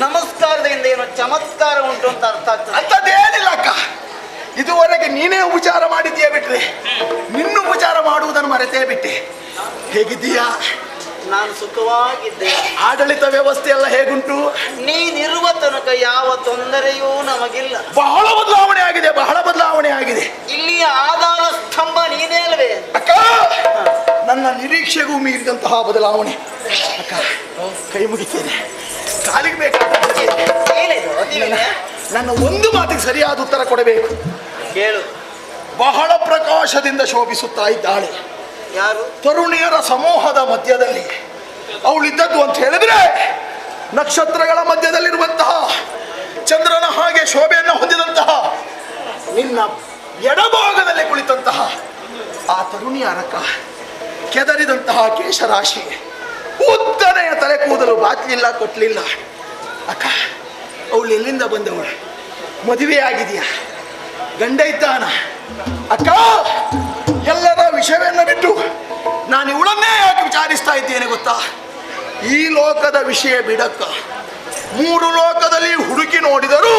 ನಮಸ್ಕಾರದಿಂದ ಏನೋ ಚಮತ್ಕಾರ ಉಂಟು ಅಂತ ಅರ್ಥ ಆಗ್ತದೆ. ಅಂತದೇನಿಲ್ಲ ಅಕ್ಕ, ಇದುವರೆಗೆ ನೀನೇ ಉಪಚಾರ ಮಾಡಿದ್ದೀಯ ಬಿಟ್ರೆ ನಿನ್ನ ಉಪಚಾರ ಮಾಡುವುದನ್ನು ಮರೆತೇ ಬಿಟ್ಟೆ. ಹೇಗಿದ್ದೀಯಾ? ನಾನು ಸುಖವಾಗಿದ್ದೆ. ಆಡಳಿತ ವ್ಯವಸ್ಥೆ ಎಲ್ಲ ಹೇಗುಂಟು? ನೀನಿರುವ ತನಕ ಯಾವ ತೊಂದರೆಯೂ ನಮಗಿಲ್ಲ. ಬಹಳ ಬದಲಾವಣೆ ಆಗಿದೆ, ಬಹಳ ಬದಲಾವಣೆ ಆಗಿದೆ. ಇಲ್ಲಿ ಆಧಾರ ಸ್ತಂಭ ನೀನೇ ಅಲ್ವೇ ಅಕ್ಕ? ನನ್ನ ನಿರೀಕ್ಷೆಗೂ ಮೀರಿದಂತಹ ಬದಲಾವಣೆ ಅಕ್ಕ. ಕೈ ಮುಗಿತೇನೆ, ಕಾಲಿಗೆ ಬೇಕಾದ ನನ್ನ ಒಂದು ಮಾತಿಗೆ ಸರಿಯಾದ ಉತ್ತರ ಕೊಡಬೇಕು. ಕೇಳು. ಬಹಳ ಪ್ರಕಾಶದಿಂದ ಶೋಭಿಸುತ್ತಾ ಇದ್ದಾಳೆ. ಯಾರು? ತರುಣಿಯರ ಸಮೂಹದ ಮಧ್ಯದಲ್ಲಿ ಅವಳಿದ್ದದ್ದು ಅಂತ ಹೇಳಿದ್ರೆ ನಕ್ಷತ್ರಗಳ ಮಧ್ಯದಲ್ಲಿರುವಂತಹ ಚಂದ್ರನ ಹಾಗೆ ಶೋಭೆಯನ್ನು ಹೊಂದಿದಂತಹ ನಿನ್ನ ಎಡಭಾಗದಲ್ಲಿ ಕುಳಿತಂತಹ ಆ ತರುಣಿಯ ಅರಕ, ಕೆದರಿದಂತಹ ಕೇಶರಾಶಿ, ಉದ್ದನೆಯ ತಲೆ ಕೂದಲು ಬಾಚ್ಲಿಲ್ಲ ಕೊಟ್ಲಿಲ್ಲ. ಅಕ್ಕ, ಅವಳು ಎಲ್ಲಿಂದ ಬಂದವಳು? ಮದುವೆ ಆಗಿದೆಯಾ? ಗಂಡ ಇದ್ದಾನ? ಅಕ್ಕ, ಎಲ್ಲರ ವಿಷಯವನ್ನು ಬಿಟ್ಟು ನಾನು ಇವಳನ್ನೇ ಯಾಕೆ ವಿಚಾರಿಸ್ತಾ ಇದ್ದೇನೆ ಗೊತ್ತಾ? ಈ ಲೋಕದ ವಿಷಯ ಬಿಡಕ್ಕ, 3 ಲೋಕದಲ್ಲಿ ಹುಡುಕಿ ನೋಡಿದರೂ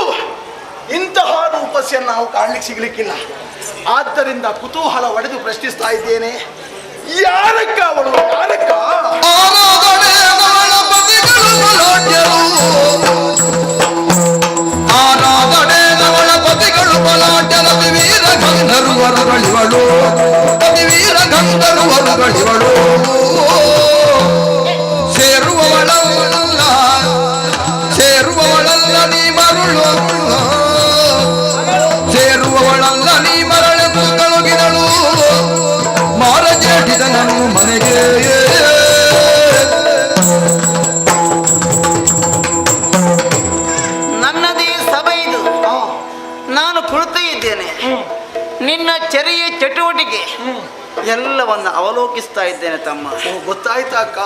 ಇಂತಹ ರೂಪಸ್ಯನ್ನು ನಾವು ಕಾಣಲಿಕ್ಕೆ ಸಿಗ್ಲಿಕ್ಕಿಲ್ಲ. ಆದ್ದರಿಂದ ಕುತೂಹಲ ಒಡೆದು ಪ್ರಶ್ನಿಸ್ತಾ ಇದ್ದೇನೆ, ಯಾರಕ್ಕ ಅವಳು? ಯಾರಕ್ಕ? ಸೇರುವವಳಲ್ಲ ನೀ ಮರಳು, ಸೇರುವವಳಲ್ಲ ನೀ ಮರಳು ಕಳುಗಿದಳು, ಮಾರ ಜೇಟಿದ ನನ್ನ ಮನೆಗೆ. ನನ್ನದೇ ಸಭೆ ಇದು, ನಾನು ಕುಳಿತು ಇದ್ದೇನೆ. ನಿನ್ನ ಚರಿಯ ಚಟುವಟಿಕೆ ಎಲ್ಲವನ್ನ ಅವಲೋಕಿಸ್ತಾ ಇದ್ದೇನೆ ತಮ್ಮ. ಗೊತ್ತಾಯ್ತಾ ಅಕ್ಕ?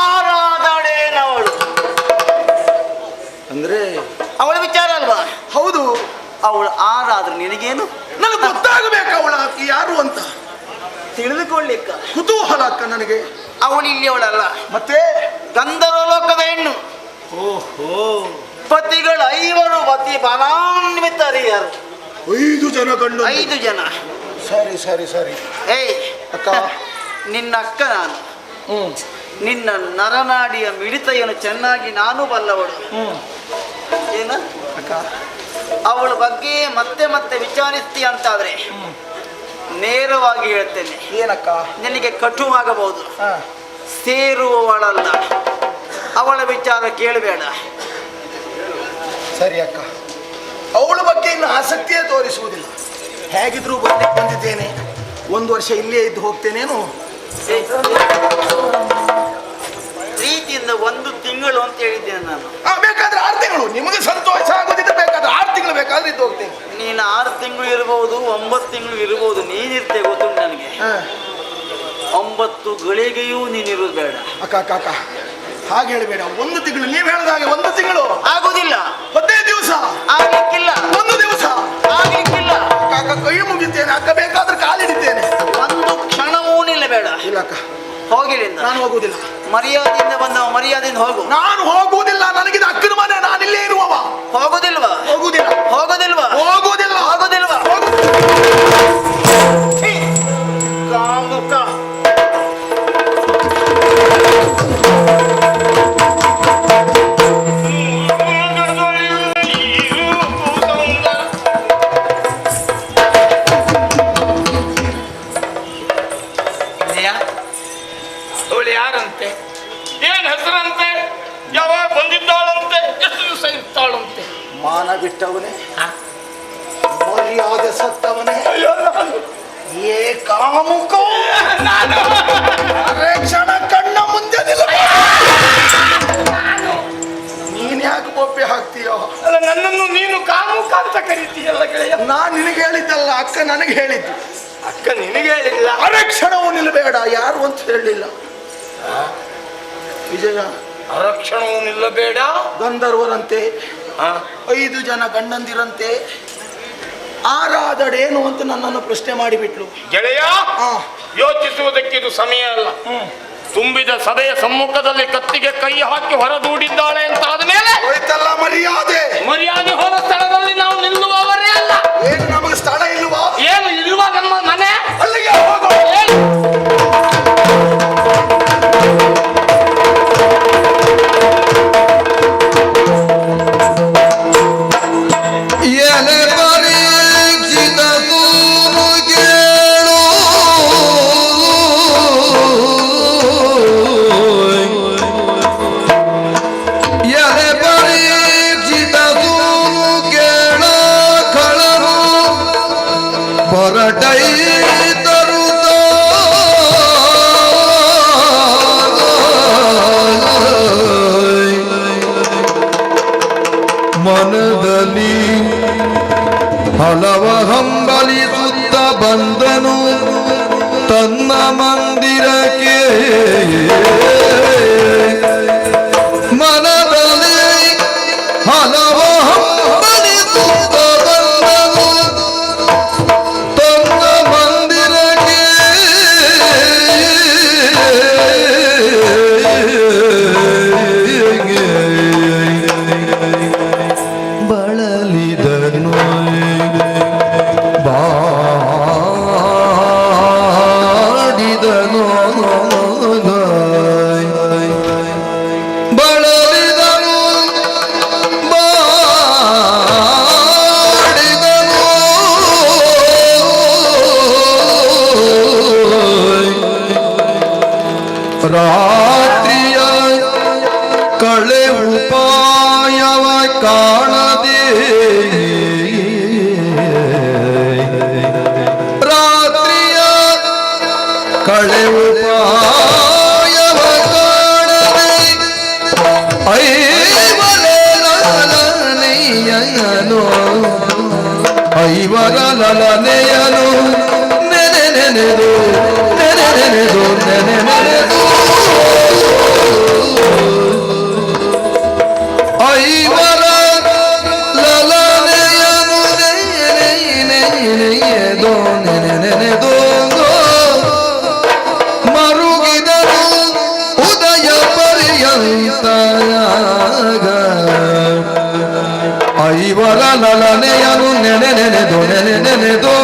ಆರಾಧಣೆನವಳು ಅಂದ್ರೆ ಅವಳ ವಿಚಾರ ಅಲ್ವಾ? ಹೌದು. ಅವಳು ಆರಾದ್ರೆ ನಿನಗೇನು? ನನಗೆ ಗೊತ್ತಾಗಬೇಕು ಅವಳ ಯಾರು ಅಂತ ತಿಳಿದುಕೊಳ್ಳಿಕ್ಕ ಕುತೂಹಲ ಅಕ್ಕ ನನಗೆ. ಅವಳು ಇಲ್ಲಿ ಅವಳಲ್ಲ, ಮತ್ತೆ ಗಂಧರ್ವ ಲೋಕದ ಹೆಣ್ಣು. ಓಹೋ, ಪತಿಗಳು 5 ಪತಿ ಬಲಾನ್ವಿತ ಹರಿಯರು. 5 ಜನ ಗಂಡು? 5 ಜನ. ಸರಿ ಸರಿ ಸರಿ. ಏಯ್ ಅಕ್ಕ, ನಿನ್ನ ಅಕ್ಕ ನಾನು. ನಿನ್ನ ನರನಾಡಿಯ ಮಿಡಿತೆಯನ್ನು ಚೆನ್ನಾಗಿ ನಾನು ಬಲ್ಲವಳು. ಏನ ಅಕ್ಕ, ಅವಳ ಬಗ್ಗೆ ಮತ್ತೆ ಮತ್ತೆ ವಿಚಾರಿಸ್ತೀಯ ಅಂತಾದ್ರೆ ನೇರವಾಗಿ ಹೇಳ್ತೇನೆ. ಏನಕ್ಕ? ನಿನಗೆ ಕಟುವಾಗಬಹುದು. ಸೇರುವವಳಲ್ಲ, ಅವಳ ವಿಚಾರ ಕೇಳಬೇಡ. ಸರಿ ಅಕ್ಕ, ಅವಳ ಬಗ್ಗೆ ಇನ್ನು ಆಸಕ್ತಿಯೇ ತೋರಿಸುವುದಿಲ್ಲ. ಹೇಗಿದ್ರು ಬಂದಿದ್ದೇನೆ, 1 ವರ್ಷ ಇಲ್ಲೇ ಇದ್ದು ಹೋಗ್ತೇನೇನು. ಪ್ರೀತಿಯಿಂದ 1 ತಿಂಗಳು ಅಂತ ಹೇಳಿದ್ದೇನೆ ನಾನು. ಬೇಕಾದ್ರೆ 6 ತಿಂಗಳು, ನಿಮಗೆ ಸಂತೋಷ ಆಗೋದಿದ್ರೆ ಬೇಕಾದ್ರೆ 6 ತಿಂಗಳು ಬೇಕಾದ್ರೆ ಇದ್ದು ಹೋಗ್ತೇನೆ. ನೀನು 6 ತಿಂಗಳು ಇರ್ಬೋದು, 9 ತಿಂಗಳು ಇರ್ಬೋದು, ನೀನಿರ್ತೇ ಗೊತ್ತುಂಟು ನನಗೆ. 9 ಗಳಿಗೆಯೂ ನೀನಿರೋದು ಬೇಡ. ಅಕ್ಕ ಅಕ್ಕ ಅಕ್ಕ, ಹಾಗೆ ಹೇಳಬೇಡ. 1 ತಿಂಗಳು ನೀವು ಹೇಳಿದಾಗೆ 1 ತಿಂಗಳು ಆಗುದಿಲ್ಲ. 15 ದಿವಸ ಆಗ್ಲಿಕ್ಕಿಲ್ಲ. 1 ದಿವಸ ಆಗ್ಲಿಕ್ಕಿಲ್ಲ. ಹೋಗುವುದಿಲ್ಲ. ಮರ್ಯಾದೆಯಿಂದ ಬಂದವ, ಮರ್ಯಾದೆಯಿಂದ ಹೋಗು. ನಾನು ಹೋಗುವುದಿಲ್ಲ, ನನಗಿದ ಅಕ್ಕನ ಮನೆ, ನಾನಿಲ್ಲೇ ಇರುವವ. ಹೋಗೋದಿಲ್ವಾ? ಹೋಗುವುದಿಲ್ಲ. ಹೋಗೋದಿಲ್ವಾ? ಹೋಗುವುದಿಲ್ಲ. ಹೋಗೋದಿಲ್ವಾ? ಛೀ, ಕಾಮುಕ. ಅವಳು ಯಾರಂತೆ? ಏನ್ ಹೆಸರಂತೆ? ಯಾವಾಗ ಬಂದಿದ್ದಾಳಂತೆ? ಎಷ್ಟು ದಿವಸ ಇರ್ತಾಳಂತೆ? ಮಾನ ಬಿಟ್ಟವನೇ, ಮರ್ಯಾದೆ ಸತ್ತವನೇ, ಏ ಕಾಮುಕ, ಅರೆ ಕ್ಷಣ ಕಣ್ಣ ಮುಂದೆ ನೀನ್ ಯಾಕೆ ಬೊಬ್ಬೆ ಹಾಕ್ತೀಯೋ? ಅಲ್ಲ, ನನ್ನನ್ನು ನೀನು ಕಾಮುಕ ಅಂತ ಕರೀತೀಯಲ್ಲ ಗೆಳೆಯ. ನಾನ್ ನಿನಗೆ ಹೇಳಿದ್ದಲ್ಲ, ಅಕ್ಕ ನನಗೆ ಹೇಳಿದ್ದು. ಅಕ್ಕ ನಿನಗೆ ಹೇಳಿಲ್ಲ? ಅರೆ ಕ್ಷಣವು ನಿಲ್ಲಬೇಡ, ಯಾರು ಅಂತ ಹೇಳಲಿಲ್ಲ. ವಿಜಯ, ಅರಕ್ಷಣವು ನಿಲ್ಲಬೇಡ. ಗಂಧರ್ವರಂತೆ 5 ಜನ ಗಂಡಂದಿರಂತೆ ಆರಾದಡೇನು ಅಂತ ನನ್ನನ್ನು ಪ್ರಶ್ನೆ ಮಾಡಿಬಿಟ್ಲು. ಗೆಳೆಯ, ಯೋಚಿಸುವುದಕ್ಕಿದು ಸಮಯ ಅಲ್ಲ. ತುಂಬಿದ ಸಭೆಯ ಸಮ್ಮುಖದಲ್ಲಿ ಕತ್ತಿಗೆ ಕೈ ಹಾಕಿ ಹೊರದೂಡಿದ್ದಾಳೆ ಅಂತ ಆದ್ಮೇಲೆ ಹೋಯ್ತಲ್ಲ ಮರ್ಯಾದೆ. ಮರ್ಯಾದೆ ಹೋದ ಸ್ಥಳದಲ್ಲಿ ನಾವು ನಿಲ್ಲುವವರೇ ಅಲ್ಲ. ಏನು ನಮಗೆ ಸ್ಥಳ ಇಲ್ವಾ? ಏನು ಇಲ್ವಾ ನಮ್ಮ ಮನೆ? ಅಲ್ಲಿಗೆ ಹೋಗೋ. ಮನದಲ್ಲಿ ಹಲವ ಹಂಬಲಿಸುತ್ತ ಬಂದನು ತನ್ನ ಮಂದಿರಕ್ಕೆ. ಮನದಲ್ಲಿ ಹಲವ ಹಂಬಲಿಸುತ್ತ ಬಂದನು ತನ್ನ ಮಂದಿರಕ್ಕೆ. ಬಳಲಿದನು ಬಾಡಿದನು ಬಳಲಿದನು ಬಾಡಿದನು ರಾತ್ರಿಯ ಕಳೆ ಉಪಾಯವ ಕಾಣದೆ ರಾತ್ರಿಯ ಕಳೆ ಉಪಾಯವ ಕಾಣದೆ ಐವರ ಲಲನೆಯನು ನೆನೆ ನೆನೆದು ನೆನೆ ನೆನೆದು ನೆನೆ ನೆನೆದು ಐವರ ಲಲನೆಯನು ನೆನೆನೆನೆಯದು ನೆನೆ ನೆನೆದು ಮರುಗಿದನು ಉದಯ ಪರ್ಯಂತ ಐವರ ಲಲನೆಯನು ನೆನೆ ನೆನೆದು ನೆನೆ ನೆನೆದು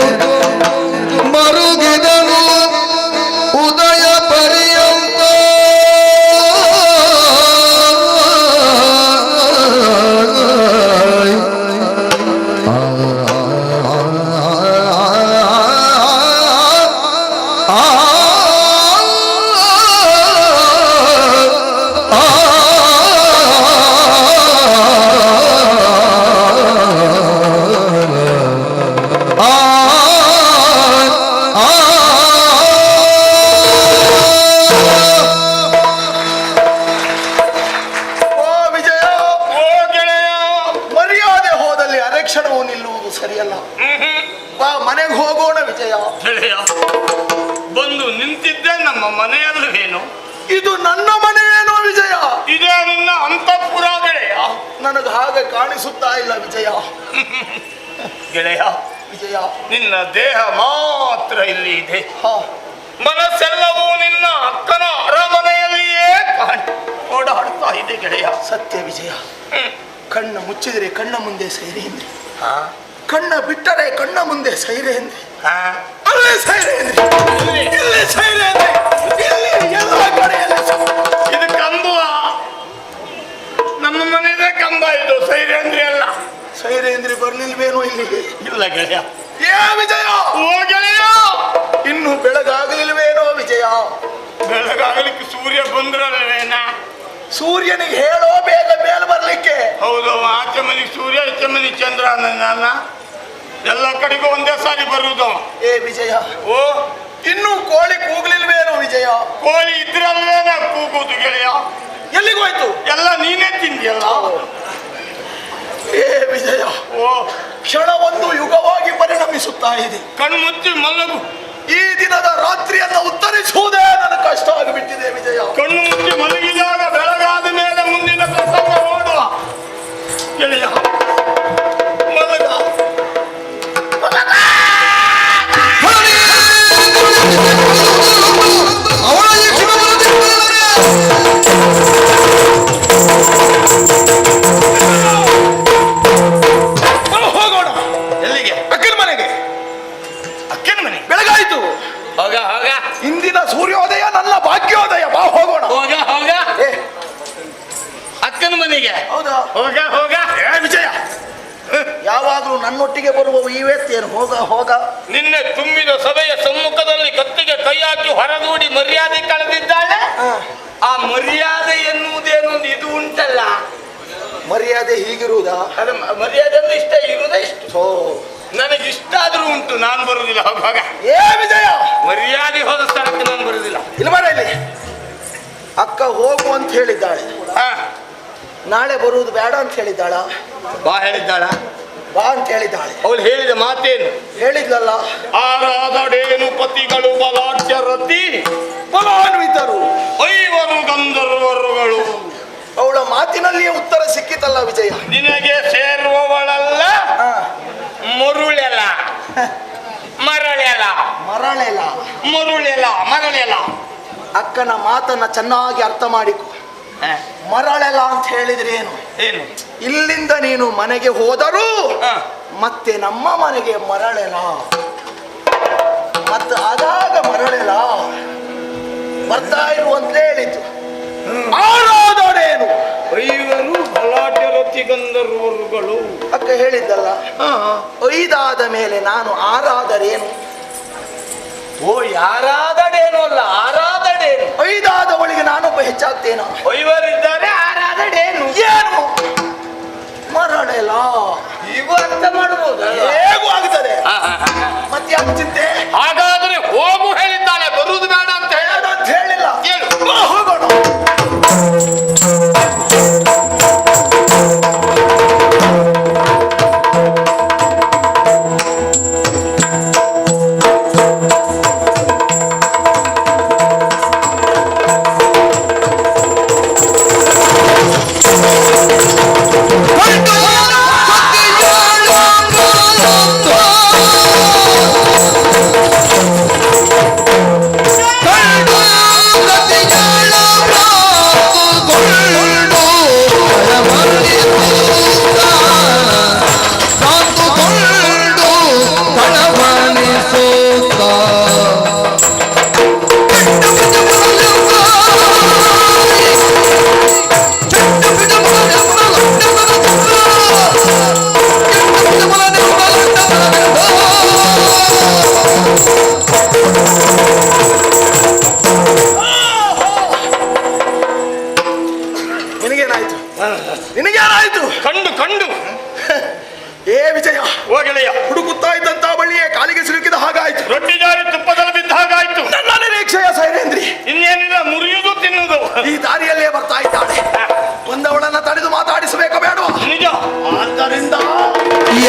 ಮರುಗಿದನು ಉದಯ ಪರ್ಯಂತ. ಸರಿಯಲ್ಲ. ಬಾ ಮನೆಗೆ ಹೋಗೋಣ ವಿಜಯ. ಗೆಳೆಯ, ಬಂದು ನಿಂತಿದ್ದೆ ನಮ್ಮ ಮನೆಯಲ್ಲವೇನು? ಇದು ನನ್ನ ಮನೆಯೇನೋ ವಿಜಯ. ಇದೇ ನಿನ್ನ ಅಂತಃಪುರ ಗೆಳೆಯ. ನನಗೆ ಹಾಗೆ ಕಾಣಿಸುತ್ತಾ ಇಲ್ಲ ವಿಜಯ. ಗೆಳೆಯ ವಿಜಯ, ನಿನ್ನ ದೇಹ ಮಾತ್ರ ಇಲ್ಲಿ ಇದೆ. ಹಾ, ಮನಸ್ಸೆಲ್ಲವೂ ನಿನ್ನ ಅಕ್ಕನ ಅರಮನೆಯಲ್ಲಿ ಓಡಾಡ್ತಾ ಇದೆ ಗೆಳೆಯ. ಸತ್ಯ ವಿಜಯ. ಕಣ್ಣ ಮುಚ್ಚಿದರೆ ಕಣ್ಣ ಮುಂದೆ ಸೈರೇಂದ್ರಿ, ಕಣ್ಣ ಬಿಟ್ಟರೆ ಕಣ್ಣ ಮುಂದೆ ಸೈರೇಂದ್ರಿ, ಅಲ್ಲೇ ಸೈರೇಂದ್ರಿ, ಇಲ್ಲೇ ಸೈರೇಂದ್ರಿ, ಇಲ್ಲಿ ಎಲ್ಲ ಕಡೆಯಲ್ಲಿ ಇದು ಕಂಬ, ನಮ್ಮ ಮನೆಯದೇ ಕಂಬ ಇದು, ಸೈರೇಂದ್ರಿ ಅಲ್ಲ. ಸೈರೇಂದ್ರಿ ಬರ್ಲಿಲ್ವೇನೋ ಇಲ್ಲಿಗೆ? ಇಲ್ಲ ಗೆಳೆಯ. ಏ ವಿಜಯ, ಓ ಗೆಳೆಯ, ಇನ್ನು ಬೆಳಗಾಗಲಿಲ್ವೇನೋ ವಿಜಯ? ಬೆಳಗಾಗಲಿಕ್ಕೆ ಸೂರ್ಯ ಬಂದ್ರಲ್ವೇನಾ? ಸೂರ್ಯನಿಗೆ ಹೇಳೋ ಬೇಗ ಮೇಲೆ ಬರ್ಲಿಕ್ಕೆ. ಹೌದು, ಆಚೆ ಮನೆಗೆ ಸೂರ್ಯ, ಈಚೆ ಮನೆಗೆ ಚಂದ್ರ. ನನ್ನ ಎಲ್ಲ ಕಡೆಗೂ ಒಂದೇ ಸಾರಿ ಬರುವುದು. ಏ ವಿಜಯ, ಓ, ಇನ್ನು ಕೋಳಿ ಕೂಗ್ಲಿಲ್ವೇನೋ ವಿಜಯ? ಕೋಳಿ ಇದ್ರಲ್ವೇನ ಕೂಗುದು ಗೆಳೆಯ? ಎಲ್ಲಿಗೋಯ್ತು? ಎಲ್ಲ ನೀನೇ ತಿಂದಿಯಲ್ಲ. ಏ ವಿಜಯ, ಓ, ಕ್ಷಣವೊಂದು ಯುಗವಾಗಿ ಪರಿಣಮಿಸುತ್ತಾ ಇದೆ. ಕಣ್ಮುಚ್ಚಿ ಮಲಗು. ಈ ದಿನದ ರಾತ್ರಿಯನ್ನು ಉತ್ತರಿಸುವುದೇ ನನ್ನ ಕಷ್ಟ ಆಗಿಬಿಟ್ಟಿದೆ ವಿಜಯ. ಕಣ್ಣು ಮುಚ್ಚಿ ಮಲಗಿದಾಗ ಬೆಳಗಾದ ಮೇಲೆ ಮುಂದಿನ ಪ್ರಸಂಗ ನೋಡುವ ಗೆಳೆಯ. ಮಲಗ. ಹೋಗೋಣ. ಎಲ್ಲಿಗೆ? ಅಕ್ಕನ ಮನೆಗೆ. ಅಕ್ಕನ ಮನೆ? ಬೆಳಗಾಯ್ತು. ಹೋಗ ಹೋಗ. ಇಂದಿನ ಸೂರ್ಯೋದಯ ನನ್ನ ಭಾಗ್ಯೋದಯ. ಬಾ ಹೋಗೋಣ. ಹೋಗ ಹೋಗ. ಏ, ಅಕ್ಕನ ಮನೆಗೆ? ಹೌದಾ? ಹೋಗ ಹೋಗ. ಏ ವಿಜಯ, ಯಾವಾಗಲೂ ನನ್ನೊಟ್ಟಿಗೆ ಬರುವ ಈವೇತ್ತೇನು? ಹೋಗ ಹೋಗ. ನಿನ್ನೆ ತುಂಬಿದ ಸಭೆಯ ಸಮ್ಮುಖದಲ್ಲಿ ಕತ್ತಿಗೆ ಕೈ ಹಾಕಿ ಹೊರದೂಡಿ ಮರ್ಯಾದೆ ಕಳೆದಿದ್ದಾಳೆ. ಆ ಮರ್ಯಾದೆ ಎನ್ನುವುದೇನೊಂದು ಇದು ಉಂಟಲ್ಲ, ಮರ್ಯಾದೆ ಹೀಗಿರುವುದಾ? ಅದು ಮರ್ಯಾದೆ ಅಂದ್ರೆ ಇಷ್ಟ ಇರುವುದೇ ಇಷ್ಟು. ಸೋ ನನಗೆ ಇಷ್ಟ ಆದ್ರೂ ಉಂಟು, ನಾನು ಬರುದಿಲ್ಲ. ಹೋಗ. ಏ ವಿಜಯ, ಮರ್ಯಾದೆ ಹೋದ ಸ್ಥಳಕ್ಕೆ ನಾನು ಬರುದಿಲ್ಲ. ಇಲ್ಲಿ ಬರ. ಇಲ್ಲಿ ಅಕ್ಕ ಹೋಗು ಅಂತ ಹೇಳಿದ್ದಾಳೆ. ನಾಳೆ ಬರುವುದು ಬೇಡ ಅಂತ ಹೇಳಿದ್ದಾಳ? ಬಾ ಹೇಳಿದ್ದಾಳ? ಬಾ ಅಂತ ಹೇಳಿದ್ದಾಳೆ. ಅವಳು ಹೇಳಿದ ಮಾತೇನು? ಹೇಳಿದ್ಲಲ್ಲ, ಆರಾದಡೇನು ಪತಿಗಳು ಬಲಾಢ್ಯ ರತಿ ಬಲಾನ್ವಿತರು ಐವರು ಗಂಧರ್ವರುಗಳು. ಅವಳ ಮಾತಿನಲ್ಲಿಯೇ ಉತ್ತರ ಸಿಕ್ಕಿತಲ್ಲ ವಿಜಯ. ನಿನಗೆ ಸೇರುವವಳಲ್ಲ, ಮರುಳೆಲ ಮರಳೆಲ ಮರಳೆಲ್ಲ ಮರುಳೆಲ ಮರಳೆಲ. ಅಕ್ಕನ ಮಾತನ್ನ ಚೆನ್ನಾಗಿ ಅರ್ಥ ಮಾಡಿಕೊ. ಮರಳೆಲ್ಲ ಅಂತ ಹೇಳಿದ್ರೆ ಏನು? ಏನು? ಇಲ್ಲಿಂದ ನೀನು ಮನೆಗೆ ಹೋದರೂ ಮತ್ತೆ ನಮ್ಮ ಮನೆಗೆ ಮರಳೆಲ್ಲ, ಮತ್ತೆ ಆದಾಗ ಮರಳೆಲ್ಲ ಬರ್ತಾ ಇರುವಂತಲೇ ಹೇಳಿತು. ಆರಾಧನೇನು? ಐವರು ಬಲಾಢ್ಯ ರತಿ ಗಂಧರ್ವರುಗಳು. ಅಕ್ಕ ಹೇಳಿದ್ದಲ್ಲ, ಐದಾದ ಮೇಲೆ ನಾನು ಆರಾಧರೇನು? ಓ, ಯಾರಾದಡೇನು ಅಲ್ಲ, ಆರಾದಡೇನು. ಐದಾದವಳಿಗೆ ನಾನೊಬ್ಬ ಹೆಚ್ಚಾಗ್ತೇನೋ? ಐವರಿದ್ದಾರೆ, ಆರಾದಡೇನು ಏನು? ಮರಳೆಲ್ಲ. ಈಗ ಅರ್ಥ ಮಾಡಬಹುದು. ಹೇಗೂ ಆಗ್ತದೆ. ಮತ್ತೆ ಯಾಕೆ ಚಿಂತೆ? ಹಾಗಾದ್ರೆ ಹೋಗು ಹೇಳಿದ್ದಾಳೆ, ಬರುವುದು ಬೇಡ ಅಂತ ಬೇಡ ಅಂತ ಹೇಳಿಲ್ಲ. ಹೇಳು. ಹೋಗೋಣ. ನಿನಗೇನಾಯ್ತು? ಕಂಡು ಕಂಡು. ಏ ವಿಜಯ, ಹೋಗಲೆಯ ಹುಡುಕುತ್ತಾ ಇದ್ದಂತ ಬಳ್ಳಿಯೇ ಕಾಲಿಗೆ ಸಿಲುಕಿದ ಹಾಗಾಯ್ತು. ರೊಟ್ಟಿ ಜಾರಿ ತುಪ್ಪದಲ್ಲಿ ಬಿದ್ದ ಹಾಗಾಯ್ತು. ನನ್ನ ನಿರೀಕ್ಷೆಯ ಸೈರೇಂದ್ರಿ ಇನ್ನೇನಿಲ್ಲ, ಮುರಿಯುವುದು ತಿನ್ನುವುದು. ಈ ದಾರಿಯಲ್ಲೇ ಬರ್ತಾ ಇದ್ದಾಳೆ. ಬಂದವಳನ್ನ ತಡೆದು ಮಾತಾಡಿಸಬೇಕ ಬೇಡವಾ? ನಿಜ. ಆದ್ದರಿಂದ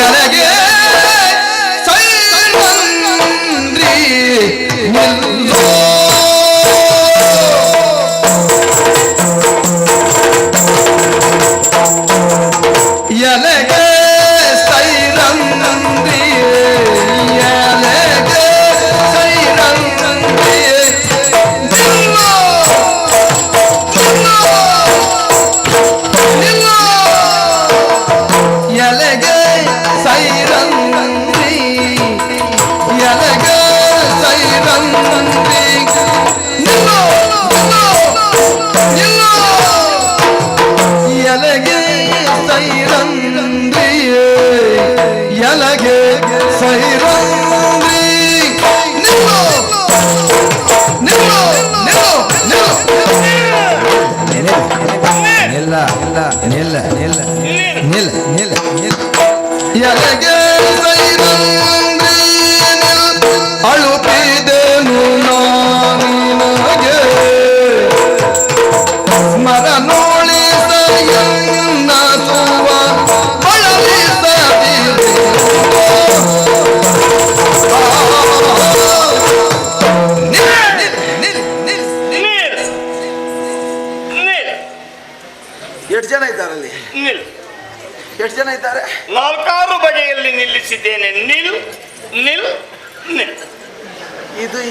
ಎನಗೆ ಸೈರಂದ್ರಿ ನಿಲ್ಲೋ ಎನಗೆ ಸೈರಂದ್ರಿ ಎನಗೆ ಸೈರಂದ್ರಿ ನಿಲ್ಲೋ ನಿಲ್ಲೋ ಸೈರಂದ್ರಿ ಎಲಗೆ ಸೈರಂದ್ರಿ ನಿಲ್ಲೋ ನಿಲ್ಲೋ ಎಲಗೆ ಸೈರಂದ್ರಿ ಎಲಗೆ ಸೈರಂದ್ರಿ ನಿಲ್ಲೋ ನಿಲ್ಲೋ ನಿಲ್ಲೋ ನಿಲ್ಲ ನಿಲ್ಲ ನಿಲ್ಲ ನಿಲ್ಲ ನಿಲ್ಲ ನಿಲ್ಲ ಎಲಗೆ ಸೈರಂದ್ರಿ ಅಳುಪಿದೆನು ನಾನಿನಗೆ ಸ್ಮರ ನೋಳಿಸಯನ್ನ ಸುವ ಎಷ್ಟು ಜನ ಇದ್ದಾರಲ್ಲಿ? ಎಷ್ಟು ಜನ ಇದ್ದಾರೆ? 4 ಬಗೆಯಲ್ಲಿ ನಿಲ್ಲಿಸಿದ್ದೇನೆ. ನಿಲ್ ನಿಲ್ ನಿಲ್.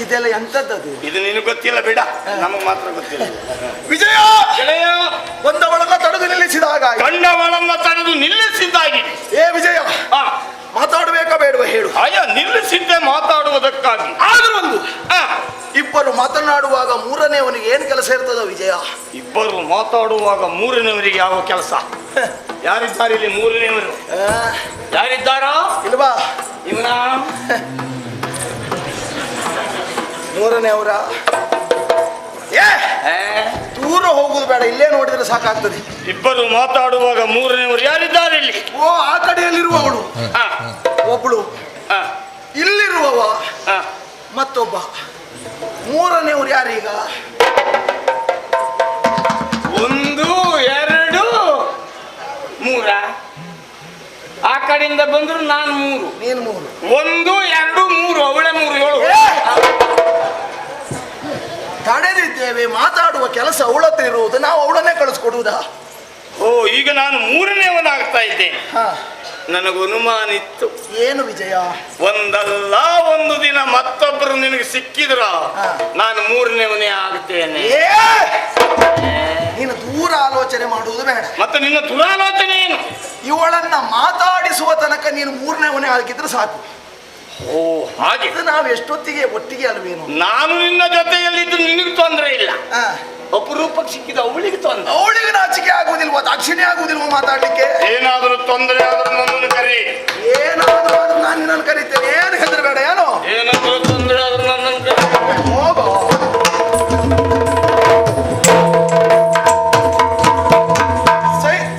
ಇದೆಲ್ಲ ಎಂತದ್ದು? ಇದು ನಿನಗೆ ಗೊತ್ತಿಲ್ಲ ಬಿಡ, ನಮಗೆ ಮಾತ್ರ ಗೊತ್ತಿಲ್ಲ. ವಿಜಯ ಗೆಳೆಯ, ಬಂದವಳನ್ನ ತಡೆದು ನಿಲ್ಲಿಸಿದಾಗ ಕಂಡವಳನ್ನ ತಡೆದು ನಿಲ್ಲಿಸಿದ್ದಾಗಿ. ಏ ವಿಜಯ, ಮಾತಾಡಬೇಕಾ ಬೇಡವ ಹೇಳು? ಅಯ್ಯ, ನಿಲ್ಲಿಸಿದ್ದೆ ಮಾತಾಡುವುದಕ್ಕಾಗಿ. ಆದ್ರೂ ಒಂದು ಇಬ್ಬರು ಮಾತನಾಡುವಾಗ ಮೂರನೇವನಿಗೆ ಏನು ಕೆಲಸ ಇರ್ತದ ವಿಜಯ? ಇಬ್ಬರು ಮಾತಾಡುವಾಗ ಮೂರನೇವರಿಗೆ ಯಾವ ಕೆಲಸ? ಯಾರಿದ್ದಾರೆ ಇಲ್ಲಿ ಮೂರನೇವರು? ಯಾರಿದ್ದಾರೋ ಇಲ್ವಾ? ಇವನ ಮೂರನೇವರ ದೂರ ಹೋಗುದು ಬೇಡ, ಇಲ್ಲೇ ನೋಡಿದ್ರೆ ಸಾಕಾಗ್ತದೆ. ಇಬ್ಬರು ಮಾತಾಡುವಾಗ ಮೂರನೇವರು ಯಾರಿದ್ದಾರೆ ಇಲ್ಲಿ? ಓ, ಆ ಕಡೆಯಲ್ಲಿರುವವಳು ಒಬ್ಳು, ಇಲ್ಲಿರುವವ ಮತ್ತೊಬ್ಬ. ಮೂರನೇವ್ರು ಯಾರೀಗ? 1 2 3. ಆ ಕಡೆಯಿಂದ ಬಂದ್ರು ನಾನು 3, ನೀನು 3. 1 2 3, ಅವಳೆ 3 7. ತಡೆದಿದ್ದೇವೆ, ಮಾತಾಡುವ ಕೆಲಸ ಅವಳತ್ರ ಇರುವುದು, ನಾವು ಅವಳನ್ನೇ ಕಳಿಸ್ಕೊಡುವುದಾ? ಓ, ಈಗ ನಾನು ಮೂರನೇವನಾಗ್ತಾ ಇದ್ದೇನೆ. ನನಗೆ ಅನುಮಾನ ಇತ್ತು. ಏನು ವಿಜಯ? ಒಂದಲ್ಲ ಒಂದು ದಿನ ಮತ್ತೊಬ್ಬರು ನಿನಗೆ ಸಿಕ್ಕಿದ್ರ ನಾನು ಮೂರನೇವನೇ ಆಗುತ್ತೇನೆ. ನೀನು ದೂರ ಆಲೋಚನೆ ಮಾಡುವುದು ಬೇಡ. ಮತ್ತೆ ನಿನ್ನ ದುರಾಲೋಚನೆ ಏನು? ಇವಳನ್ನ ಮಾತಾಡಿಸುವ ತನಕ ನೀನು ಮೂರನೇವನೇ ಆಗಿದ್ರೆ ಸಾಕು. ಓ, ಹಾಗೆ. ನಾವು ಎಷ್ಟೊತ್ತಿಗೆ ಒಟ್ಟಿಗೆ ಅಲ್ವೇನು? ನಾನು ನಿನ್ನ ಜೊತೆಯಲ್ಲಿದ್ದು ನಿನಗೆ ತೊಂದರೆ ಇಲ್ಲ. ಅಪರೂಪಕ್ಕೆ ಸಿಕ್ಕಿದ ಅವಳಿಗೆ ತೊಂದರೆ. ಅವಳಿಗೆ ನಾಚಿಕೆ ಆಗುವುದಿಲ್ವ? ದಾಕ್ಷಿಣ್ಯ ಆಗುವುದಿಲ್ವ ಮಾತಾಡ್ಲಿಕ್ಕೆ? ಏನಾದರೂ ತೊಂದರೆ ಆದ್ರೂ ನನ್ನನ್ನು ಕರಿ. ಏನಾದ್ರೂ ನಾನು ನಿನ್ನನ್ನು ಕರೀತೇನೆ, ಏನು ಹೆದರಬೇಡ. ಏನೋ ಏನಾದರೂ ತೊಂದರೆ ಆದ್ರೂ ನನ್ನನ್ನು ಕರಿ. ಹೋಗೋ.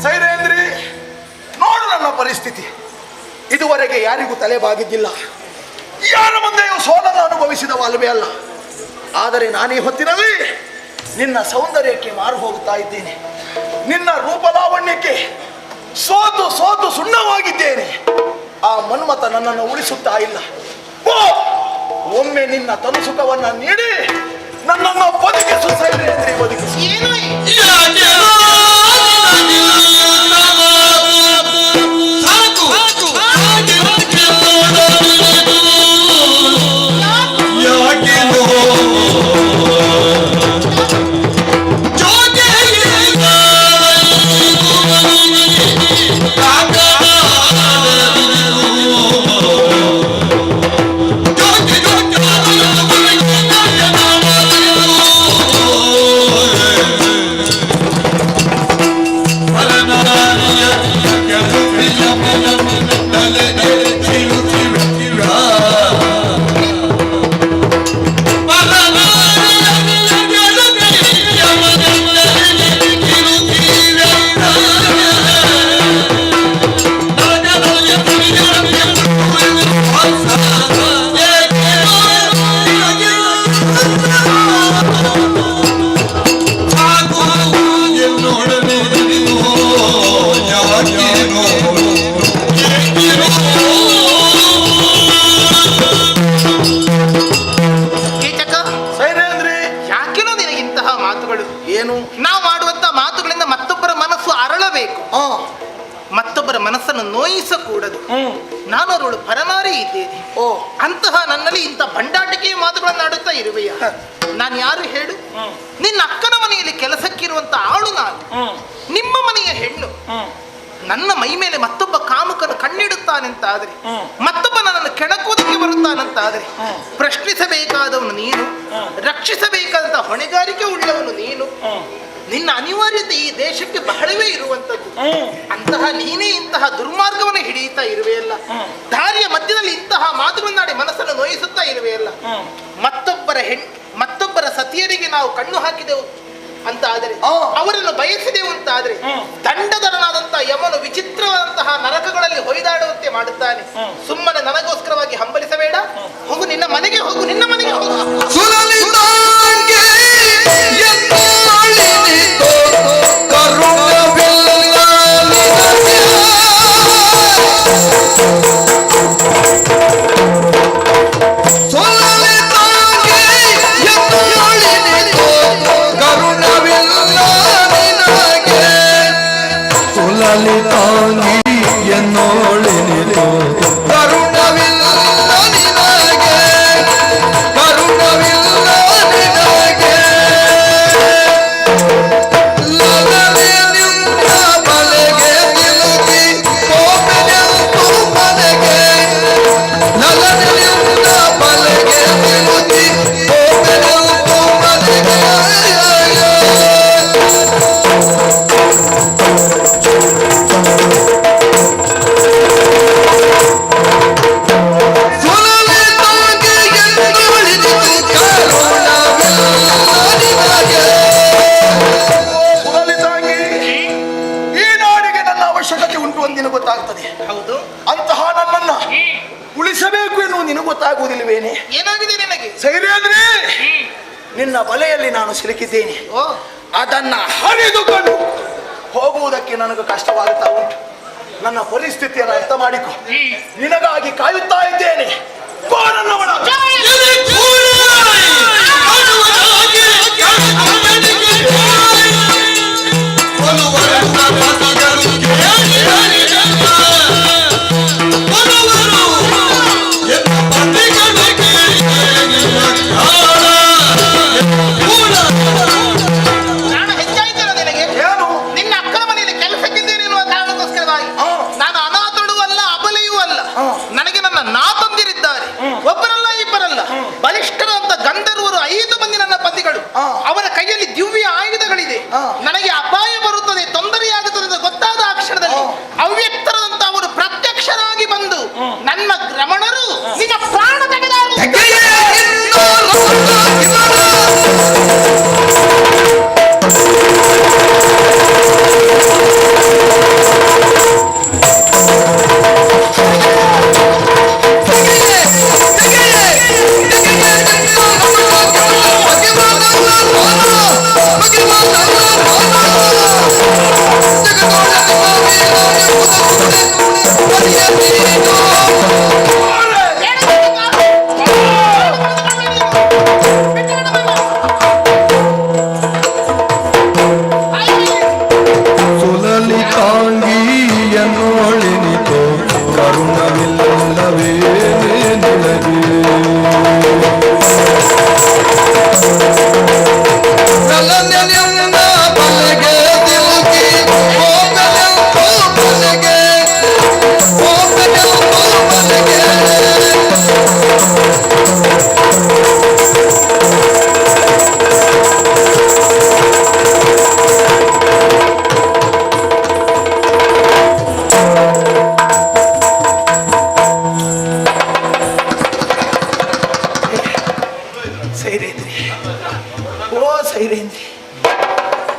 ಸೈರೇಂದ್ರಿ, ನೋಡು ನನ್ನ ಪರಿಸ್ಥಿತಿ. ಇದುವರೆಗೆ ಯಾರಿಗೂ ತಲೆ ಬಾಗಿದ್ದಿಲ್ಲ, ಯಾರ ಮುಂದೆಯೂ ಸೋಲನ್ನು ಅನುಭವಿಸಿದವ ಅಲ್ವೇ ಅಲ್ಲ. ಆದರೆ ನಾನೀ ಹೊತ್ತಿನಲ್ಲಿ ನಿನ್ನ ಸೌಂದರ್ಯಕ್ಕೆ ಮಾರು ಹೋಗುತ್ತಾ ಇದ್ದೇನೆ. ನಿನ್ನ ರೂಪಲಾವಣ್ಯಕ್ಕೆ ಸೋತು ಸೋತು ಸುಣ್ಣವಾಗಿದ್ದೇನೆ. ಆ ಮನ್ಮತ ನನ್ನನ್ನು ಉಳಿಸುತ್ತಾ ಇಲ್ಲ. ಒಮ್ಮೆ ನಿನ್ನ ತನುಸುಖವನ್ನ ನೀಡಿ ನನ್ನನ್ನು ಬದುಕಿಸು ಸೈರೇಂದ್ರಿ, ಬದುಕಿಸು. ಮತ್ತೊಬ್ಬರ ಮನಸ್ಸನ್ನು ನೋಯಿಸಕೂಡದು. ನಾನು ಅವಳು ಪರನಾರಿ ಇದ್ದೇನೆ. ಅಂತಹ ನನ್ನಲ್ಲಿ ಇಂಥ ಭಂಡಾಟಿಕೆಯ ಮಾತುಗಳನ್ನು ಆಡುತ್ತಾ ಇರುವೆಯ? ನಾನು ಯಾರು ಹೇಳು? ನಿನ್ನ ಅಕ್ಕನ ಮನೆಯಲ್ಲಿ ಕೆಲಸಕ್ಕಿರುವಂತ ಆಳು ನಾನು, ನಿಮ್ಮ ಮನೆಯ ಹೆಣ್ಣು. ನನ್ನ ಮೈ ಮೇಲೆ ಮತ್ತೊಬ್ಬ ಕಾಮುಕನು ಕಣ್ಣಿಡುತ್ತಾನೆಂತಾದರೆ, ಮತ್ತೊಬ್ಬ ನನ್ನನ್ನು ಕೆಣಕುವುದಕ್ಕೆ ಬರುತ್ತಾನಂತಾದರೆ, ಪ್ರಶ್ನಿಸಬೇಕಾದವನು ನೀನು, ರಕ್ಷಿಸಬೇಕಾದಂತ ಹೊಣೆಗಾರಿಕೆ ಉಳ್ಳವನು ನೀನು. ನಿನ್ನ ಅನಿವಾರ್ಯತೆ ಈ ದೇಶಕ್ಕೆ ಬಹಳವೇ ಇರುವಂತದ್ದು. ಅಂತಹ ನೀನೇ ಇಂತಹ ದುರ್ಮಾರ್ಗವನ್ನು ಹಿಡಿಯುತ್ತಾ ಇರುವೆಯಲ್ಲ, ದಾರಿಯ ಮಧ್ಯದಲ್ಲಿ ಇಂತಹ ಮಾತುಗಳನ್ನಾಡಿ ಮನಸ್ಸನ್ನು ನೋಯಿಸುತ್ತಾ ಇರುವೆಯಲ್ಲ. ಮತ್ತೊಬ್ಬರ ಸತಿಯರಿಗೆ ನಾವು ಕಣ್ಣು ಹಾಕಿದೆವು ಅಂತ ಆದರೆ, ಅವರನ್ನು ಬಯಸಿದೆವು ಅಂತ ಆದರೆ, ದಂಡಧರನಾದಂತಹ ಯಮನು ವಿಚಿತ್ರವಾದಂತಹ ನರಕಗಳಲ್ಲಿ ಹೊಯ್ದಾಡುವಂತೆ ಮಾಡುತ್ತಾನೆ. ಸುಮ್ಮನೆ ನನಗೋಸ್ಕರವಾಗಿ ಹಂಬಲಿಸಬೇಡ, ಹೋಗು ನಿನ್ನ ಮನೆಗೆ ಹೋಗು, ನಿನ್ನ ಮನೆಗೆ ಹೋಗು. ಹೌದು, ಅಂತಹ ನನ್ನನ್ನ ಉಳಿಸಬೇಕು ಎನ್ನುವ ನಿನಗೆ ಗೊತ್ತಾಗುವುದಿಲ್ಲವೇನೆ? ಏನಾಗಿದೆ ನಿನಗೆ? ಸೈರೇಂದ್ರಿ, ನಿನ್ನ ಬಲೆಯಲ್ಲಿ ನಾನು ಸಿಲುಕಿದ್ದೇನೆ. ಅದನ್ನ ಹರಿದುಕೊಂಡು ಹೋಗುವುದಕ್ಕೆ ನನಗೆ ಕಷ್ಟವಾಗುತ್ತಾ ಉಂಟು. ನನ್ನ ಪರಿಸ್ಥಿತಿಯನ್ನು ಅರ್ಥ ಮಾಡಿಕೊ. ನಿನಗಾಗಿ ಕಾಯುತ್ತಾ ಇದ್ದೇನೆ. ಒಬ್ಬರಲ್ಲ ಇಬ್ಬರಲ್ಲ, ಬಲಿಷ್ಠರಂತ ಗಂಧರ್ವರು 5 ಮಂದಿ ನನ್ನ ಪತಿಗಳು. ಅವರ ಕೈಯಲ್ಲಿ ದಿವ್ಯ ಆಯುಧಗಳಿದೆ. ನನಗೆ ಅಪಾಯ ಬರುತ್ತದೆ, ತೊಂದರೆಯಾಗುತ್ತದೆ ಅಂತ ಗೊತ್ತಾದ ಆ ಕ್ಷಣದಲ್ಲಿ ಅವ್ಯಕ್ತರಂತ ಅವರು ಪ್ರತ್ಯಕ್ಷರಾಗಿ ಬಂದು ನನ್ನ ರಮಣರು ನಿಜ ಪ್ರಾಣ ತೆಗೆದರು.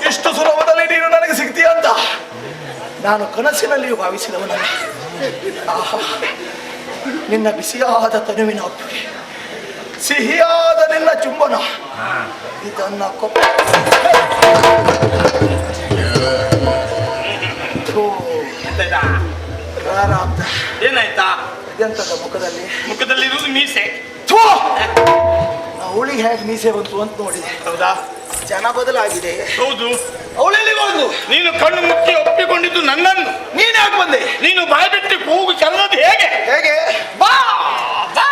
ಇಷ್ಟು ಸುಲಭದಲ್ಲಿ ನೀನು ನನಗೆ ಸಿಗ್ತೀಯ ಅಂತ ನಾನು ಕನಸಿನಲ್ಲಿಯೂ ಭಾವಿಸಿದವನಲ್ಲ. ನಿನ್ನ ಬಿಸಿಯಾದ ತನುವಿನ ಒಪ್ಪಿಗೆ, ಸಿಹಿಯಾದ ನಿನ್ನ ಚುಂಬನ, ಇದನ್ನ ಏನಾಯ್ತಾ? ಎಂತದ ಮುಖದಲ್ಲಿ ಇರುವುದು ಮೀಸೆ. ಅವಳಿಗೆ ಹೇಗೆ ಮೀಸೆ ಬಂತು ಅಂತ ನೋಡಿದೆ. ಹೌದಾ? ಜನ ಬದಲಾಗಿದೆ. ಹೌದು. ಅವಳೆಲ್ಲಿಗೆ ಹೋದ್ಲು? ನೀನು ಕಣ್ಣು ಮುಚ್ಚಿ ಒಪ್ಪಿಕೊಂಡಿದ್ದು ನನ್ನನ್ನು. ನೀನ್ ಯಾಕೆ ಬಂದೆ? ನೀನು ಬಾಯಿ ಬಿಟ್ಟು ಕೂಗು ಚೆಲ್ಲದು ಹೇಗೆ? ಬಾ ಬಾ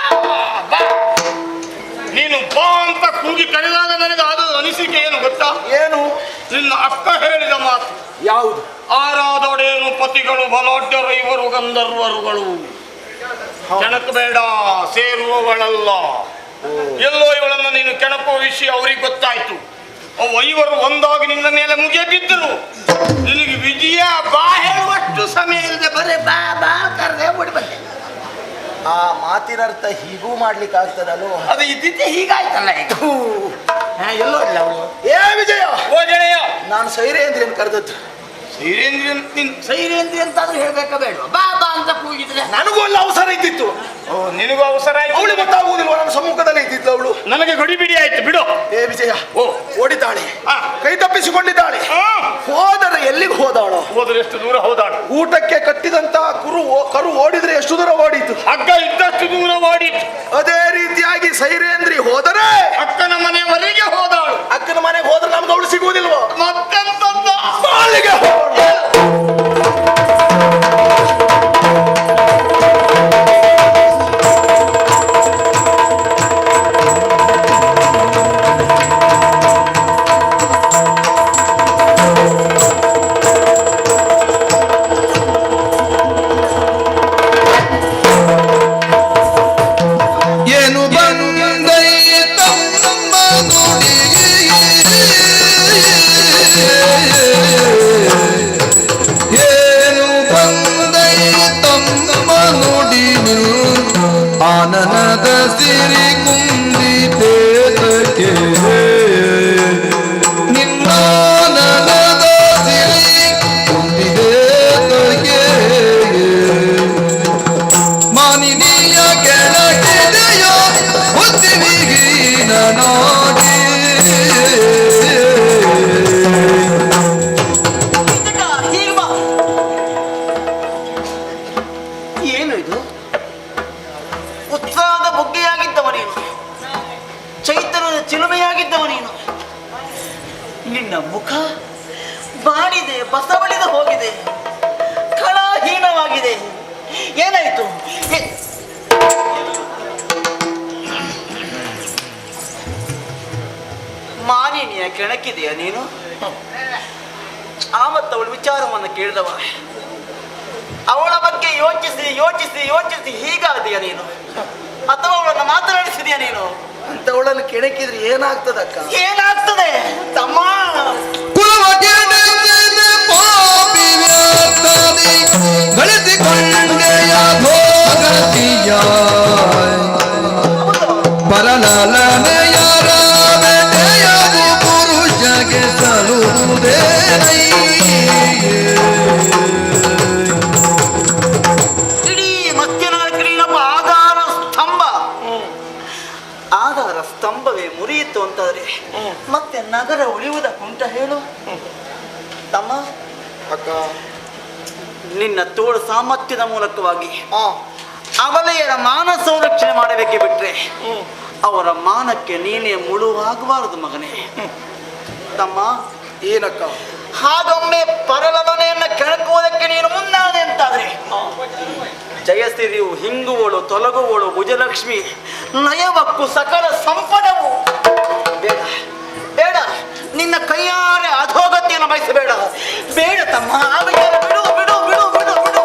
ಬಾ. ನೀನು ಬಾ ಅಂತ ಕೂಗಿ ಕರೆದಾಗ ನನಗೆ ಆದ ಅನಿಸಿಕೆ ಏನು ಗೊತ್ತಾ? ಏನು? ನಿನ್ನ ಅಕ್ಕ ಹೇಳಿದ ಮಾತು. ಯಾವುದು? ಆರಾದೊಡೇನು ಪತಿಗಳು ಬಲಾಢ್ಯರು ಇವರು ಗಂಧರ್ವರುಗಳು. ಕೆಣಕ ಬೇಡ, ಸೇರುವವಳಲ್ಲ. ಎಲ್ಲೋ ಇವಳನ್ನು ನೀನು ಕೆಣಕುವ ವಿಷಯ ಅವ್ರಿಗೆ ಗೊತ್ತಾಯ್ತು. ಇವರು ಒಂದಾಗಿ ನಿನ್ನ ಮೇಲೆ ಮುಗಿಯ ಬಿದ್ದರು. ನಿನಗೆ ವಿಜಯ ಬಾ ಹೇಳುವಷ್ಟು ಸಮಯ ಇಲ್ಲದೆ ಬರೇ ಬಾ ಬಾ ಕರೆದೆ ಓಡಿ ಬಂದೆ. ಆ ಮಾತಿನ ಅರ್ಥ ಹೀಗೂ ಮಾಡ್ಲಿಕ್ಕೆ ಆಗ್ತದಲ್ಲೋ? ಅದು ಇದ್ದಿದ್ದೆ ಹೀಗಾಯ್ತಲ್ಲ. ಎಲ್ಲೋ ಇಲ್ಲ ಅವಳು. ಏ ವಿಜಯ, ಓ ಗೆಳೆಯ, ನಾನು ಸೈರೇಂದ್ರಿಯನ್ ಕರೆದದ್ದು. ಸೈರೇಂದ್ರಿ ಅಂತಾದ್ರೂ ಹೇಳ್ಬೇಕಾ ಬೇಡ? ಬಾ ಬಾ ಅಂತ ಕೂಗಿದ್ರೆ ನನಗೂ ಅಲ್ಲ ಅವಸರ ಇದ್ದಿತ್ತು. ನಿನಗೂ ಅವಸರ ಆಯ್ತು. ಅವಳು ಗೊತ್ತಾಗುವುದಿಲ್ವ? ನನ್ನ ಸಮ್ಮುಖದಲ್ಲೇ ಇದ್ದಿತ್ತು ಅವಳು. ನನಗೆ ಗಡಿಬಿಡಿ ಆಯ್ತು ಬಿಡು. ಏ ವಿಜಯ, ಓ ಓಡಿದ್ದಾಳೆ, ಕೈ ತಪ್ಪಿಸಿಕೊಂಡಿದ್ದಾಳೆ. ಹೋದರೆ ಎಲ್ಲಿಗೆ ಹೋದಾಳು? ಹೋದ್ರೆ ಎಷ್ಟು ದೂರ ಹೋದಾಳು? ಊಟಕ್ಕೆ ಕಟ್ಟಿದಂತ ಕರು ಓಡಿದ್ರೆ ಎಷ್ಟು ದೂರ ಓಡಿತು? ಹಗ್ಗ ಇದ್ದಷ್ಟು ದೂರ ಓಡಿತು. ಅದೇ ರೀತಿಯಾಗಿ ಸೈರೇಂದ್ರಿ ಹೋದರೆ ಅಕ್ಕನ ಮನೆಯವರೆಗೆ ಹೋದಾಳು. ಅಕ್ಕನ ಮನೆಗೆ ಹೋದ್ರೆ ನಮ್ಗೆ ಅವಳು ಸಿಗುವುದಿಲ್ವೋ? ಮತ್ತೆಂತದ್ದು? ಬಾಳಿಗೆ ಆನನದ ಸಿರಿ ಕುಂದಿತೇತಕ್ಕೆ ನಿನ್ನಾನನದ ಸಿರಿ ಕುಂದಿತೇತಕ್ಕೆ ಮಾನಿನಿಯ ಕೆಳಗಿದೆಯೋ ಬುದ್ಧಿವಿಹೀನ ನಾಡಿ. ಏನು ಇದು? ಉತ್ಸಾಹದ ಬೊಗ್ಗೆಯಾಗಿದ್ದವ ನೀನು, ಚೈತನ್ಯದ ಚಿಲುಮೆಯಾಗಿದ್ದವ ನೀನು. ನಿನ್ನ ಮುಖ ಬಾಡಿದೆ, ಬಸವಳಿದ ಹೋಗಿದೆ, ಕಳಾಹೀನವಾಗಿದೆ. ಏನಾಯ್ತು? ಮಾನಿನಿಯ ಕೆಣಕಿದೆಯಾ ನೀನು? ಆವತ್ತವಳು ವಿಚಾರವನ್ನು ಕೇಳಿದವ. ಅವಳ ಬಗ್ಗೆ ಯೋಚಿಸಿ ಯೋಚಿಸಿ ಯೋಚಿಸಿ ಹೀಗಾದೀಯ ನೀನು, ಅಥವಾ ಅವಳನ್ನು ಮಾತನಾಡಿಸಿದೀಯ ನೀನು? ಅಂತವಳನ್ನು ಕೆಣಕಿದ್ರೆ ಏನಾಗ್ತದಕ್ಕ? ಏನಾಗ್ತದೆ ತಮ್ಮ? ಗಳಿಸಿಕೊಂಡೆಯ ಭೋಗತಿಯ ಪರಲನೆಯರ ಬೆಟೆಯದು ಪುರುಷಗೆ ಸಲುವುದೇ. ಇಡೀ ಮಧ್ಯನಾಯಕನೊಬ್ಬ ಆಧಾರ ಸ್ತಂಭ. ಆಧಾರ ಸ್ತಂಭವೇ ಮುರಿಯಿತು ಅಂತಾದ್ರೆ ಮತ್ತೆ ನಗರ ಉಳಿಯುವುದಕ್ಕುಂಟ ಹೇಳು ತಮ್ಮ? ಅಕ್ಕ, ನಿನ್ನ ತೋಳು ಸಾಮರ್ಥ್ಯದ ಮೂಲಕವಾಗಿ ಅವಳೆಯರ ಮಾನ ಸಂರಕ್ಷಣೆ ಮಾಡಬೇಕೆ ಬಿಟ್ರೆ ಅವರ ಮಾನಕ್ಕೆ ನೀನೇ ಮುಳುವಾಗಬಾರದು ಮಗನೇ. ತಮ್ಮ, ಏನಕ್ಕ? ಹಾಗೊಮ್ಮೆ ಪರಲನೆಯನ್ನ ಕೆಣಕುವುದಕ್ಕೆ ನೀನು ಮುಂದಾದೆ ಅಂತಾದ್ರೆ ಜಯಸಿರಿಯು ಹಿಂಗುವಳು, ತೊಲಗುವಳು, ಭುಜಲಕ್ಷ್ಮಿ, ನಯವಕ್ಕು ಸಕಲ ಸಂಪದವು ಬೇಡ ಬೇಡ. ನಿನ್ನ ಕೈಯಾರೆ ಅಧೋಗತಿಯನ್ನು ಬಯಸಬೇಡ. ಬೇಡ ತಮ್ಮ, ಆ ವಿಚಾರ ಬಿಡು ಬಿಡು ಬಿಡು ಬಿಡು ಬಿಡು.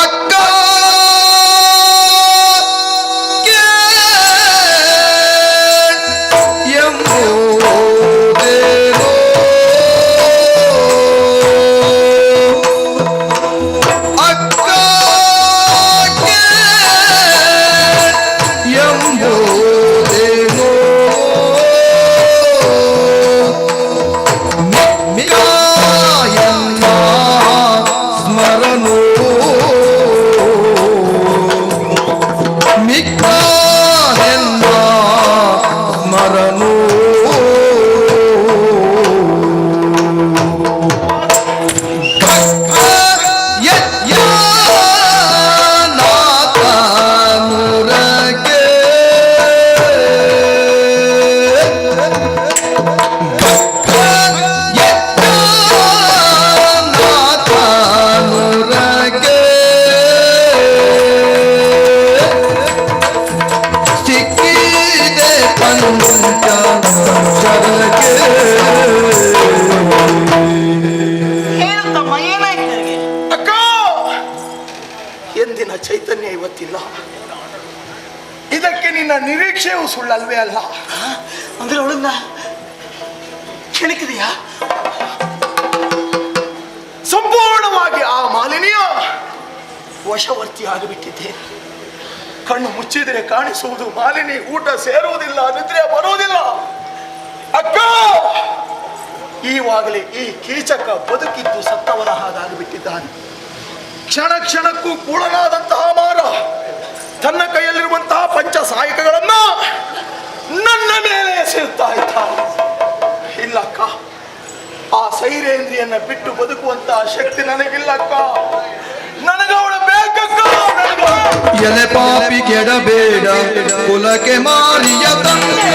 ಅಕ್ಕ ಎಂಬುದೇನೋ ಅಕ್ಕ ಎಂಬುದೇನೋ ಮಿಕಾಯನ್ನ ಸ್ಮರಣೋ ಮಿಕಾಯನ್ನ ಸ್ಮರಣೋ ಇದಕ್ಕೆ ನಿನ್ನ ನಿರೀಕ್ಷೆಯೂ ಸುಳ್ಳಲ್ವೇ ಅಲ್ಲ? ಅಂದ್ರೆ ಅವಳನ್ನ ಕೆಣಕಿದೆಯಾ? ಸಂಪೂರ್ಣವಾಗಿ ಆ ಮಾಲಿನಿಯ ವಶವರ್ತಿ ಆಗಿಬಿಟ್ಟಿದ್ದೆ. ಕಣ್ಣು ಮುಚ್ಚಿದರೆ ಕಾಣಿಸುವುದು ಮಾಲಿನಿ, ಊಟ ಸೇರುವುದಿಲ್ಲ, ನಿದ್ರೆ ಬರುವುದಿಲ್ಲ. ಅಕ್ಕ, ಈವಾಗಲೇ ಈ ಕೀಚಕ ಬದುಕಿದ್ದು ಸತ್ತವನ ಹಾಗಾಗಿಬಿಟ್ಟಿದ್ದಾನೆ. ಕ್ಷಣ ಕ್ಷಣಕ್ಕೂ ಕೂಳನಾದಂತಹ ಮಾರ ತನ್ನ ಕೈಯಲ್ಲಿರುವಂತಹ ಪಂಚ ಸಾಯಕಗಳನ್ನ ನನ್ನ ಮೇಲೆ ಎಸೆಯುತ್ತಾ ಇದ್ದಾನೆ. ಇಲ್ಲಕ್ಕ, ಆ ಸೈರೇಂದ್ರಿಯನ್ನ ಬಿಟ್ಟು ಬದುಕುವಂತಹ ಶಕ್ತಿ ನನಗಿಲ್ಲಕ್ಕ. ನನಗವಳ ಬೇಕಕ್ಕ. ಎಲೆ ಪಾಪಿ ಕೆಡಬೇಡ ಕುಲಕ್ಕೆ ಮಾರಿಯ ತಂದೆ,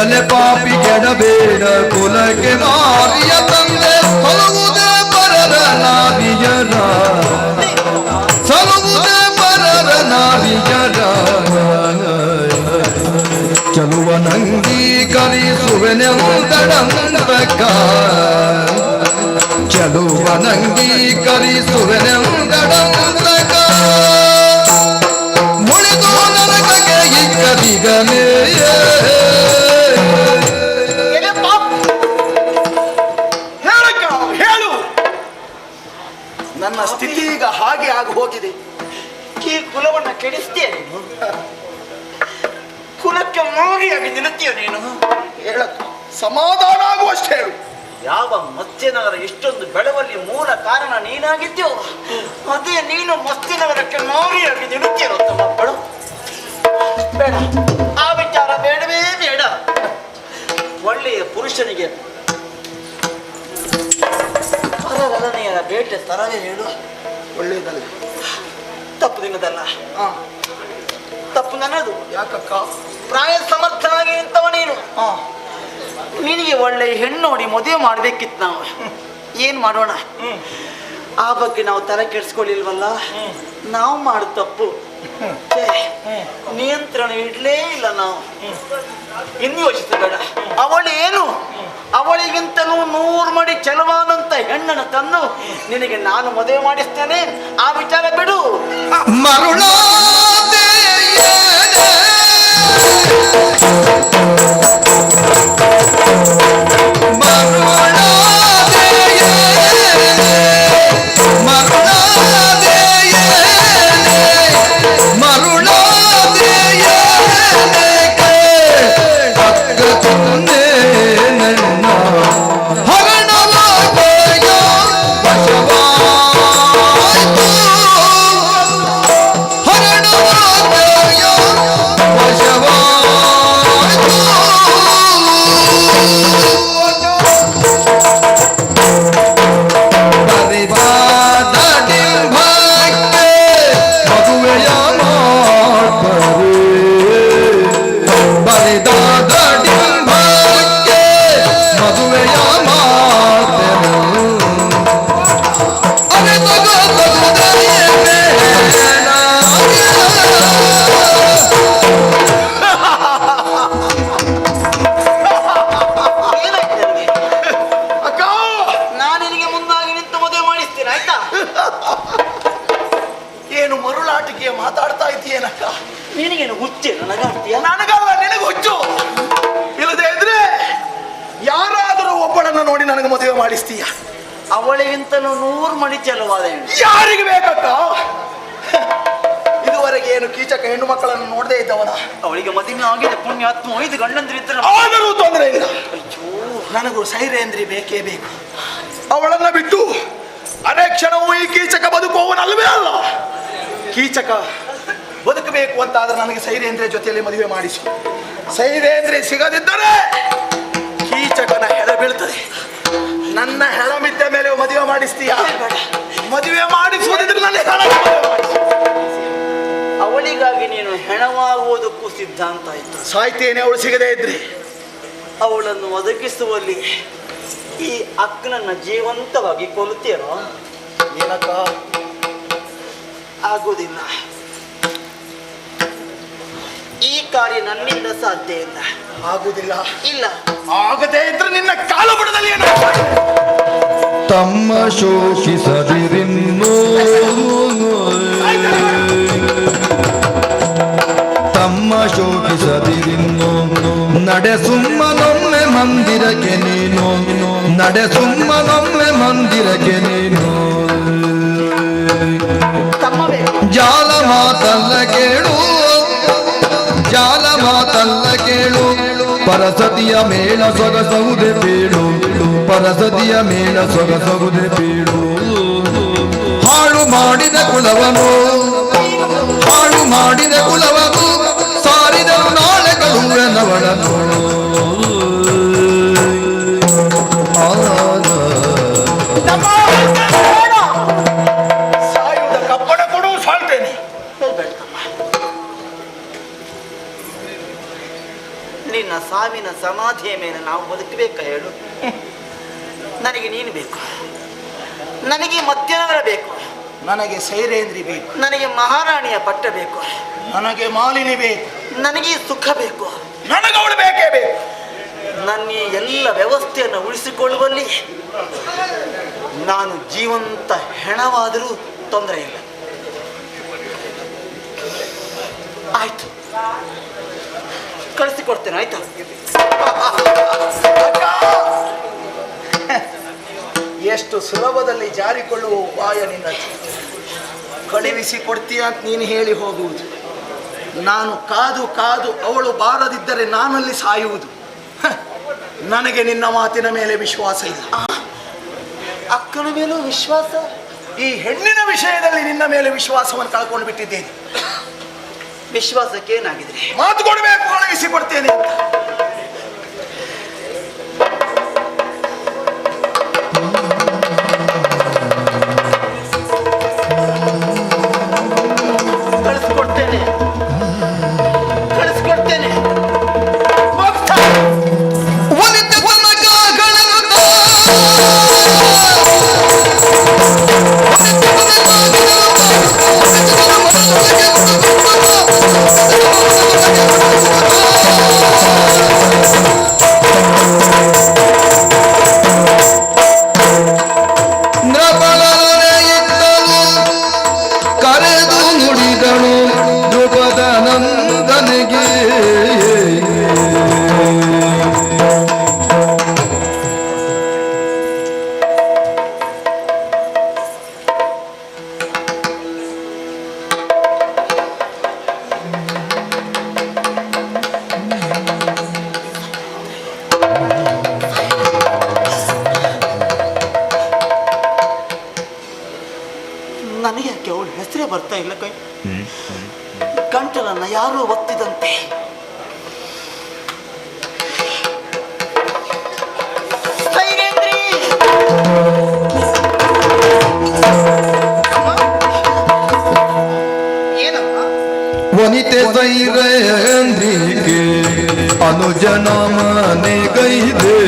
ಎಲೆ ಪಾಪಿ ಕೆಡಬೇಡ ಕುಲಕ್ಕೆ ಮಾರಿಯ ತಂದೆ, ಸಲುವುದೇ ಪರರ ನಾವಿಯರ, ಸಲುವುದೇ ಪರರ ನಾವಿಯರ, ಚಲುವನಂಗೀಕರಿಸುವೆನೆಂದಡಂತಕ, ಚಲುವನಂಗೀಕರಿಸುವೆನೆಂದಡಂತಕ, ಮುಳಿದು ನರಕಗೆ ಇಕ್ಕದಿಗಲೇ. ಹೇಳು, ನನ್ನ ಸ್ಥಿತಿ ಈಗ ಹಾಗೆ ಆಗಿ ಹೋಗಿದೆ. ಈ ಕುಲವನ್ನ ಕೆಡಿಸ್ತೀಯ ನೀನು? ಕುಲಕ್ಕೆ ಮಾರಿಯಾಗಿ ನಿಲ್ಲುತ್ತೀಯ ನೀನು? ಹೇಳಕ್ಕ, ಸಮಾಧಾನ ಆಗುವಷ್ಟು ಹೇಳು. ಯಾವ ಮತ್ಸ್ಯನಗರ ಇಷ್ಟೊಂದು ಬೆಳವಲ್ಲಿ ಮೂಲ ಕಾರಣ ನೀನಾಗಿದ್ಯೋ, ಅದೇ ನೀನು ಮತ್ಸ್ಯನಗರಕ್ಕೆ ಮಾರಿಯಾಗಿ ನಿಲ್ಲುತ್ತೀಯ ಮಕ್ಕಳು. ಬೇಡ, ಆ ವಿಚಾರ ಬೇಡವೇ ಬೇಡ. ಒಳ್ಳೆಯ ಪುರುಷನಿಗೆ ಪರಗಲನೆಯರ ಬೇಟೆ ತರವೇ ಹೇಳು. ಒಳ್ಳೆಯದಲ್ಲ, ತಪ್ಪು ನಿನ್ನದಲ್ಲ, ತಪ್ಪು ನನ್ನದು. ಯಾಕಕ್ಕ? ಪ್ರಾಯ ಸಮರ್ಥನಾಗಿ ನಿಂತವ ನೀನು. ನಿನಗೆ ಒಳ್ಳೆ ಹೆಣ್ಣು ನೋಡಿ ಮದುವೆ ಮಾಡ್ಬೇಕಿತ್ತು. ನಾವು ಏನ್ ಮಾಡೋಣ? ಆ ಬಗ್ಗೆ ನಾವು ತಲೆ ಕೆಡಿಸ್ಕೊಳ್ಳಿಲ್ವಲ್ಲ. ನಾವು ಮಾಡು ತಪ್ಪು ನಿಯಂತ್ರಣ ಇಡ್ಲೇ ಇಲ್ಲ ನಾವು. ಇನ್ನು ಯೋಚಿಸಬೇಡ. ಅವಳೇನು, ಅವಳಿಗಿಂತಲೂ 100 ಮಡಿ ಚೆಲುವಾದಂತ ಹೆಣ್ಣನ್ನು ತಂದು ನಿನಗೆ ನಾನು ಮದುವೆ ಮಾಡಿಸ್ತೇನೆ. ಆ ವಿಚಾರ ಬಿಡು. ಏನು ಮರುಳಾಟಿಕೆ ಮಾತಾಡ್ತಾ ಇದ್ದೀಯನಕ್ಕ? ನಿನಗೇನು ಹುಚ್ಚೆ? ನನಗಾಡ್ತೀಯ? ನನಗಲ್ಲ, ನಿನಗೆ ಹುಚ್ಚು. ಇಲ್ಲದೆ ಇದ್ರೆ ಯಾರಾದರೂ ಒಬ್ಬಳನ್ನು ನೋಡಿ ನನಗೆ ಮದುವೆ ಮಾಡಿಸ್ತೀಯ? ಅವಳಿಗಿಂತಲೂ 100 ಮಡಿ ಚೆಲುವಾದ ಹೆಣ್ಣು ಯಾರಿಗೆ ಬೇಕಕ್ಕ? ಇದುವರೆಗೆ ಏನು ಕೀಚಕ ಹೆಣ್ಣು ಮಕ್ಕಳನ್ನು ನೋಡದೇ ಇದ್ದವನ? ಅವಳಿಗೆ ಮದುವೆ ಆಗಿದೆ, ಪುಣ್ಯಾತ್ಮ. 5 ಗಂಡಂದ್ರಿದ್ರು ಆದರೂ ತೊಂದರೆ ಇಲ್ಲ. ಅಯ್ಯೋ, ನನಗೂ ಸೈರೇಂದ್ರಿ ಬೇಕೇ ಬೇಕು. ಅವಳನ್ನ ಬಿಟ್ಟು ಅದೇ ಕ್ಷಣವೂ ಈ ಕೀಚಕ ಬದುಕುವವನಲ್ವೇ ಅಲ್ಲ. ಕೀಚಕ ಬದುಕಬೇಕು ಅಂತಾದ್ರೆ ನನಗೆ ಸೈರೇಂದ್ರಿ ಜೊತೆಯಲ್ಲಿ ಮದುವೆ ಮಾಡಿಸಿ. ಸೈರೇಂದ್ರಿ ಸಿಗದಿದ್ದರೆ ಕೀಚಕನ ಹೆಣ ಬೀಳ್ತದೆ. ನನ್ನ ಹೆಣ ಮಿದ್ದ ಮೇಲೆ ಮದುವೆ ಮಾಡಿಸ್ತೀಯ? ಮದುವೆ ಮಾಡಿಸುವುದಿದ್ರೆ ನನ್ನ ಹೆಣ ಅವಳಿಗಾಗಿ ನೀನು ಹೆಣವಾಗುವುದಕ್ಕೂ ಸಿದ್ಧಾಂತ ಆಯ್ತು. ಸಾಯ್ತೇನೆ ಅವಳು ಸಿಗದೇ ಇದ್ರೆ. ಅವಳನ್ನು ಒದಗಿಸುವಲ್ಲಿ ಈ ಅಕ್ಕನನ್ನ ಜೀವಂತವಾಗಿ ಕೊಲ್ಲುತ್ತೇನೋ? ಏನಕ್ಕ? ಆಗುವುದಿಲ್ಲ. ಈ ಕಾರ್ಯ ನನ್ನಿಂದ ಸಾಧ್ಯ ಇಲ್ಲ. ಆಗುದಿಲ್ಲ. ಇಲ್ಲ. ಆಗದೇ ಇದ್ರೆ ನಿನ್ನ ಕಾಲು ಬುಡದಲ್ಲಿ ಏನು? ತಮ್ಮ ಶೋಷಿಸದಿರಿನ್ನೋ, ತಮ್ಮ ಶೋಷಿಸದಿರಿನ್ನೋ, ನಡೆ ಸುಮ್ಮನೊಮ್ಮೆ ಮಂದಿರಕ್ಕೆ ನೀನು, ನಡೆ ಸುಮ್ಮನೊಮ್ಮೆ ಮಂದಿರಕ್ಕೆ ನೀನು. ಜಾಲ ಮಾತಲ್ಲ ಕೇಳು, ಜಾಲ ಮಾತಲ್ಲ ಕೇಳು, ಪರಸತಿಯ ಮೇಳ ಸೊಗಸಗುದೆ ಬೀಳು, ಪರಸತಿಯ ಮೇಳ ಸೊಗಸಗುದೆ ಬೀಳು. ಹಾಳು ಮಾಡಿದ ಕುಲವನು, ಹಾಳು ಮಾಡಿದ ಕುಲವನು, ಸಾರಿದ ನಾಳೆ ಕಳುವೆನವಳನು. ಸಾಯುವುದ ಕಪ್ಪಣ ಕೊಡು, ಸಾಳ್ತೇನೆ. ನಿನ್ನ ಸಾವಿನ ಸಮಾಧಿಯ ಮೇಲೆ ನಾವು ಬದುಕಬೇಕಾ ಹೇಳು? ನನಗೆ ನೀನು ಬೇಕು, ನನಗೆ ಮಧ್ಯನಗರ ಬೇಕು, ನನಗೆ ಸೈರೇಂದ್ರಿ ಬೇಕು, ನನಗೆ ಮಹಾರಾಣಿಯ ಪಟ್ಟ ಬೇಕು, ನನಗೆ ಮಾಲಿನಿ ಬೇಕು, ನನಗೆ ಸುಖ ಬೇಕು, ನನಗವಳು ಬೇಕೇ ಬೇಕು. ನನ್ನ ಈ ಎಲ್ಲ ವ್ಯವಸ್ಥೆಯನ್ನು ಉಳಿಸಿಕೊಳ್ಳುವಲ್ಲಿ ನಾನು ಜೀವಂತ ಹೆಣವಾದರೂ ತೊಂದರೆ ಇಲ್ಲ. ಆಯ್ತು, ಕಳಿಸಿಕೊಡ್ತೇನೆ. ಆಯ್ತಾ? ಎಷ್ಟು ಸುಲಭದಲ್ಲಿ ಜಾರಿಕೊಳ್ಳುವ ಉಪಾಯ ನಿನ್ನ. ಕಳುಹಿಸಿ ಕೊಡ್ತೀಯ ಅಂತ ನೀನು ಹೇಳಿ ಹೋಗುವುದು, ನಾನು ಕಾದು ಕಾದು ಅವಳು ಬಾರದಿದ್ದರೆ ನಾನಲ್ಲಿ ಸಾಯುವುದು. ನನಗೆ ನಿನ್ನ ಮಾತಿನ ಮೇಲೆ ವಿಶ್ವಾಸ ಇಲ್ಲ. ಅಕ್ಕನ ಮೇಲೂ ವಿಶ್ವಾಸ? ಈ ಹೆಣ್ಣಿನ ವಿಷಯದಲ್ಲಿ ನಿನ್ನ ಮೇಲೆ ವಿಶ್ವಾಸವನ್ನು ಕಳ್ಕೊಂಡು ಬಿಟ್ಟಿದ್ದೇನೆ. ವಿಶ್ವಾಸಕ್ಕೆ ಏನಾಗಿದೆ? ಮಾತು ಕೊಡಬೇಕು, ಕಳುಹಿಸಿ ಕೊಡ್ತೇನೆ ಅಂತ. ಕಳಿಸ್ಕೊಡ್ತೇನೆ, ಕಳಿಸ್ಕೊಡ್ತೇನೆ. ಕರೆದು ನುಡಿದಳು ಧ್ರುಪದ ನಂದನಿಗೆ. ನನಗೆ ಯಾಕೆ ಅವಳು ಹೆಸರೇ ಬರ್ತಾ ಇಲ್ಲ ಕೈ? ಗಂಟಲನ್ನ ಯಾರೋ ಒತ್ತಿದಂತೆ. ಸೈರೇಂದ್ರಿ, ಏನಮ್ಮ? ವನಿತೆ ಸೈರೇಂದ್ರಿಗೆ ಅನುಜನ ಮನೆ ಗೈದೆ,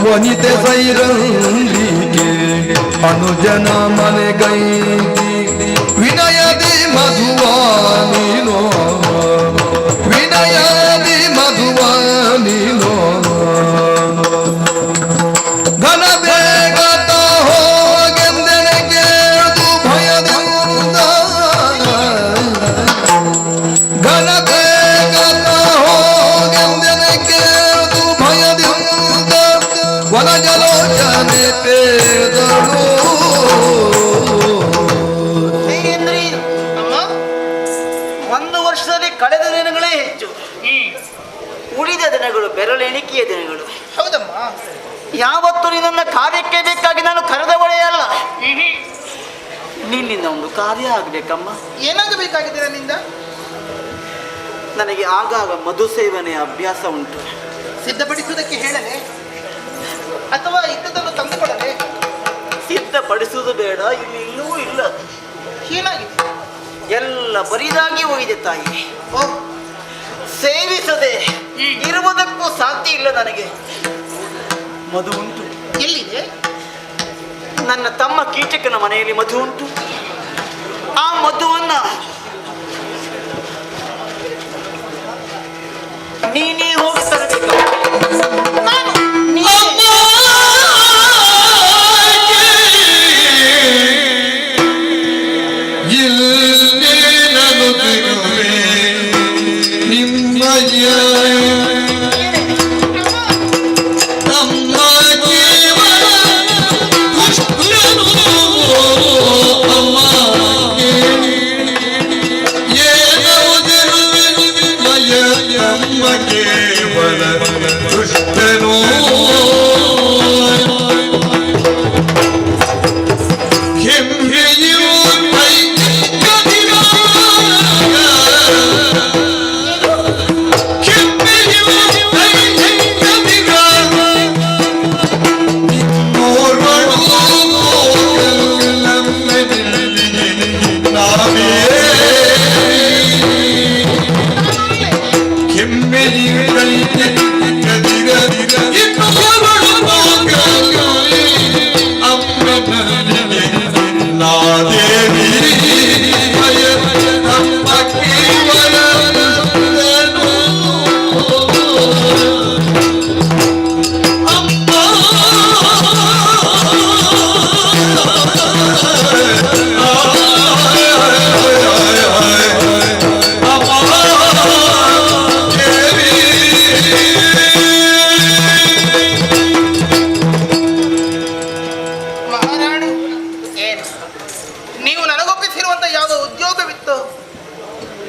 ವನಿತೆ ಸೈರೇಂದ್ರಿಗೆ ಅನುಜನ ಮನೆ ಗೈ. ವಿನಯದಿ ಮಧುವ ನೀನೋ, ವಿನಯದಿ ಮಧುವ ನೀನೋ, ಘನ ಬೇಗತ ಹೋಗೆಂದೆನೆ ಕೇಳು ಭಯದಿಂದ, ಘನ ಬೇಗತ ಹೋಗೆಂದೆನೆ ಕೇಳು ಭಯದಿಂದ, ವನಜಲೋಚನೆ ಪೇದಳು. ಸೈರೇಂದ್ರಿ, ಅಮ್ಮ, ಒಂದು ವರ್ಷದಲ್ಲಿ ಕಳೆದ ದಿನಗಳೇ ಹೆಚ್ಚು, ಉಳಿದ ದಿನಗಳು ಬೆರಳೆಣಿಕೆಯ ದಿನಗಳು. ಹೌದಮ್ಮ. ಯಾವತ್ತು ನಿನ್ನ ಕಾರ್ಯಕ್ಕೆ ಬೇಕಾಗಿ ನಾನು ಕರೆದವಳೇ ಅಲ್ಲ. ನಿನ್ನಿಂದ ಒಂದು ಕಾರ್ಯ ಆಗ್ಬೇಕಮ್ಮ. ಏನಾಗಬೇಕಾಗಿದೆ ನನ್ನಿಂದ? ನನಗೆ ಆಗಾಗ ಮಧು ಸೇವನೆಯ ಅಭ್ಯಾಸ ಉಂಟು. ಸಿದ್ಧಪಡಿಸುವುದಕ್ಕೆ ಹೇಳಲೆ ಅಥವಾ ಇದ್ದದನ್ನು ತಂದುಕೊಡಲೆ? ಸಿದ್ಧಪಡಿಸುವುದು ಬೇಡ, ಇಲ್ಲಿ ಇನ್ನೂ ಇಲ್ಲ. ಏನಾಗಿದೆ? ಎಲ್ಲ ಬರಿದಾಗಿ ಹೋಗಿದೆ ತಾಯಿ. ಓ, ಸೇವಿಸದೆ ಇರುವುದಕ್ಕೂ ಸಾಧ್ಯ ಇಲ್ಲ ನನಗೆ. ಮಧು ಉಂಟು. ಎಲ್ಲಿದೆ? ನನ್ನ ತಮ್ಮ ಕೀಚಕನ ಮನೆಯಲ್ಲಿ ಮಧು ಉಂಟು. ಆ ಮಧುವನ್ನ ನೀನೇ ಹೋಗಿ ತರಬೇಕು. ನಾನು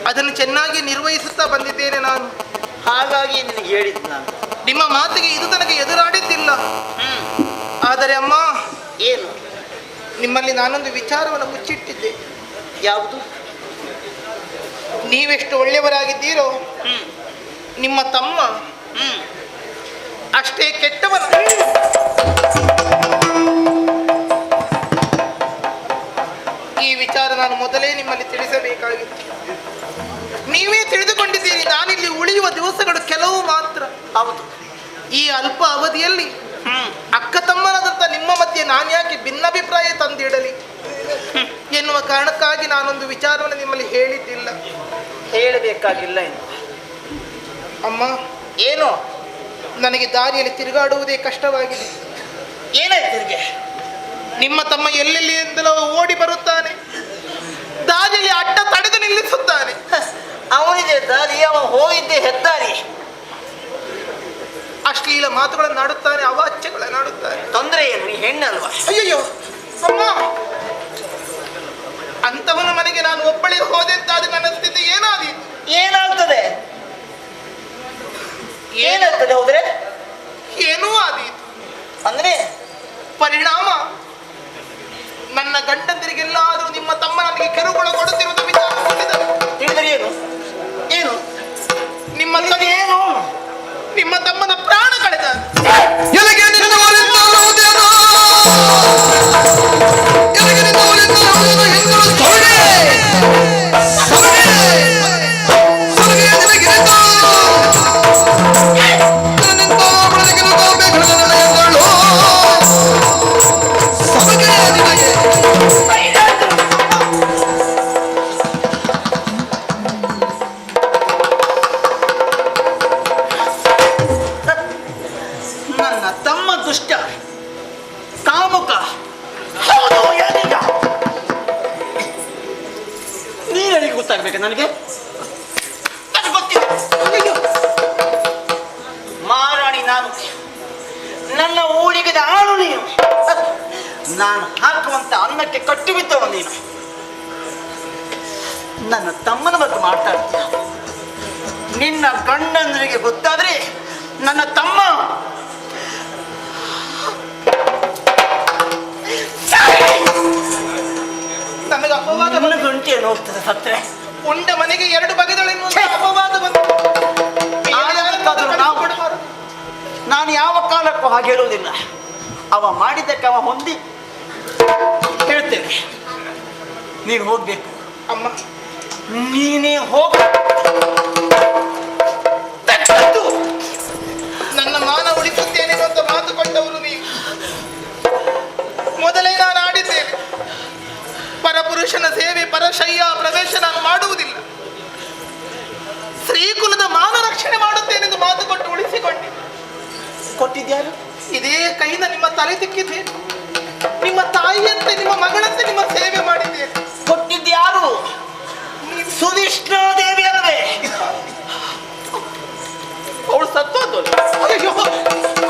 ಅದನ್ನು ಚೆನ್ನಾಗಿ ನಿರ್ವಹಿಸುತ್ತಾ ಬಂದಿದ್ದೇನೆ ನಾನು. ಹಾಗಾಗಿ ನಿನಗೆ ಹೇಳಿದ್ದು ನಾನು. ನಿಮ್ಮ ಮಾತಿಗೆ ಇದು ತನಕ ಎದುರಾಡಿದ್ದಿಲ್ಲ. ಆದರೆ ಅಮ್ಮ, ಏನು? ನಿಮ್ಮಲ್ಲಿ ನಾನೊಂದು ವಿಚಾರವನ್ನು ಮುಚ್ಚಿಟ್ಟಿದ್ದೆ. ಯಾವುದು? ನೀವೆಷ್ಟು ಒಳ್ಳೆಯವರಾಗಿದ್ದೀರೋ ನಿಮ್ಮ ತಮ್ಮ ಅಷ್ಟೇ ಕೆಟ್ಟವನ. ಈ ವಿಚಾರ ನಾನು ಮೊದಲೇ ನಿಮ್ಮಲ್ಲಿ ತಿಳಿಸಬೇಕಾಗಿತ್ತು. ನೀವೇ ತಿಳಿದುಕೊಂಡಿದ್ದೀರಿ, ನಾನಿಲ್ಲಿ ಉಳಿಯುವ ದಿವಸಗಳು ಕೆಲವು ಮಾತ್ರ. ಹೌದು. ಈ ಅಲ್ಪ ಅವಧಿಯಲ್ಲಿ ಅಕ್ಕ ತಮ್ಮನಾದಂಥ ನಿಮ್ಮ ಮಧ್ಯೆ ನಾನು ಯಾಕೆ ಭಿನ್ನಾಭಿಪ್ರಾಯ ತಂದಿಡಲಿ ಎನ್ನುವ ಕಾರಣಕ್ಕಾಗಿ ನಾನೊಂದು ವಿಚಾರವನ್ನು ನಿಮ್ಮಲ್ಲಿ ಹೇಳಿದ್ದಿಲ್ಲ. ಹೇಳಬೇಕಾಗಿಲ್ಲ ಏನು? ಅಮ್ಮ, ಏನು? ನನಗೆ ದಾರಿಯಲ್ಲಿ ತಿರುಗಾಡುವುದೇ ಕಷ್ಟವಾಗಿದೆ. ಏನಾಯ್ತು ತಿರುಗಿ? ನಿಮ್ಮ ತಮ್ಮ ಎಲ್ಲೆಲ್ಲಿಂದಲೋ ಓಡಿ ಬರುತ್ತಾನೆ, ದಾರಿಯಲ್ಲಿ ಅಡ್ಡ ತಡೆದು ನಿಲ್ಲಿಸುತ್ತಾನೆ. ಅವನಿದೆ ದಾರಿ, ಅವ ಹೋಗಿದ್ದೆ ಹೆದ್ದಾರಿ. ಅಶ್ಲೀಲ ಮಾತುಗಳನ್ನು ಆಡುತ್ತಾನೆ, ಅವಾಚ್ಯಗಳನ್ನು ಆಡುತ್ತಾನೆ. ತೊಂದರೆ ಏನು? ನೀ ಹೆಣ್ಣಲ್ವಾ? ಅಯ್ಯಯ್ಯೋ ಅಮ್ಮ, ಅಂತವನ ಮನೆಗೆ ನಾನು ಒಬ್ಬಳೇ ಹೋದೆ ಅಂತಾದ್ರೆ ನನ್ನ ಸ್ಥಿತಿ ಏನಾದೀತು? ಏನಾಗ್ತದೆ? ಏನಾಗ್ತದೆ ಹೋದ್ರೆ? ಏನೂ ಆದೀತು. ಅಂದ್ರೆ ಪರಿಣಾಮ ನನ್ನ ಗಂಡಂದಿರಿಗೆಲ್ಲಾದರೂ ನಿಮ್ಮ ತಮ್ಮ ನನಗೆ ಕಿರುಕುಳ ಕೊಡುತ್ತಿರುವುದು ವಿಚಾರ ತಿಳಿದರೆ ಏನು? ಏನು ನಿಮ್ಮ ಏನು ನಿಮ್ಮ ತಮ್ಮನ ಪ್ರಾಣ ಕಳೆದ. ನನ್ನ ತಮ್ಮ ದುಷ್ಟ, ಕಾಮುಕ. ಹೌದು, ಏನೀಗ? ನೀನು ನನಗೆ ಗೊತ್ತಾಗ್ಬೇಕು. ನನಗೆ ಗೊತ್ತಿದೆ. ಅಯ್ಯೋ, ಮಾರಾಣಿ ನಾನು, ನನ್ನ ಊರಿಗೆ ಆಳು ನೀನು. ನಾನು ಹಾಕುವಂತ ಅನ್ನಕ್ಕೆ ಕಟ್ಟು ಬಿದ್ದವ ನೀನು. ನನ್ನ ತಮ್ಮನ ಬಗ್ಗೆ ಮಾತಾಡ್ತೀಯ. ನಿನ್ನ ಗಂಡಂದರಿಗೆ ಗೊತ್ತಾದ್ರೆ ನನ್ನ ತಮ್ಮ ನನಗೆ ಅಪವಾದ ಗಂಟೆ ನೋಡ್ತದೆ ಸತ್ರೆ. ಉಂಡ ಮನೆಗೆ ಎರಡು ಬಗೆದಳೆನ್ನು ಅಪವಾದ ಬಂತು. ನಾನು ಯಾವ ಕಾಲಕ್ಕೂ ಹಾಗೆ ಹೇಳುವುದಿಲ್ಲ. ಅವ ಮಾಡಿದ್ದಕ್ಕೆ ಅವ ಹೊಂದಿ ಹೇಳ್ತೇನೆ. ನೀನು ಹೋಗ್ಬೇಕು ಅಮ್ಮ. ನೀನೇ ಹೋಗ. ನನ್ನ ಮಾನ ಉಳಿಸುತ್ತೇನೆ ಅಂತ ಮಾತು ಕೊಟ್ಟವರು ನೀವು. ಮೊದಲೇ ನಾನು ಆಡಿದ್ದೇನೆ, ಪರಪುರುಷನ ಸೇವೆ ಪರಶಯ್ಯ ಪ್ರವೇಶ ನಾನು ಮಾಡುವುದಿಲ್ಲ. ಶ್ರೀಕುಲದ ಮಾನ ಸಂರಕ್ಷಣೆ ಮಾಡುತ್ತೇನೆಂದು ಮಾತು ಕೊಟ್ಟು ಉಳಿಸಿಕೊಂಡೆ. ಕೊಟ್ಟಿದ್ಯಾರು? ಇದೇ ಕೈನ ನಿಮ್ಮ ತಲೆ ತಿಕ್ಕಿದ್ದೇನೆ. ನಿಮ್ಮ ತಾಯಿಯಂತೆ ನಿಮ್ಮ ಮಗಳಂತೆ ನಿಮ್ಮ ಸೇವೆ ಮಾಡಿದ್ದೇನೆ. ಕೊಟ್ಟಿದ್ಯಾರು? ಸುಧಿಷ್ಣಾದೇವಿ ಅಲ್ವೇ? ಅವಳು ಸತ್ತೋದು. ಅಯ್ಯೋ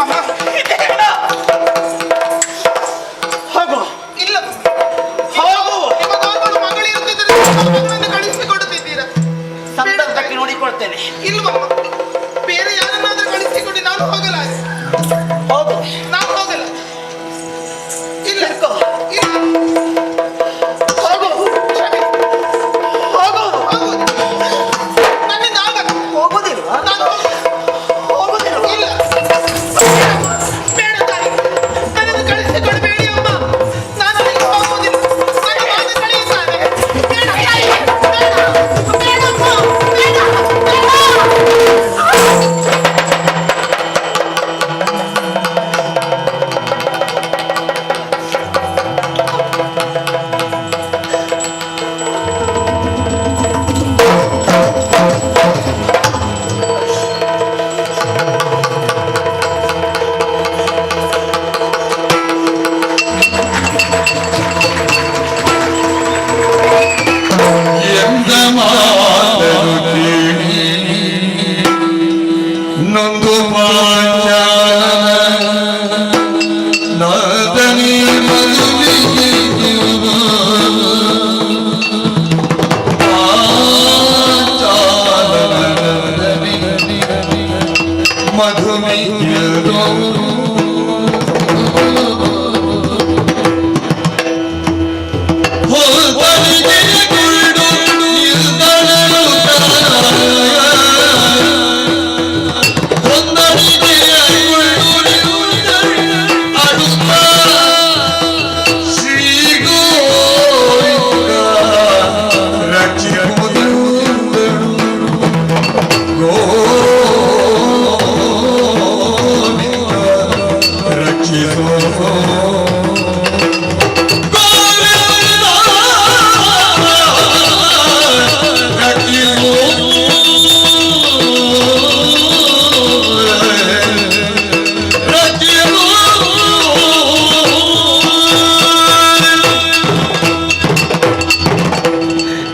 ಅಮ್ಮ, ಹೋಗು. ಇಲ್ಲ ಹೋಗು. ನಿಮ್ಮ ಗೌರವಳು ಮಗಳಿರುತ್ತಿದ್ದರೆ ಮಗಳನ್ನು ಕಳಿಸಿಕೊಡುತ್ತಿದ್ದೀರಾ? ಸಂದರ್ಭಕ್ಕೆ ನೋಡಿಕೊಳ್ತೇನೆ. ಇಲ್ವಮ್ಮ, ಬೇರೆ ಯಾರನ್ನಾದ್ರೂ ಕಳಿಸಿಕೊಡಿ, ನಾನು ಹೋಗಲಾರೆ. ಹೋಗು. ನಾನು ಹೋಗಲ್ಲ. ಇಲ್ಲ ಹಿಡ್ಕೊ. ಇಲ್ಲ, ಹೋಗು. ಕ್ಷಮೆ. ಹೋಗು. ಹೌದು, ನನ್ನಿಂದ ಆಗಲ್ಲ. ಹೋಗುದಿಲ್ವಾ? ನಾನು ಹೋಗುದಿಲ್ವಾ? ಇಲ್ಲ, ಬೇಡ ತಾಯಿ, ನನ್ನನ್ನು ಕಳಿಸಿಕೊಡಬೇಡಿ ಅಮ್ಮ. ನಾನು ಅಲ್ಲಿಗೆ ಹೋಗುವುದಿಲ್ಲ. ನನ್ನ ಮಾತು ಕಳೆಯುತ್ತಾನೆ. ಬೇಡ ತಾಯಿ, ಬೇಡ, ಬೇಡಮ್ಮ, ಬೇಡ, ಬೇಡ. ಎಂದ ಮಾತನು ಕೇಳಿ ನೊಂದು ಪಾಂಚಾಲನ ನಾದನಿ ಮದುವೆಗೆ ಪಾಂಚಾಲನಂದನಿ ಮಧುಮಿಯರು ಹೋದನಿಗೆ ಗುಂಡು ನಿಲ್ದಳಲು ಹೊಂದನಿಗೆ ಗುಂಡು ಅಡುತ್ತ ಶ್ರೀ ಗೋವಿಂದ ರಕ್ಷಿಸುವುದಳು ಗೋವಿಂದ ರಕ್ಷಿಸುವ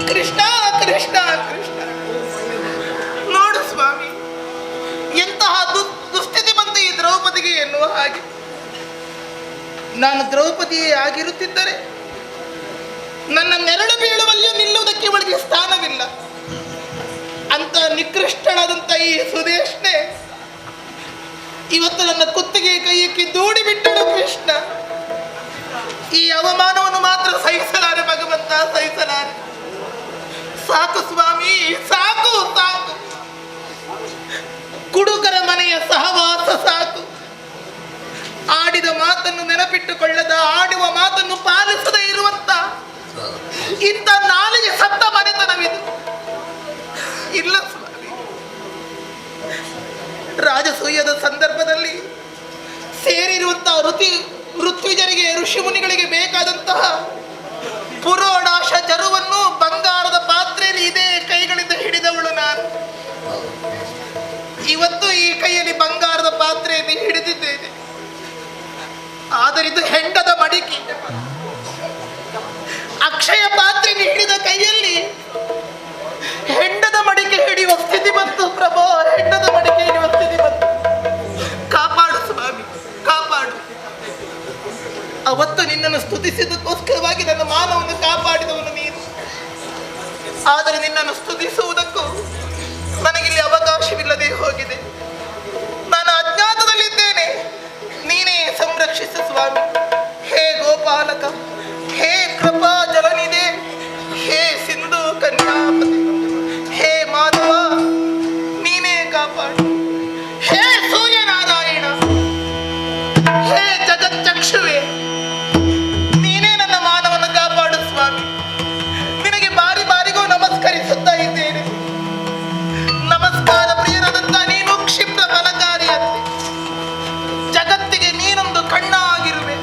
ಕೃಷ್ಣ ಕೃಷ್ಣ ಕೃಷ್ಣ, ನೋಡು ಸ್ವಾಮಿ, ಎಂತಹ ದುಸ್ಥಿತಿ ಬಂತು ಈ ದ್ರೌಪದಿಗೆ ಎನ್ನುವ ಹಾಗೆ. ನಾನು ದ್ರೌಪದಿಯೇ ಆಗಿರುತ್ತಿದ್ದರೆ ನನ್ನ ನೆರಳು ಬೀಳುವಲ್ಲಿಯೂ ನಿಲ್ಲುವುದಕ್ಕೆ ಇವಳಿಗೆ ಸ್ಥಾನವಿಲ್ಲ. ಅಂತ ನಿಕೃಷ್ಟಳಾದಂಥ ಈ ಸುದೇಶ್ನೆ ಇವತ್ತು ನನ್ನ ಕುತ್ತಿಗೆ ಕೈಯಕ್ಕೆ ದೂಡಿ ಬಿಟ್ಟಳು. ಕೃಷ್ಣ, ಈ ಅವಮಾನವನ್ನು ಮಾತ್ರ ಸಹಿಸಲಾರೆ ಭಗವಂತ, ಸಹಿಸಲಾರೆ. ಸಾಕು ಸ್ವಾಮಿ, ಸಾಕು ಸಾಕು. ಕುಡುಕರ ಮನೆಯ ಸಹವಾಸ ಸಾಕು. ಆಡಿದ ಮಾತನ್ನು ನೆನಪಿಟ್ಟುಕೊಳ್ಳದ, ಆಡುವ ಮಾತನ್ನು ಪಾಲಿಸದೇ ಇರುವಂತ ಇಂಥ ನಾಲಿಗೆ ಸತ್ತ ಮನೆತನವಿದು. ಇಲ್ಲ ಸ್ವಾಮಿ, ರಾಜಸೂಯದ ಸಂದರ್ಭದಲ್ಲಿ ಸೇರಿರುವಂತಹ ಋತ್ವಿಜರಿಗೆ, ಋಷಿಮುನಿಗಳಿಗೆ ಬೇಕಾದಂತಹ ಪುರೋಡಾಶ ಜರುವನ್ನು ಬಂಗಾರದ ಪಾತ್ರೆಯಲ್ಲಿ ಇದೇ ಕೈಗಳಿಂದ ಹಿಡಿದವಳು ನಾನು. ಇವತ್ತು ಈ ಕೈಯಲ್ಲಿ ಬಂಗಾರದ ಪಾತ್ರೆಯನ್ನು ಹಿಡಿದಿದ್ದೇನೆ. ಆದರೆ ಇದು ಹೆಂಡದ ಮಡಿಕೆ. ಅಕ್ಷಯ ಪಾತ್ರೆಗೆ ಹಿಡಿದ ಕೈಯಲ್ಲಿ ಹೆಂಡದ ಮಡಿಕೆ ಹಿಡಿಯುವ ಸ್ಥಿತಿ ಬಂತು ಪ್ರಭೋ, ಹೆಂಡದ ಮಡಿಕೆ ಹಿಡಿಯುವ ಸ್ಥಿತಿ ಬಂತು. ಕಾಪಾಡು ಸ್ವಾಮಿ, ಕಾಪಾಡು. ಅವತ್ತು ನಿನ್ನನ್ನು ಸ್ತುತಿಸಿದ್ದಕ್ಕೋಸ್ಕರವಾಗಿ ನನ್ನ ಮಾನವನ್ನು ಕಾಪಾಡಿದವನು ನೀನು. ಆದರೆ ನಿನ್ನನ್ನು ಸ್ತುತಿಸುವುದಕ್ಕೂ ನನಗಿಲ್ಲಿ ಅವಕಾಶವಿಲ್ಲದೆ ಹೋಗಿದೆ. ನಾನು ಅಜ್ಞಾತದಲ್ಲಿದ್ದೇನೆ, ನೀನೇ ಸಂರಕ್ಷಿಸು ಸ್ವಾಮಿ. ಹೇ ಗೋಪಾಲಕ, ಹೇ ಕೃಪಾ ಜಲನಿಧೆ, ಹೇ ಸಿಂಧು ಕನ್ಯಾಪತಿ, ಹೇ ಮಾಧವ, ನೀನೇ ಕಾಪಾಡು. ಹೇ ಸೂರ್ಯನಾರಾಯಣ, ಹೇ ಜಗಚ್ಚಕ್ಷುವೆ, ನೀನೇ ನನ್ನ ಮಾನವನ್ನು ಕಾಪಾಡು ಸ್ವಾಮಿ. ನಿನಗೆ ಬಾರಿ ಬಾರಿಗೂ ನಮಸ್ಕರಿಸುತ್ತಾ ಇದ್ದೇನೆ. ನಮಸ್ಕಾರ ಪ್ರಿಯರಾದಂತ ನೀನು ಕ್ಷಿಪ್ರ ಫಲಕಾರಿಯಂತೆ ಜಗತ್ತಿಗೆ ನೀನೊಂದು ಕಣ್ಣಾಗಿರುವೆ.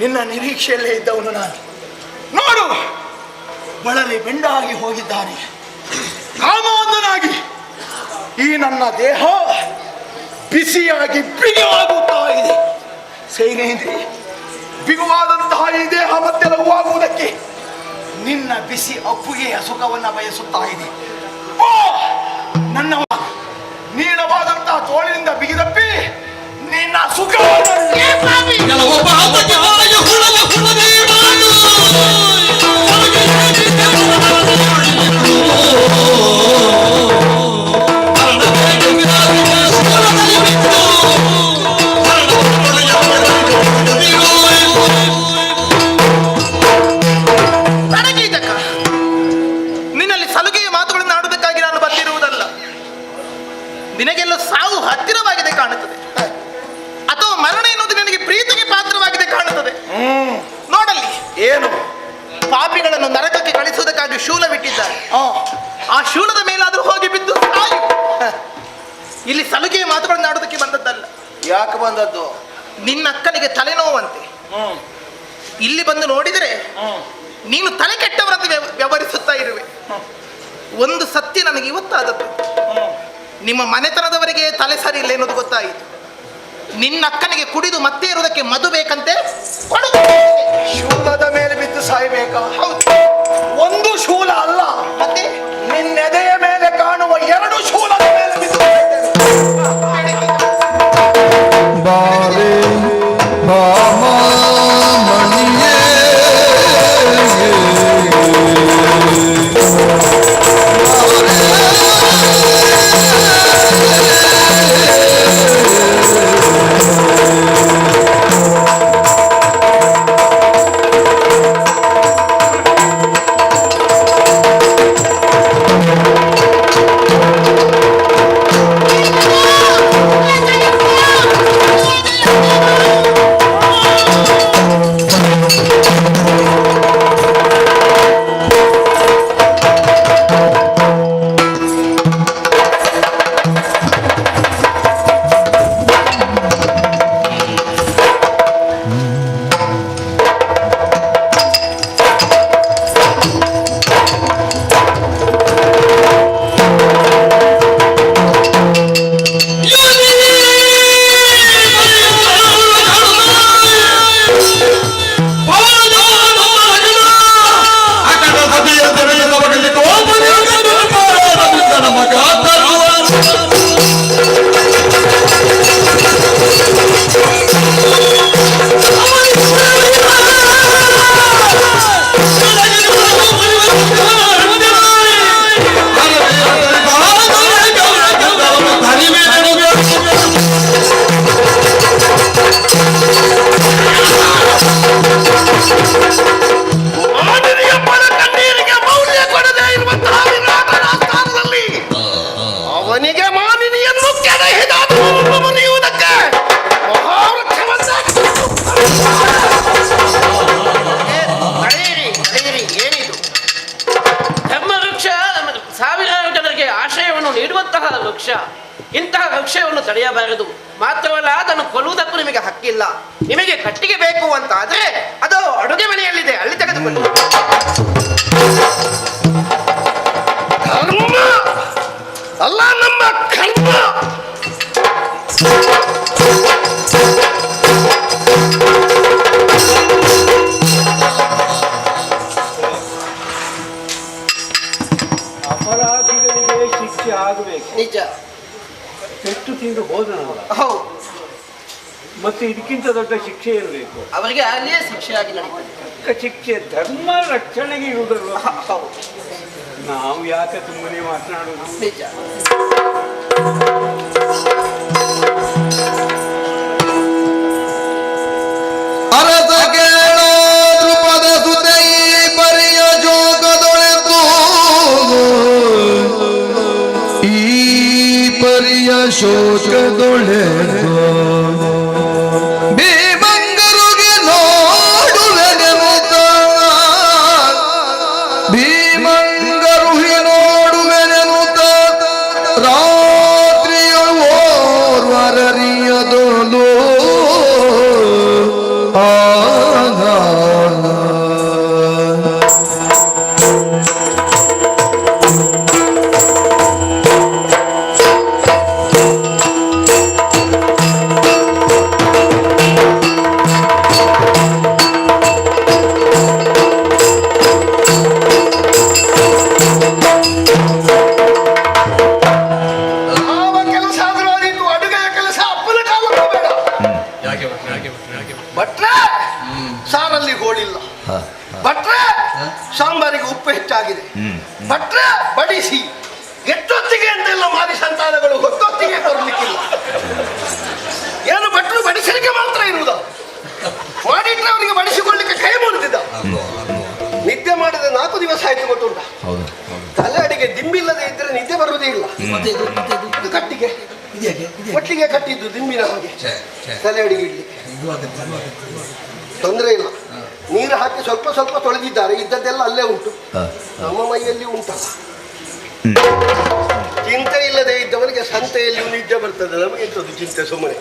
ನಿನ್ನ ನಿರೀಕ್ಷೆಯಲ್ಲೇ ಇದ್ದವನು ನಾನು. ನೋಡು, ಬಳಲಿ ಬೆಂಡಾಗಿ ಹೋಗಿದ್ದಾನೆ. ಕಾಮವಂತನಾಗಿ ಈ ನನ್ನ ದೇಹ ಬಿಸಿಯಾಗಿ ಬಿಗುವಾಗುತ್ತಾ ಇದೆ. ಸೈನೇಂದ್ರಿ, ಬಿಗುವಾದಂತಹ ಈ ದೇಹ ಮತ್ತೆ ಲಘುವಾಗುವುದಕ್ಕೆ ನಿನ್ನ ಬಿಸಿ ಅಪ್ಪುಗೆಯ ಸುಖವನ್ನ ಬಯಸುತ್ತಾ ಇದೆ. ಓ ನನ್ನ ನೀಳವಾದಂತಹ ತೋಳಿನಿಂದ ಬಿಗಿದಪ್ಪಿ ನಿನ್ನ ಸುಖವನ್ನು ನಿನ್ನಲ್ಲಿ ಸಲುಗೆಯ ಮಾತುಗಳನ್ನು ಆಡುವುದಕ್ಕಾಗಿ ನಾನು ಬಂದಿರುವುದಲ್ಲ. ನಿನಗೆಲ್ಲೋ ಸಾವು ಹತ್ತಿರವಾಗಿದೆ ಕಾಣುತ್ತದೆ, ಅಥವಾ ಮರಣ ಎನ್ನುವುದು ನಿನಗೆ ಪ್ರೀತಿಗೆ ಪಾತ್ರವಾಗಿದೆ ಕಾಣುತ್ತದೆ. ನೋಡಲ್ಲಿ, ಏನು ಪಾಪಿಗಳನ್ನು ನರಕಕ್ಕೆ ಕಳಿಸುವುದಕ್ಕಾಗಿ ಶೂಲವಿಟ್ಟಿದ್ದಾರೆ. ಆ ಶೂಲದ ಮೇಲಾದ್ರೂ ಹೋಗಿ ಬಿದ್ದು ಸಾಯು. ಇಲ್ಲಿ ಸಲುಗೆಯ ಮಾತುಗಳನ್ನು ಆಡೋದಕ್ಕೆ ಬಂದದ್ದಲ್ಲ. ಯಾಕೆ ಬಂದದ್ದು? ನಿನ್ನ ಅಕ್ಕನಿಗೆ ತಲೆನೋವಂತೆ. ಇಲ್ಲಿ ಬಂದು ನೋಡಿದರೆ ನೀನು ತಲೆ ಕೆಟ್ಟವರಂತೆ ವ್ಯವಹರಿಸುತ್ತಾ ಇರುವೆ. ಒಂದು ಸತ್ಯ ನನಗೆ ಇವತ್ತಾದದ್ದು. ನಿಮ್ಮ ಮನೆತನದವರಿಗೆ ತಲೆ ಸರಿ ಇಲ್ಲ ಎನ್ನುವುದು ಗೊತ್ತಾಯಿತು. ನಿನ್ನ ಅಕ್ಕನಿಗೆ ಕುಡಿದು ಮತ್ತೆ ಇರುವುದಕ್ಕೆ ಮದು ಬೇಕಂತೆ. ಕೊಡು. ಶೂಲದ ಮೇಲೆ ಬಿದ್ದು ಸಾಯಬೇಕಾ? ಹೌದು. ಒಂದು ಶೂಲ ಅಲ್ಲ, ಮತ್ತೆ ನಿನ್ನೆದೆಯ ಮೇಲೆ ಕಾಣುವ 2 ಶೂಲದ ಮೇಲೆ ಬಿದ್ದು ಬಾರೆ ಮಣಿಯೇ ಇಂತಹ ವೃಕ್ಷವನ್ನು ತಡೆಯಬಾರದು. ಮಾತ್ರವಲ್ಲ, ಅದನ್ನು ಕೊಲ್ಲುವುದಕ್ಕೂ ನಿಮಗೆ ಹಕ್ಕಿಲ್ಲ. ನಿಮಗೆ ಕಟ್ಟಿಗೆ ಬೇಕು ಅಂತ ಆದ್ರೆ ಅದು ಅಡುಗೆ ಮನೆಯಲ್ಲಿದೆ, ಅಲ್ಲಿ ತೆಗೆದುಕೊಳ್ಳಿ. ಕರ್ಮ ಅಲ್ಲ, ನಮ್ಮ ಕರ್ಮ. ಅಪರಾಧಿಗಳಿಗೆ ಶಿಕ್ಷೆ ಆಗಬೇಕು. ನಿಜ. ಪೆಟ್ಟು ತಿಂದು ಹೋದನಲ್ಲ, ಹೌದು. ಮತ್ತೆ ಇದಕ್ಕಿಂತ ದೊಡ್ಡ ಶಿಕ್ಷೆ ಇರಬೇಕು. ಅವರಿಗೆ ಅಲ್ಲಿಯೇ ಶಿಕ್ಷೆಯಾಗಿ ನಡೀತದೆ. ಶಿಕ್ಷೆ ಧರ್ಮ ರಕ್ಷಣೆಗೆ ಇರುವುದಲ್ವ. ನಾವು ಯಾಕೆ ಸುಮ್ಮನೆ ಮಾತನಾಡೋದು? ನಿಜ. ಅರಸ ಕೇಳೋ ದೃಪದ ಸುತೆ ಈ ಪರಿಯ ಶೋಕದೊಳೆತು, ಈ ಪರಿಯ ಶೋಕದೊಳೆತು ಭೀಮಂಗರುಗೆ ನೋಡುವೆನೆನುತ್ತ, ಭೀಮಂಗರುಹಿ ನೋಡುವೆನೆನುತ್ತ ರಾತ್ರಿಯಳು ಓರ್ವರರಿಯದೊಂದು ಆ ಭಟ್ರೆ ಸಾರಲ್ಲಿ ಹೋಳಿಲ್ಲ, ಭಟ್ರೆ ಸಾಂಬಾರಿಗೆ ಉಪ್ಪು ಹೆಚ್ಚಾಗಿದೆ, ಭಟ್ರೆ ಬಡಿಸಿ ಎಷ್ಟೊತ್ತಿಗೆ ಅಂತೆಲ್ಲ ಮಾರಿ ಸಂತಾನಗಳು ಹೊತ್ತೊತ್ತಿಗೆ ಬರಲಿಕ್ಕಿಲ್ಲ. ಏನು ಭಟ್ರು ಬಡಿಸಲಿಕ್ಕೆ ಮಾತ್ರ ಇರುವುದ, ಮಾಡಿಟ್ರೆ ಅವರಿಗೆ ಬಡಿಸಿಕೊಳ್ಳಿಕ್ಕೆ ಕೈ ಮುರಿದಿದ್ದ. ನಿದ್ದೆ ಮಾಡಿದ 4 ದಿವಸ ಆಯ್ತು ಗೊತ್ತುಂಟ. ತಲೆ ಅಡಿಗೆ ದಿಂಬಿಲ್ಲದೆ ಇದ್ರೆ ನಿದ್ದೆ ಬರುವುದೇ ಇಲ್ಲ. ಇದು ಕಟ್ಟಿಗೆ ಒಟ್ಟಿಗೆ ಕಟ್ಟಿದ್ದು ದಿಂಬಿನ ಹಾಗೆ ತಲೆ ಅಡಿಗೆ ಇಡ್ಲಿಕ್ಕೆ ತೊಂದರೆ ಇಲ್ಲ. ನೀರು ಹಾಕಿ ಸ್ವಲ್ಪ ಸ್ವಲ್ಪ ತೊಳೆದಿದ್ದಾರೆ, ಇದ್ದದ್ದೆಲ್ಲ ಅಲ್ಲೇ ಉಂಟು. ನಮ್ಮ ಮೈಯಲ್ಲಿ ಉಂಟಲ್ಲ. ಚಿಂತೆ ಇಲ್ಲದೆ ಇದ್ದವನಿಗೆ ಸಂತೆಯಲ್ಲಿ ನಿದ್ದೆ ಬರ್ತದೆ, ನಮಗೆಂತದ್ದು ಚಿಂತೆ ಸುಮ್ಮನೆ.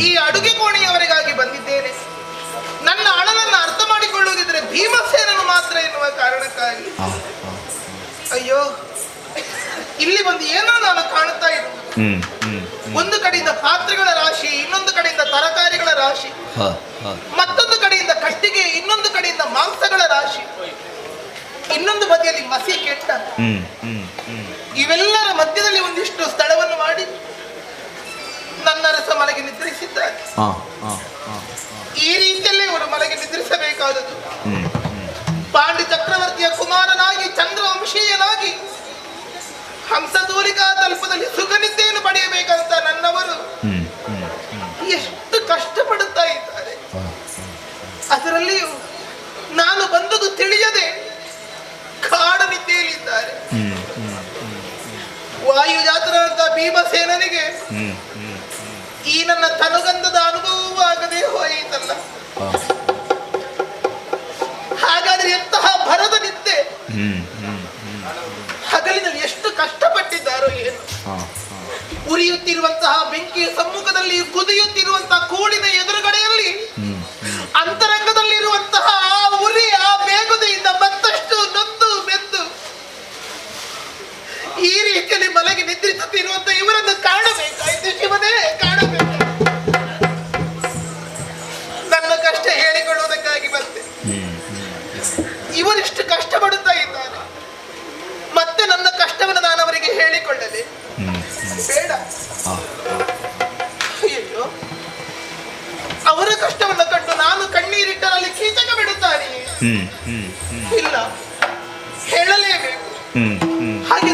ಈ ಅಡುಗೆ ಕೋಣೆಯವರೆಗಾಗಿ ಬಂದಿದ್ದೇನೆ. ನನ್ನ ಅಳಲನ್ನು ಅರ್ಥ ಮಾಡಿಕೊಳ್ಳುವುದಿದ್ರೆ ಭೀಮಸೇನನು ಮಾತ್ರ ಎನ್ನುವ ಕಾರಣಕ್ಕಾಗಿ. ಅಯ್ಯೋ, ಇಲ್ಲಿ ಬಂದು ಏನೋ ನಾನು ಕಾಣುತ್ತಾ ಇರುವುದು. ಒಂದು ಕಡೆಯಿಂದ ಪಾತ್ರೆಗಳ ರಾಶಿ, ಇನ್ನೊಂದು ಕಡೆಯಿಂದ ತರಕಾರಿಗಳ ರಾಶಿ, ಮತ್ತೊಂದು ಕಡೆಯಿಂದ ಕಟ್ಟಿಗೆ, ಇನ್ನೊಂದು ಕಡೆಯಿಂದ ಮಾಂಸಗಳ ರಾಶಿ, ಇನ್ನೊಂದು ಬದಿಯಲ್ಲಿ ಮಸಿ ಕೆಟ್ಟ. ಇವೆಲ್ಲರ ಮಧ್ಯದಲ್ಲಿ ಒಂದಿಷ್ಟು ಸ್ಥಳವನ್ನು ಮಾಡಿ ನನ್ನ ರಸ ಮಲಗಿ ನಿದ್ರಿಸಿದ್ದಾರೆ. ಈ ರೀತಿಯಲ್ಲೇ ಇವರು ಮಲಗಿ ನಿದ್ರಿಸಬೇಕಾದದ್ದು. ಪಾಂಡ್ಯ ಚಕ್ರವರ್ತಿಯ ಕುಮಾರನಾಗಿ, ಚಂದ್ರವಂಶೀಯನಾಗಿ, ಹಂಸದೂಲಿಕಾ ತಲ್ಪದಲ್ಲಿ ಸುಖನಿದ್ದೆಯನ್ನು ಪಡೆಯಬೇಕಂತ ನನ್ನವರು ಎಷ್ಟು ಕಷ್ಟಪಡುತ್ತಾ ಇದ್ದಾರೆ. ಅದರಲ್ಲಿಯೂ ನಾನು ಬಂದದ್ದು ತಿಳಿಯದೆ ಕಾಡ ನಿದ್ದೆಯಲ್ಲಿದ್ದಾರೆ. ವಾಯುಜಾತನಾದ ಭೀಮಸೇನನಿಗೆ ಈ ನನ್ನ ತನುಗಂಧದ ಅನುಭವವೂ ಆಗದೆ ಹೋಯಿತಲ್ಲ. ಹಾಗಾದ್ರೆ ಎಂತಹ ಭರದ ನಿದ್ದೆ, ಹಗಲಿನಲ್ಲಿ ಎಷ್ಟು ಕಷ್ಟಪಟ್ಟಿದ್ದಾರೋ ಏನು. ಉರಿಯುತ್ತಿರುವಂತಹ ಬೆಂಕಿಯ ಸಮ್ಮುಖದಲ್ಲಿ, ಕುದಿಯುತ್ತಿರುವಂತಹ ಕೂಡಿನ ಎದುರುಗಡೆಯಲ್ಲಿ, ಅಂತರಂಗದಲ್ಲಿರುವಂತಹ ಆ ಉರಿ, ಆ ಬೇಗುದಿಯಿಂದ ಮತ್ತಷ್ಟು ನೊಂದು ಬೆಂದು ಈ ರೀತಿಯಲ್ಲಿ ಮಲಗಿ ನಿದ್ರಿಸುತ್ತಿರುವಂತಹ ಇವರನ್ನು ಕಾಣಬೇಕಾಯ್ತು. ಶಿವನೇ, ಕಾಣಬೇಕು. ನನ್ನ ಕಷ್ಟ ಹೇಳಿಕೊಳ್ಳುವುದಕ್ಕಾಗಿ ಬಂದೆ. ಇವರಿಷ್ಟು ಕಷ್ಟಪಡುತ್ತಾ ಇದ್ದಾರೆ, ಮತ್ತೆ ನನ್ನ ಕಷ್ಟವನ್ನು ನಾನು ಅವರಿಗೆ ಹೇಳಿಕೊಳ್ಳದೆ ಬೇಡ. ಅಯ್ಯೋ, ಅವರ ಕಷ್ಟವನ್ನು ಕಂಡು ನಾನು ಕಣ್ಣೀರಿಟ್ಟರಲ್ಲಿ ಕೀಚಕ ಬಿಡುತ್ತಾನೆ. ಇಲ್ಲ, ಹೇಳಲೇಬೇಕು. ಹಾಗೆ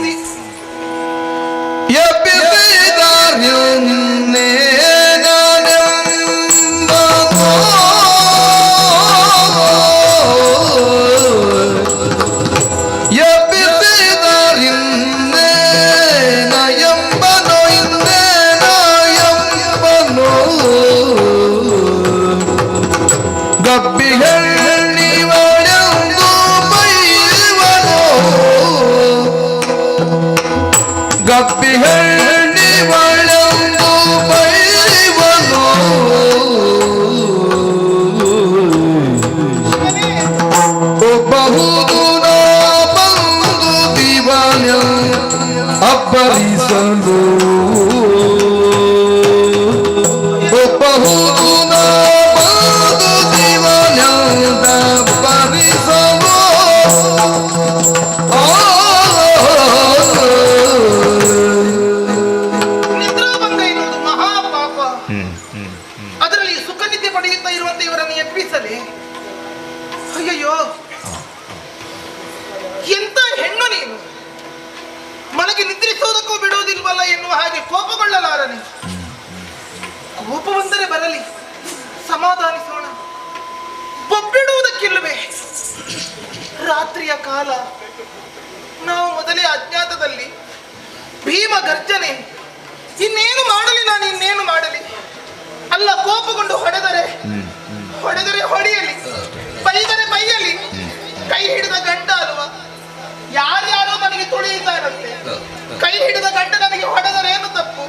ಅದರಲ್ಲಿ ಸುಖ ನಿದ್ದೆ ಪಡೆಯುತ್ತಾ ಇರುವಂತೆ ಇವರನ್ನು ಎಬ್ಬಿಸಲಿ. ಅಯ್ಯಯ್ಯೋ, ಎಂತ ಹೆಣ್ಣು ನೀನು! ಮಲಗಿ ನಿದ್ರಿಸುವುದಕ್ಕೂ ಬಿಡುವುದಿಲ್ವಲ್ಲ ಎನ್ನುವ ಹಾಗೆ ಕೋಪಗೊಳ್ಳಲಾರನೆ. ಕೋಪ ಬಂದರೆ ಬರಲಿ, ಸಮಾಧಾನಿಸೋಣ. ಬೊಬ್ಬಿಡುವುದಕ್ಕಿಲ್ಲವೇ? ರಾತ್ರಿಯ ಕಾಲ ನಾವು ಮೊದಲೇ ಅಜ್ಞಾತದಲ್ಲಿ ಭೀಮ ಗರ್ಜನೆ. ಇನ್ನೇನು ಮಾಡಲಿ, ನಾನು ಇನ್ನೇನು ಮಾಡಲಿ? ಅಲ್ಲ, ಕೋಪಗೊಂಡು ಹೊಡೆದರೆ ಹೊಡೆಯಲಿ, ಬೈದರೆ ಬೈಯಲಿ. ಕೈ ಹಿಡಿದ ಗಂಡ ಅಲ್ವಾ? ಯಾರ್ಯಾರೋ ನನಗೆ ತುಳಿಯುತ್ತಾರಂತೆ. ಕೈ ಹಿಡಿದ ಗಂಡ ನನಗೆ ಹೊಡೆದರೆ ಏನು ತಪ್ಪು?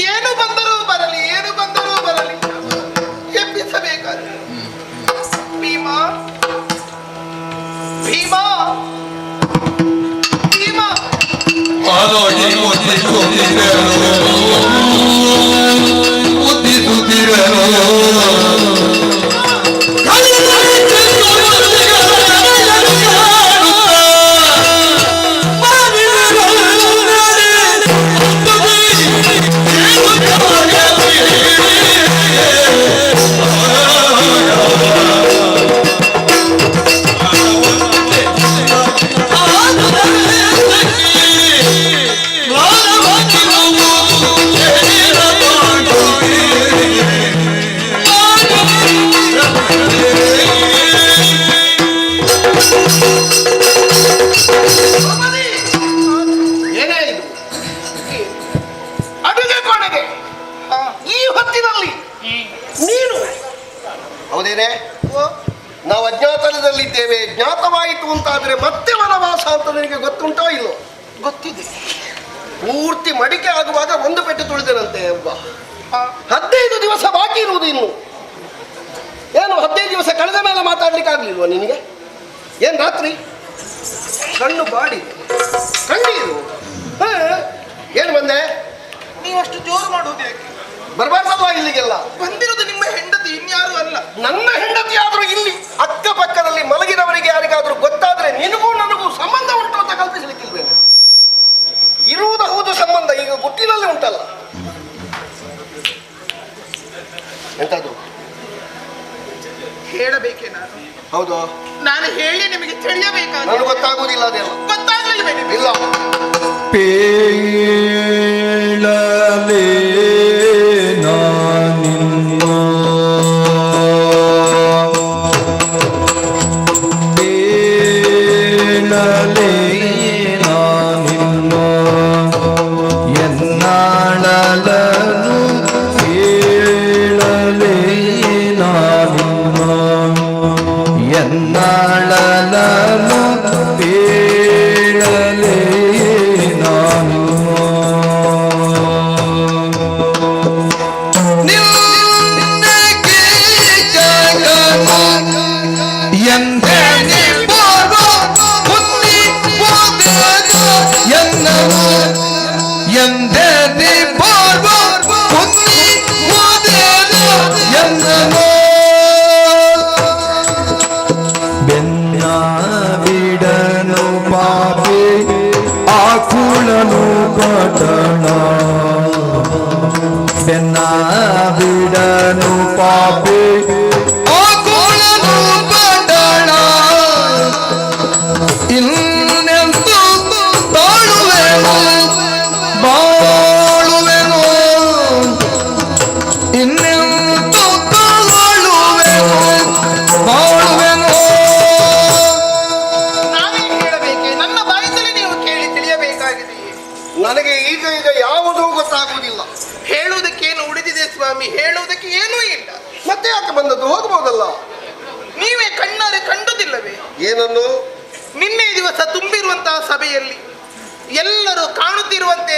ಏನು ಬಂದರೂ ಬರಲಿ, ಏನು ಬಂದರೂ ಬರಲಿ, ಎಬ್ಬಿಸಬೇಕಾದ್ರೆ. ಭೀಮಾ, ಭೀಮಾ, ಭೀಮಾ. ನಾವು ಅಜ್ಞಾತನದಲ್ಲಿದ್ದೇವೆ. ಜ್ಞಾತವಾಯಿತು ಅಂತಾದ್ರೆ ಮತ್ತೆ ವನವಾಸ ಅಂತ ನನಗೆ ಗೊತ್ತುಂಟೋ ಇಲ್ಲೋ? ಗೊತ್ತಿದೆ. ಪೂರ್ತಿ ಮಡಿಕೆ ಆಗುವಾಗ ಒಂದು ಪೆಟ್ಟು ತುಳಿದರಂತೆ ಒಬ್ಬ. 15 ದಿವಸ ಬಾಕಿ ಇರುವುದು ಇನ್ನು. ಏನು 15 ದಿವಸ ಕಳೆದ ಮೇಲೆ ಮಾತಾಡ್ಲಿಕ್ಕೆ ಆಗ್ಲಿಲ್ವಾ ನಿನಗೆ? ಏನ್ ರಾತ್ರಿ ಕಣ್ಣು ಬಾಡಿ ಕಣ್ಣೀರು? ಏನು ಬಂದೆ? ನೀವಷ್ಟು ಜೋರು ಮಾಡುವುದು ಯಾಕೆ? ಬರ್ಬಾರ್ದಲ್ವಾ ಇಲ್ಲಿಗೆಲ್ಲ? ಬಂದಿರೋದು ನಿಮ್ಮ ಹೆಂಡತಿ, ಇನ್ಯಾರು ಅಲ್ಲ. ನನ್ನ ಹೆಂಡತಿ ಆದ್ರೂ ಇಲ್ಲಿ ಅಕ್ಕಪಕ್ಕದಲ್ಲಿ ಮಲಗಿದವರಿಗೆ ಯಾರಿಗಾದ್ರೂ ಗೊತ್ತಾದ್ರೆ ನಿನಗೂ ನನಗೂ ಸಂಬಂಧ ಉಂಟು ಅಂತ ಕಲ್ಪಿಸಲಿಕ್ಕಿಲ್ವೇನೆ? ಇರುವುದು ಹೌದು ಸಂಬಂಧ, ಈಗ ಗುಟ್ಟಿನಲ್ಲಿ ಉಂಟಲ್ಲ. ಎಂತದು ಹೇಳಬೇಕೆ ನಾನು? ಹೌದು, ನಾನು ಹೇಳಿ ನಿಮಗೆ ತಿಳಿಯಬೇಕಾದ. ನನಗೆ ಗೊತ್ತಾಗುವುದಿಲ್ಲ ಅದೆಲ್ಲ. ಗೊತ್ತಾಗ್ಲಿಲ್ವೇ ನಿಮಗೆ? ಇಲ್ಲ. ಪೇಳಲೆ ನಾನಿನ್ನ ಪೇಳಲೆ ನಾನಿನ್ನ ಎನ್ನಾಳಲನು ಪೇಳಲೆ ನಾನಿನ್ನ ಎನ್ನಾಳಲನು ಪೇಳಲೆ ನಾನು ಬೆನ್ನಾವಿಡನು ಪಾಪೆ ಆಕುಳನು ಪಟಣ ಬೆನ್ನಾವಿಡನು ಪಾಪೆ ಆಕುಳನು ಪಟಣ ಇನ್ನೆಂದು ತಾಳುವೆನು ಬಾಳುವೆನು ಇನ್ನೆಂದು ತಾಳುವೆನು ಬಾಳುವೆನು. ನಾನೇ ಹೇಳಬೇಕೆ? ನನ್ನ ಬಾಯಿಸಲೇ ನೀವು ಕೇಳಿ ತಿಳಿಯಬೇಕಾಗಿದೆಯೇ? ನನಗೆ ಈಗ ಯಾವುದೂ ಗೊತ್ತಾಗುವುದಿಲ್ಲ. ಹೇಳುವುದಕ್ಕೇನು ಉಳಿದಿದೆ ಸ್ವಾಮಿ? ಹೇಳುವುದಕ್ಕೆ ಏನೂ ಇಲ್ಲ. ಮತ್ತೆ ಯಾಕೆ ಬಂದದ್ದು? ಹೋಗಬಹುದಲ್ಲ? ನೀವೇ ಕಣ್ಣಾರೆ ಕಂಡುದಿಲ್ಲವೇ? ಏನನ್ನು? ನಿನ್ನೆ ದಿವಸ ತುಂಬಿರುವಂತಹ ಸಭೆಯಲ್ಲಿ ಎಲ್ಲರೂ ಕಾಣುತ್ತಿರುವಂತೆ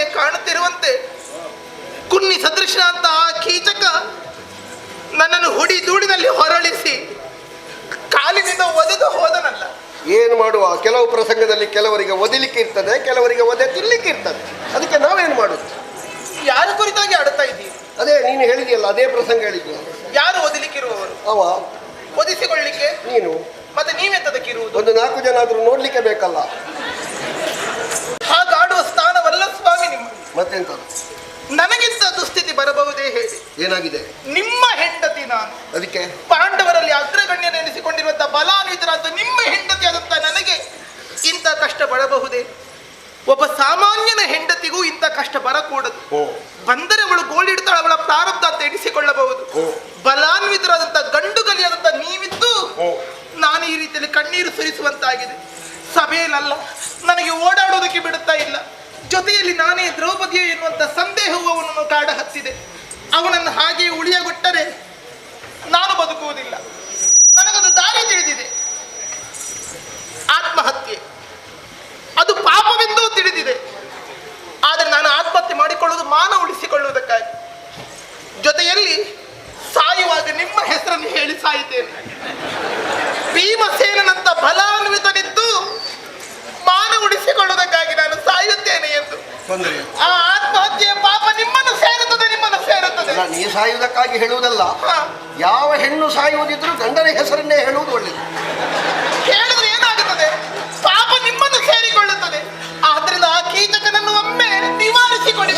ಕುನ್ನಿ ಸದೃಶನಂತಹ ಕೀಚಕ ನನ್ನನ್ನು ಹುಡಿ ಧೂಳಿನಲ್ಲಿ ಹೊರಳಿಸಿ ಕಾಲಿನಿಂದ ಒದೆದು ಹೋದನಲ್ಲ. ಏನು ಮಾಡುವ? ಕೆಲವು ಪ್ರಸಂಗದಲ್ಲಿ ಕೆಲವರಿಗೆ ಒದಿಲಿಕ್ಕೆ ಇರ್ತದೆ, ಕೆಲವರಿಗೆ ಒದೆ ತಿನ್ಲಿಕ್ಕೆ ಇರ್ತದೆ. ಅದಕ್ಕೆ ನಾವೇನು ಮಾಡುದು? ಯಾರ ಕುರಿತಾಗಿ ಆಡುತ್ತಾ ಇದ್ದೀವಿ? ಅದೇ ನೀನು ಹೇಳಿದೆಯಲ್ಲ, ಅದೇ ಪ್ರಸಂಗ ಹೇಳಿದ್ಯಾ. ಯಾರು ಒದಿಲಿಕ್ಕಿರುವವರು? ಅವ. ಒದಿಸಿಕೊಳ್ಳಿಕ್ಕೆ ನೀನು. ಮತ್ತೆ ನೀವೆಂತದಕ್ಕಿರುವುದು? ಒಂದು 4 ಜನ ಆದ್ರೂ ನೋಡ್ಲಿಕ್ಕೆ ಬೇಕಲ್ಲ. ಹಾಗಾಡುವ ಸ್ಥಾನವಲ್ಲ ಸ್ವಾಮಿ ನಿಮ್ಮ. ಮತ್ತೆಂತ? ನನಗಿಂತ ದುಸ್ಥಿತಿ ಬರಬಹುದೇ ಹೇಳಿ? ಏನಾಗಿದೆ? ನಿಮ್ಮ ಹೆಂಡತಿ ನಾನು. ಅದಕ್ಕೆ ಪಾಂಡವರಲ್ಲಿ ಅಗ್ರಗಣ್ಯನೆನಿಸಿಕೊಂಡಿರುವಂತಹ ಬಲಾನ್ವಿತರಾದ ನಿಮ್ಮ ಹೆಂಡತಿ ಆದಂತ ನನಗೆ ಇಂಥ ಕಷ್ಟ ಬರಬಹುದೇ? ಒಬ್ಬ ಸಾಮಾನ್ಯನ ಹೆಂಡತಿಗೂ ಇಂಥ ಕಷ್ಟ ಬರಕೂಡದು. ಬಂದರೆ ಅವಳು ಗೋಳಿಡ್ತಾಳೆ, ಅವಳ ಪ್ರಾರಬ್ಧ ಅಂತ ಎಣಿಸಿಕೊಳ್ಳಬಹುದು. ಬಲಾನ್ವಿತರಾದಂಥ ಗಂಡು ಗಲಿಯಾದಂಥ ನೀವಿದ್ದು ನಾನು ಈ ರೀತಿಯಲ್ಲಿ ಕಣ್ಣೀರು ಸುರಿಸುವಂತಾಗಿದೆ. ಸಭೆಯಲ್ಲ, ನನಗೆ ಓಡಾಡೋದಕ್ಕೆ ಬಿಡುತ್ತಾ ಇಲ್ಲ. ಜೊತೆಯಲ್ಲಿ ನಾನೇ ದ್ರೌಪದಿಯೇ ಎನ್ನುವಂಥ ಸಂದೇಹವು ಅವನನ್ನು ಕಾಡ ಹತ್ತಿದೆ. ಅವನನ್ನು ಹಾಗೆಯೇ ಉಳಿಯಗೊಟ್ಟರೆ ನಾನು ಬದುಕುವುದಿಲ್ಲ. ನನಗೊಂದು ದಾರಿ ತಿಳಿದಿದೆ, ಆತ್ಮಹತ್ಯೆ. ಅದು ಪಾಪವೆಂದೂ ತಿಳಿದಿದೆ. ಆದರೆ ನಾನು ಆತ್ಮಹತ್ಯೆ ಮಾಡಿಕೊಳ್ಳುವುದು ಮಾನ ಉಳಿಸಿಕೊಳ್ಳುವುದಕ್ಕಾಗಿ. ಜೊತೆಯಲ್ಲಿ ಸಾಯುವಾಗ ನಿಮ್ಮ ಹೆಸರನ್ನು ಹೇಳಿ ಸಾಯುತ್ತೇನೆ. ಭೀಮಸೇನಂತ ಬಲಾನ್ವಿತನಿದ್ದು ಮಾನ ಉಳಿಸಿಕೊಳ್ಳುವುದಕ್ಕಾಗಿ ನಾನು ಸಾಯುತ್ತೇನೆ ಎಂದು. ಆ ಆತ್ಮಹತ್ಯೆಯ ಪಾಪ ನಿಮ್ಮನ್ನು ಸೇರುತ್ತದೆ, ನಿಮ್ಮನ್ನು ಸೇರುತ್ತದೆ. ನೀ ಸಾಯುವುದಕ್ಕಾಗಿ ಹೇಳುವುದಲ್ಲ. ಯಾವ ಹೆಣ್ಣು ಸಾಯುವುದಿದ್ರು ಗಂಡನ ಹೆಸರನ್ನೇ ಹೇಳುವುದು ಒಳ್ಳೆಯದು. ಹೇಳಿದ್ರೆ ಏನಾಗುತ್ತದೆ? ಪಾಪ ನಿಮ್ಮನ್ನು ಸೇರಿಕೊಳ್ಳುತ್ತದೆ. ಆದ್ರಿಂದ ಆ ಕೀಚಕನನ್ನು ಒಮ್ಮೆ ನಿವಾರಿಸಿಕೊಳ್ಳಿ.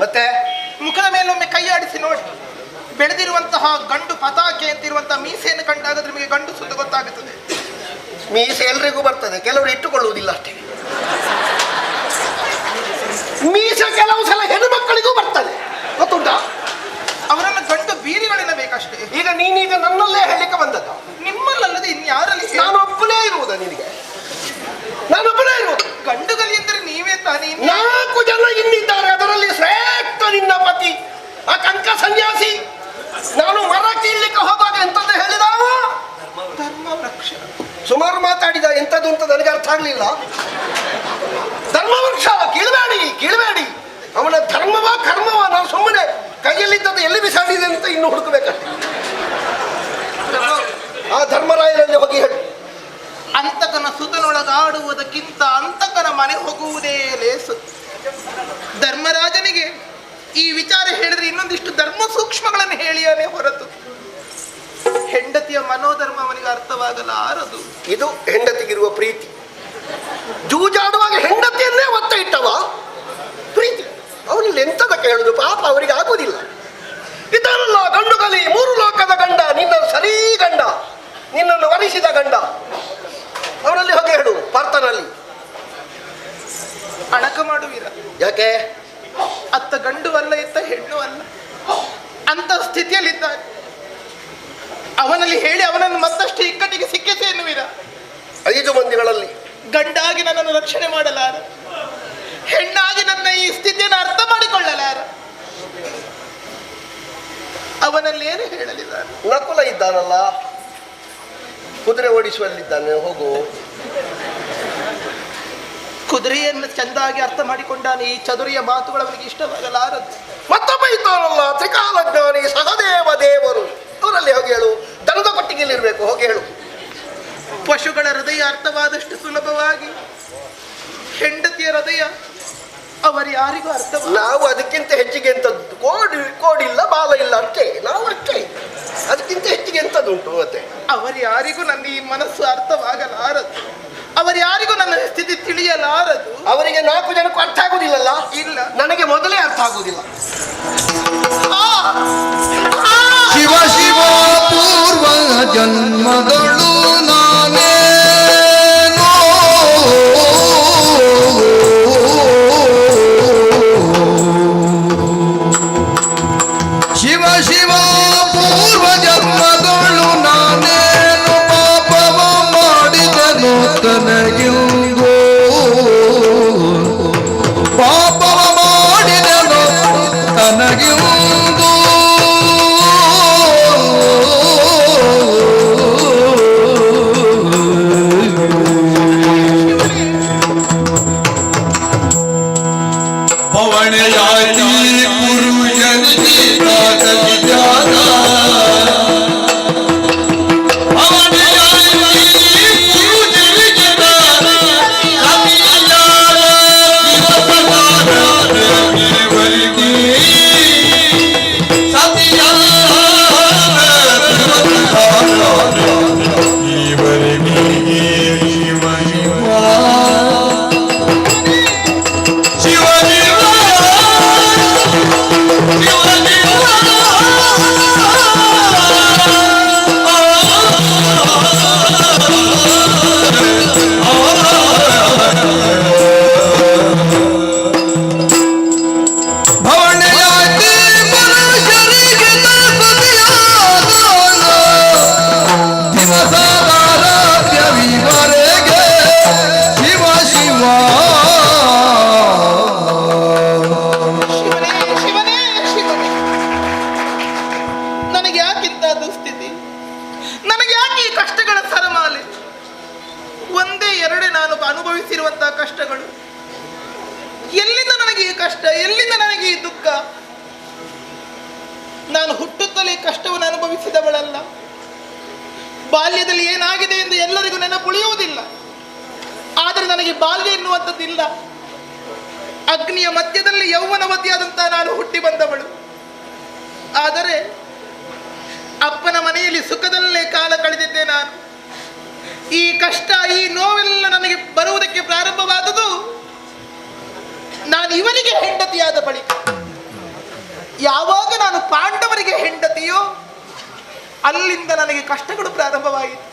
ಮತ್ತೆ ಮುಖದ ಮೇಲೊಮ್ಮೆ ಕೈಯಾಡಿಸಿ ನೋಡಿ. ಬೆಳೆದಿರುವಂತಹ ಗಂಡು ಪತಾಕೆ ಅಂತಿರುವಂತಹ ಮೀಸೆಯನ್ನು ಕಂಡಾಗ ನಿಮಗೆ ಗಂಡು ಸುದ್ದ ಗೊತ್ತಾಗುತ್ತದೆ. ಮೀಸೆ ಎಲ್ರಿಗೂ ಬರ್ತದೆ, ಕೆಲವರು ಇಟ್ಟುಕೊಳ್ಳುವುದಿಲ್ಲ ಅಷ್ಟೇ. ಮೀಸೆ ಕೆಲವು ಸಲ ಹೆಣ್ಣು ಮಕ್ಕಳಿಗೂ ಬರ್ತದೆ, ಗೊತ್ತುಂಟಾ? ಅವರನ್ನು ಗಂಡು ಬೀರಿಗಳೆನ್ನಬೇಕಷ್ಟೇ. ಈಗ ನೀನೀಗ ನನ್ನಲ್ಲೇ ಹೇಳಲಿಕ್ಕೆ ಬಂದದ್ದು. ನಿಮ್ಮಲ್ಲದೆ ಇನ್ಯಾರಲ್ಲಿ? ನಾನು ಒಬ್ಬನೇ ಇರುವುದ ನಿನಗೆ? ನಾನೊಬ್ಬನೇ ಇರುವುದು. ಗಂಡುಗಲಿ ಅಂದರೆ ನೀವೇ ತಾನೇ? 4 ಜನ ಇನ್ನಿದ್ದಾರೆ, ಅದರಲ್ಲಿ ಶ್ರೇಷ್ಠ ನಿನ್ನ ಪತಿ ಆ ಕಂಕ ಸನ್ಯಾಸಿ. ನಾನು ಮರ ಕೀಳ್ಲಿಕ್ಕೆ ಹೋಗುವಾಗ ಎಂತದ್ದು ಹೇಳಿದ? ಧರ್ಮವೃಕ್ಷ. ಸುಮಾರು ಮಾತಾಡಿದ, ಎಂತದ್ದು ಅಂತ ನನಗೆ ಅರ್ಥ ಆಗ್ಲಿಲ್ಲ. ಧರ್ಮವೃಕ್ಷ ಕೀಳ್ಬೇಡಿ, ಕೀಳ್ಬೇಡಿ. ಅವನ ಧರ್ಮವ ಕರ್ಮವ ನಾನು ಸುಮ್ಮನೆ ಕೈಯಲ್ಲಿದ್ದದ್ದು ಎಲ್ಲಿ ಬಿಸಾಡಿದೆ ಅಂತ ಇನ್ನು ಹುಡುಕಬೇಕಷ್ಟೆ. ಆ ಧರ್ಮರಾಯನಲ್ಲಿ ಹೋಗಿ ಹೇಳಿ. ಅಂತಕನ ಸುತನೊಳಗಾಡುವುದಕ್ಕಿಂತ ಅಂತಕನ ಮನೆ ಹೋಗುವುದೇ ಲೇಸು. ಧರ್ಮರಾಜನಿಗೆ ಈ ವಿಚಾರ ಹೇಳಿದ್ರೆ ಇನ್ನೊಂದಿಷ್ಟು ಧರ್ಮ ಸೂಕ್ಷ್ಮಗಳನ್ನು ಹೇಳಿಯಾನೇ ಹೊರತು ಹೆಂಡತಿಯ ಮನೋಧರ್ಮ ಅವನಿಗೆ ಅರ್ಥವಾಗಲಾರದು. ಇದು ಹೆಂಡತಿಗಿರುವ ಪ್ರೀತಿ. ಜೂಜಾಡುವಾಗ ಹೆಂಡತಿಯನ್ನೇ ಒತ್ತ ಇಟ್ಟವ ಪ್ರೀತಿ. ಅವನಲ್ಲಿ ಎಂತದಕ್ಕೆ ಹೇಳುದು? ಪಾಪ ಅವರಿಗೆ ಆಗುವುದಿಲ್ಲ. ಇದರಲ್ಲ ಗಂಡುಗಲಿ 3 ಲೋಕದ ಗಂಡ, ನಿನ್ನ ಸರಿ ಗಂಡ, ನಿನ್ನನ್ನು ವರಿಸಿದ ಗಂಡ. ಅವರಲ್ಲಿ ಹೋಗಿ ಹೇಳು, ಪಾರ್ಥನಲ್ಲಿ ಅಣಕ ಮಾಡುವಿರ. ಯಾಕೆ? ಅತ್ತ ಗಂಡು ಅಲ್ಲ, ಇತ್ತ ಹೆಣ್ಣು ಅಲ್ಲ, ಅಂತ ಸ್ಥಿತಿಯಲ್ಲಿದ್ದಾನೆ. ಅವನಲ್ಲಿ ಹೇಳಿ ಅವನನ್ನು ಮತ್ತಷ್ಟು ಇಕ್ಕಟ್ಟಿಗೆ ಸಿಕ್ಕಿಸಿ ಎನ್ನುವಿರ. 5 ಮಂದಿಗಳಲ್ಲಿ ಗಂಡಾಗಿ ನನ್ನನ್ನು ರಕ್ಷಣೆ ಮಾಡಲಾರ, ಹೆಣ್ಣಾಗಿ ನನ್ನ ಈ ಸ್ಥಿತಿಯನ್ನು ಅರ್ಥ ಮಾಡಿಕೊಳ್ಳಲಾರ. ಅವನಲ್ಲಿ ಏನು ಹೇಳಲಿದ್ದಾರೆ? ನಕುಲ ಇದ್ದಾನಲ್ಲ, ಕುದುರೆ ಓಡಿಸುವಲ್ಲಿದ್ದಾನೆ. ಹೋಗು. ಕುದುರೆಯನ್ನು ಚಂದಾಗಿ ಅರ್ಥ ಮಾಡಿಕೊಂಡಾನೆ. ಈ ಚದುರಿಯ ಮಾತುಗಳು ಅವನಿಗೆ ಇಷ್ಟವಾಗಲಾರದು. ಮತ್ತೊಬ್ಬ ಇದ್ದಾನಲ್ಲ, ತ್ರಿಕಾಲಜ್ಞಾನಿ ಸಹದೇವ ದೇವರು. ಅವರಲ್ಲಿ ಹೋಗಿ ಹೇಳು. ದನದ ಕೊಟ್ಟಿಗೆಯಲ್ಲಿರ್ಬೇಕು, ಹೋಗಿ ಹೇಳು. ಪಶುಗಳ ಹೃದಯ ಅರ್ಥವಾದಷ್ಟು ಸುಲಭವಾಗಿ ಹೆಂಡತಿಯ ಹೃದಯ ಅವರು ಯಾರಿಗೂ ಅರ್ಥ. ನಾವು ಅದಕ್ಕಿಂತ ಹೆಚ್ಚಿಗೆ ಎಂತದ್ದು? ಕೋಡಿಲ್ಲ, ಬಾಲ ಇಲ್ಲ ಅಷ್ಟೇ, ನಾವು ಅಷ್ಟೇ. ಅದಕ್ಕಿಂತ ಹೆಚ್ಚಿಗೆ ಎಂತದುಂಟು? ಮತ್ತೆ ಅವರು ಯಾರಿಗೂ ನನ್ನ ಈ ಮನಸ್ಸು ಅರ್ಥವಾಗಲಾರದು. ಅವರು ಯಾರಿಗೂ ನನ್ನ ಸ್ಥಿತಿ ತಿಳಿಯಲಾರದು. ಅವರಿಗೆ 4 ಜನಕ್ಕೂ ಅರ್ಥ ಆಗುದಿಲ್ಲಲ್ಲ? ಇಲ್ಲ, ನನಗೆ ಮೊದಲೇ ಅರ್ಥ ಆಗುದಿಲ್ಲ. ಶಿವ ಶಿವ ಪೂರ್ವ ಜನ್ಮಗಳು ನಾನೇ ಶಿವ ಶಿವ ಪೂರ್ವ ಜನ್ಮಗಳು ನಾನೇನು ಪಾಪವ ಮಾಡಿದನು ತನಗಿಂಗೋ ಪಾಪವ ಮಾಡಿದನು ಇರುವಂತಹ ಕಷ್ಟಗಳು. ಎಲ್ಲಿಂದ ನನಗೆ ಈ ಕಷ್ಟ, ಎಲ್ಲಿಂದ ನನಗೆ ಈ ದುಃಖ? ನಾನು ಹುಟ್ಟುತ್ತಲೇ ಕಷ್ಟವನ್ನು ಅನುಭವಿಸಿದವಳಲ್ಲ. ಬಾಲ್ಯದಲ್ಲಿ ಏನಾಗಿದೆ ಎಂದು ಎಲ್ಲರಿಗೂ ನೆನಪುಳಿಯುವುದಿಲ್ಲ. ಆದರೆ ನನಗೆ ಬಾಲ್ಯ ಎನ್ನುವಂಥದ್ದಿಲ್ಲ. ಅಗ್ನಿಯ ಮಧ್ಯದಲ್ಲಿ ಯೌವನವತಿಯಾದಂತಹ ನಾನು ಹುಟ್ಟಿ ಬಂದವಳು. ಆದರೆ ಅಪ್ಪನ ಮನೆಯಲ್ಲಿ ಸುಖದಲ್ಲೇ ಕಾಲ ಕಳೆದಿದ್ದೆ ನಾನು. ಈ ಕಷ್ಟ, ಈ ನೋವೆಲ್ಲ ನನಗೆ ಬರುವುದಕ್ಕೆ ಪ್ರಾರಂಭವಾದುದು ನಾನು ಇವರಿಗೆ ಹೆಂಡತಿಯಾದ ಬಳಿಕ. ಯಾವಾಗ ನಾನು ಪಾಂಡವರಿಗೆ ಹೆಂಡತಿಯೋ ಅಲ್ಲಿಂದ ನನಗೆ ಕಷ್ಟಗಳು ಪ್ರಾರಂಭವಾಯಿತು.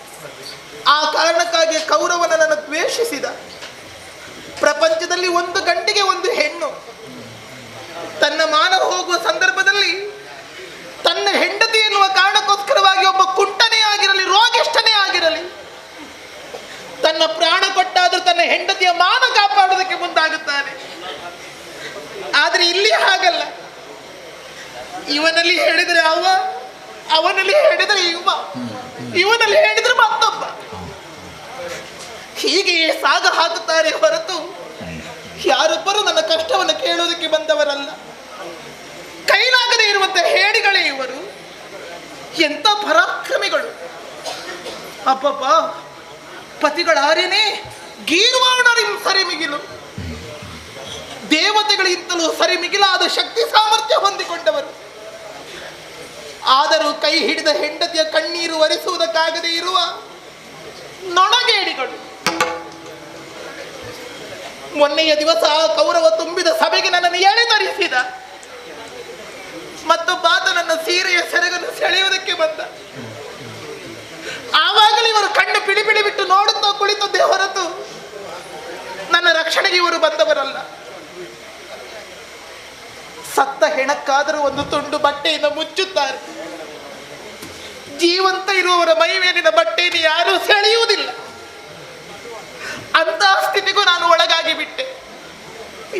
ಆ ಕಾರಣಕ್ಕಾಗಿ ಕೌರವನ ನನ್ನ ದ್ವೇಷಿಸಿದ. ಪ್ರಪಂಚದಲ್ಲಿ ಒಂದು ಗಂಟೆಗೆ ಒಂದು ಹೆಣ್ಣು ತನ್ನ ಮಾನ ಹೋಗುವ ಸಂದರ್ಭದಲ್ಲಿ ತನ್ನ ಹೆಂಡತಿ ಎನ್ನುವ ಕಾರಣಕ್ಕೋಸ್ಕರವಾಗಿ ಒಬ್ಬ ಕುಂಟನೇ ಆಗಿರಲಿ, ರೋಗಿಷ್ಠನೇ ಆಗಿರಲಿ, ತನ್ನ ಪ್ರಾಣ ಕೊಟ್ಟಾದರೂ ತನ್ನ ಹೆಂಡತಿಯ ಮಾನ ಕಾಪಾಡುವುದಕ್ಕೆ ಮುಂದಾಗುತ್ತಾನೆ. ಆದರೆ ಇಲ್ಲಿ ಹಾಗಲ್ಲ. ಇವನಲ್ಲಿ ಹೇಳಿದರೆ ಅವ, ಅವನಲ್ಲಿ ಹೇಳಿದರೆ ಇವ, ಇವನಲ್ಲಿ ಹೇಳಿದರೆ ಮತ್ತೊಬ್ಬ, ಹೀಗೆಯೇ ಸಾಗ ಹಾಕುತ್ತಾರೆ ಹೊರತು ಯಾರೊಬ್ಬರು ನನ್ನ ಕಷ್ಟವನ್ನು ಕೇಳುವುದಕ್ಕೆ ಬಂದವರಲ್ಲ. ಕೈಲಾಗದೇ ಇರುವಂತಹ ಹೇಡಿಗಳೇ ಇವರು. ಎಂತ ಪರಾಕ್ರಮಿಗಳು! ಅಪ್ಪಪ್ಪ, ಪತಿಗಳಾರೇನೆ ಗೀರ್ವಾಣರಿಂ ಸರಿಮಿಗಿಲು, ದೇವತೆಗಳಿಗಿಂತಲೂ ಸರಿಮಿಗಿಲಾದ ಶಕ್ತಿ ಸಾಮರ್ಥ್ಯ ಹೊಂದಿಕೊಂಡವರು. ಆದರೂ ಕೈ ಹಿಡಿದ ಹೆಂಡತಿಯ ಕಣ್ಣೀರು ಒರೆಸುವುದಕ್ಕಾಗದೇ ಇರುವ ನೊಣಗೇಡಿಗಳು. ಮೊನ್ನೆಯ ದಿವಸ ಕೌರವ ತುಂಬಿದ ಸಭೆಗೆ ನನ್ನನ್ನು ಎಳೆತರಿಸಿದ. ಮತ್ತೊಬ್ಬಾತ ನನ್ನ ಸೀರೆಯ ಸೆರಗನ್ನು ಸೆಳೆಯುವುದಕ್ಕೆ ಬಂದ. ಆವಾಗಲೇ ಇವರು ಕಣ್ಣು ಪಿಡಿಪಿಡಿ ಬಿಟ್ಟು ನೋಡುತ್ತಾ ಕುಳಿತದ್ದೇ ಹೊರತು ನನ್ನ ರಕ್ಷಣೆಗೆ ಇವರು ಬಂದವರಲ್ಲ. ಸತ್ತ ಹೆಣಕ್ಕಾದರೂ ಒಂದು ತುಂಡು ಬಟ್ಟೆಯಿಂದ ಮುಚ್ಚುತ್ತಾರೆ. ಜೀವಂತ ಇರುವವರ ಮೈ ಮೇಲಿನ ಬಟ್ಟೆಯನ್ನು ಯಾರೂ ಸೆಳೆಯುವುದಿಲ್ಲ. ಅಂತಹ ಸ್ಥಿತಿಗೂ ನಾನು ಒಳಗಾಗಿ ಬಿಟ್ಟೆ.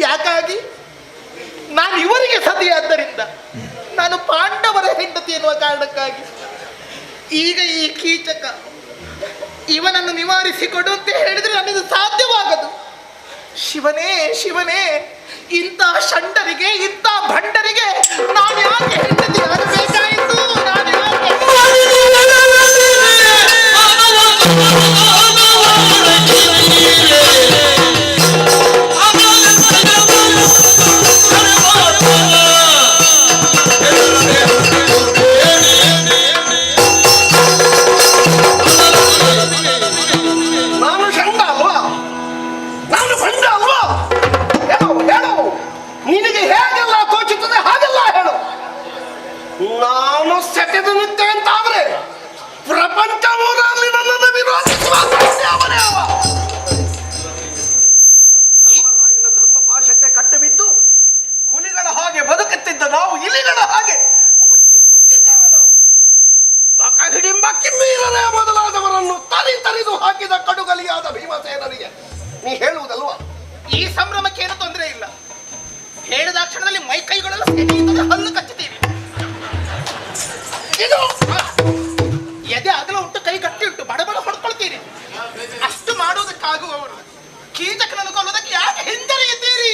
ಯಾಕಾಗಿ? ನಾನು ಇವರಿಗೆ ಸತಿಯಾದ್ದರಿಂದ, ನಾನು ಪಾಂಡವರ ಹೆಂಡತಿ ಎನ್ನುವ ಕಾರಣಕ್ಕಾಗಿ. ಈಗ ಈ ಕೀಚಕ ಇವನನ್ನು ನಿವಾರಿಸಿಕೊಡು ಅಂತ ಹೇಳಿದ್ರೆ ನನ್ನಿಂದ ಸಾಧ್ಯವಾಗದು. ಶಿವನೇ ಶಿವನೇ, ಇಂಥ ಷಂಡರಿಗೆ, ಇಂಥ ಭಂಡರಿಗೆ ನಾನು ಯಾಕೆ ಹೆಂಡತಿ ಆಗಬೇಕಾಯಿತು? ನಾನು ಯಾಕೆ ನಾನು ಸೆಟೆದು ನಿಂತೆ ಅಂತಾದ್ರೆ ಪ್ರಪಂಚ ಮೂರಲ್ಲಿ ನನ್ನನ್ನು ವಿರೋಧಿಸುವ ಅವನೇ ಅವ. ಧರ್ಮರಾಯನ ಧರ್ಮ ಪಾಶಕ್ಕೆ ಕಟ್ಟು ಬಿದ್ದು ಹುಲಿಗಳ ಹಾಗೆ ಬದುಕುತ್ತಿದ್ದ ನಾವು ಇಲಿಗಳ ಹಾಗೆ ಮುಚ್ಚಿದ್ದೇವೆ. ನಾವು ಬಕ ಹಿಡಿಂಬ ಕಿಮ್ಮೀರನೇ ಮೊದಲಾದವರನ್ನು ತರಿದು ಹಾಕಿದ ಕಡುಗಲಿಯಾದ ಭೀಮಸೇನರಿಗೆ ನೀ ಹೇಳುವುದಲ್ವಾ? ಈ ಸಂಭ್ರಮಕ್ಕೆ ಏನು ತೊಂದರೆ ಇಲ್ಲ. ಹೇಳಿದ ಕ್ಷಣದಲ್ಲಿ ಮೈ ಕೈಗಳೆಲ್ಲ ಸೇರಿ ಹಲ್ಲು ಕಚ್ಚುತ್ತೀವಿ. ಇದು ಎದೆ ಅಗಲ ಉಂಟು, ಕೈ ಗಟ್ಟಿ ಉಂಟು, ಬಡಬಡ ಹೊಡ್ಕೊಳ್ತೀರಿ. ಅಷ್ಟು ಮಾಡುವುದಕ್ಕಾಗುವವರು ಕೀಚಕನನ್ನು ಕೊಲ್ಲೋದಕ್ಕೆ ಯಾಕೆ ಹಿಂಜರಿಯುತ್ತೀರಿ?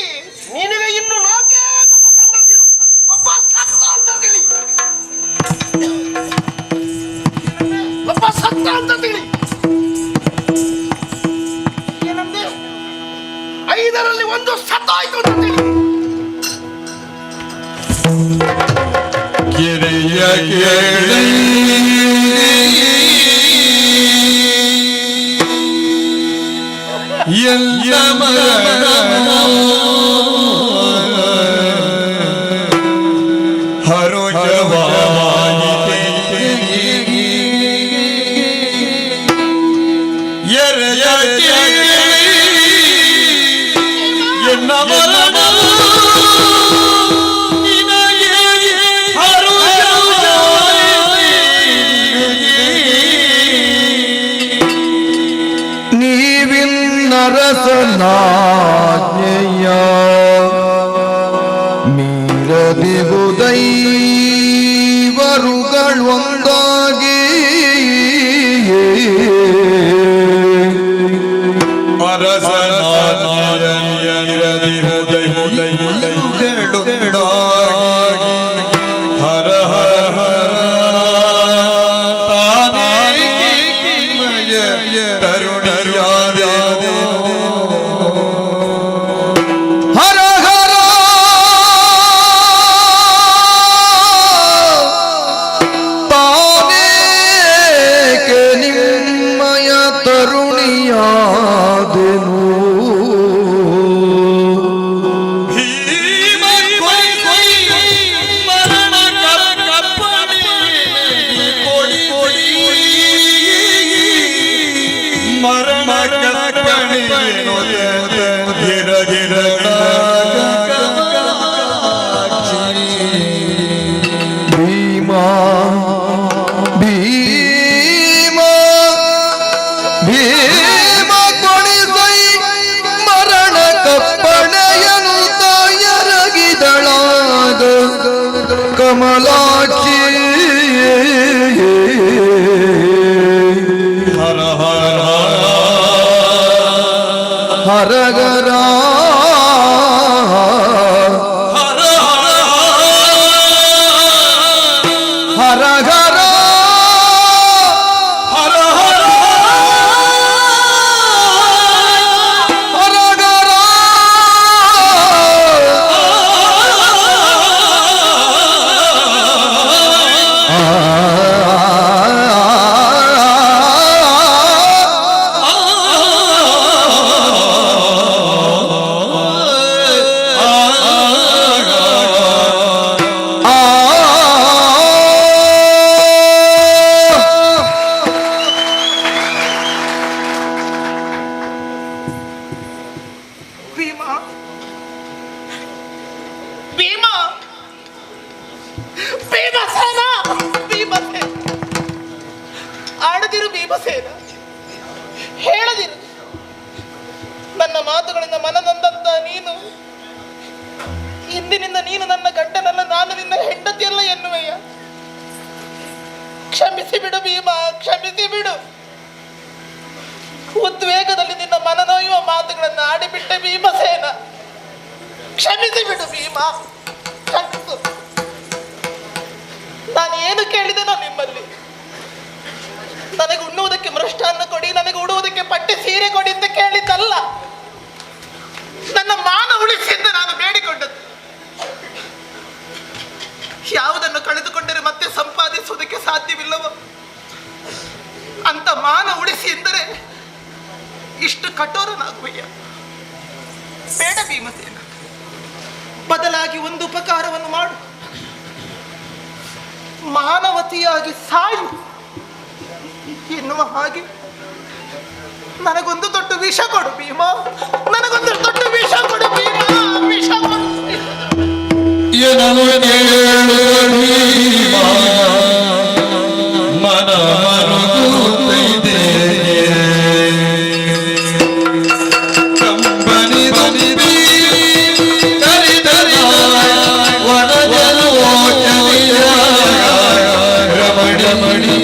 ನಿನಗೆ ಇನ್ನು 4 ಜನ ಗಂಡಂದಿರು, ಒಬ್ಬ ಸತ್ತ ಅಂತ ತಿಳಿ, ಒಬ್ಬ ಸತ್ತ ಅಂತ ತಿಳಿ. ಏನಂದೆ? 5ರಲ್ಲಿ 1 ಸತ್ತಾಯ್ತು ಅಂತ ತಿಳಿ. ಕಿರಿಯ ಕೇಳಿ ಎಲ್ಲ ಹರೋಜವಾಯಿತೆ ಎರೆಯ ಎನ್ನ ಮರಣ ರಸನಾಜ್ಞೆಯ ಮೀರದಿಗುದೈವರುಗಳೊಂದಾಗಿ ಅರಸನಾದ ಕಮಲಾಕ್ಷಿ ಹರ ಹರ ಹರಗರ ಹರಗರ ಭೀಮಾ ಭೀಮಾ ಭೀಮಸೇನ ಭೀಮಸೇನ ಆಡದಿರು ಭೀಮಸೇನ ಹೇಳದಿರು. ನನ್ನ ಮಾತುಗಳಿಂದ ಮನನೊಂದಂತ ನೀನು ಇಂದಿನಿಂದ ನೀನು ನನ್ನ ಗಂಡನಲ್ಲ, ನಾನು ನಿನ್ನ ಹೆಂಡತಿಯಲ್ಲ ಎನ್ನುವೆಯ. ಕ್ಷಮಿಸಿ ಬಿಡು ಭೀಮಾ, ಕ್ಷಮಿಸಿ ಬಿಡು. ಉದ್ವೇಗದಲ್ಲಿ ನಿನ್ನ ಮನನೊಯ್ಯುವ ಮಾತುಗಳನ್ನು ಆಡಿಬಿಟ್ಟೆ ಭೀಮಸೇನ. ಕ್ಷಮಿಸಿ ಬಿಡು ಭೀಮಾ, ಕ್ಷಮಿಸು. ನಾನು ಏನು ಕೇಳಿದೆನೋ ನಿಮ್ಮಲ್ಲಿ, ನನಗೆ ಉಣ್ಣುವುದಕ್ಕೆ ಮೃಷ್ಟಾನ್ನ ಕೊಡಿ, ನನಗೆ ಉಡುವುದಕ್ಕೆ ಪಟ್ಟೆ ಸೀರೆ ಕೊಡಿ ಅಂತ ಕೇಳಿದ್ದಲ್ಲ. ನನ್ನ ಮಾನ ಉಳಿಸಿ ಅಂತ ನಾನು ಬೇಡಿಕೊಂಡದ್ದು. ಯಾವುದನ್ನು ಕಳೆದುಕೊಂಡರೆ ಮತ್ತೆ ಸಂಪಾದಿಸುವುದಕ್ಕೆ ಸಾಧ್ಯವಿಲ್ಲವೋ ಅಂತ ಮಾನ ಉಳಿಸಿ ಎಂದರೆ ಇಷ್ಟು ಕಠೋರನಾಗುವೆಯ? ಬೇಡ ಭೀಮಸೇನ, ಬದಲಾಗಿ ಒಂದು ಉಪಕಾರವನ್ನು ಮಾಡು. ಮಾನವತಿಯಾಗಿ ಸಾಯು ಎನ್ನುವ ಹಾಗೆ ನನಗೊಂದು ದೊಡ್ಡ ವಿಷ ಕೊಡು ಭೀಮಾ, ನನಗೊಂದು ದೊಡ್ಡ ವಿಷ ಕೊಡು ಭೀಮಾ, ವಿಷ ಕೊಡು. ಮನ ಮರುಗುತ್ತೈದೆ ಕಂಬನಿ ಬಂದಿ ಕರಿದರಿ ವನಜಲು ಓಟನಿಯ ರಮಣ ಮಣಿ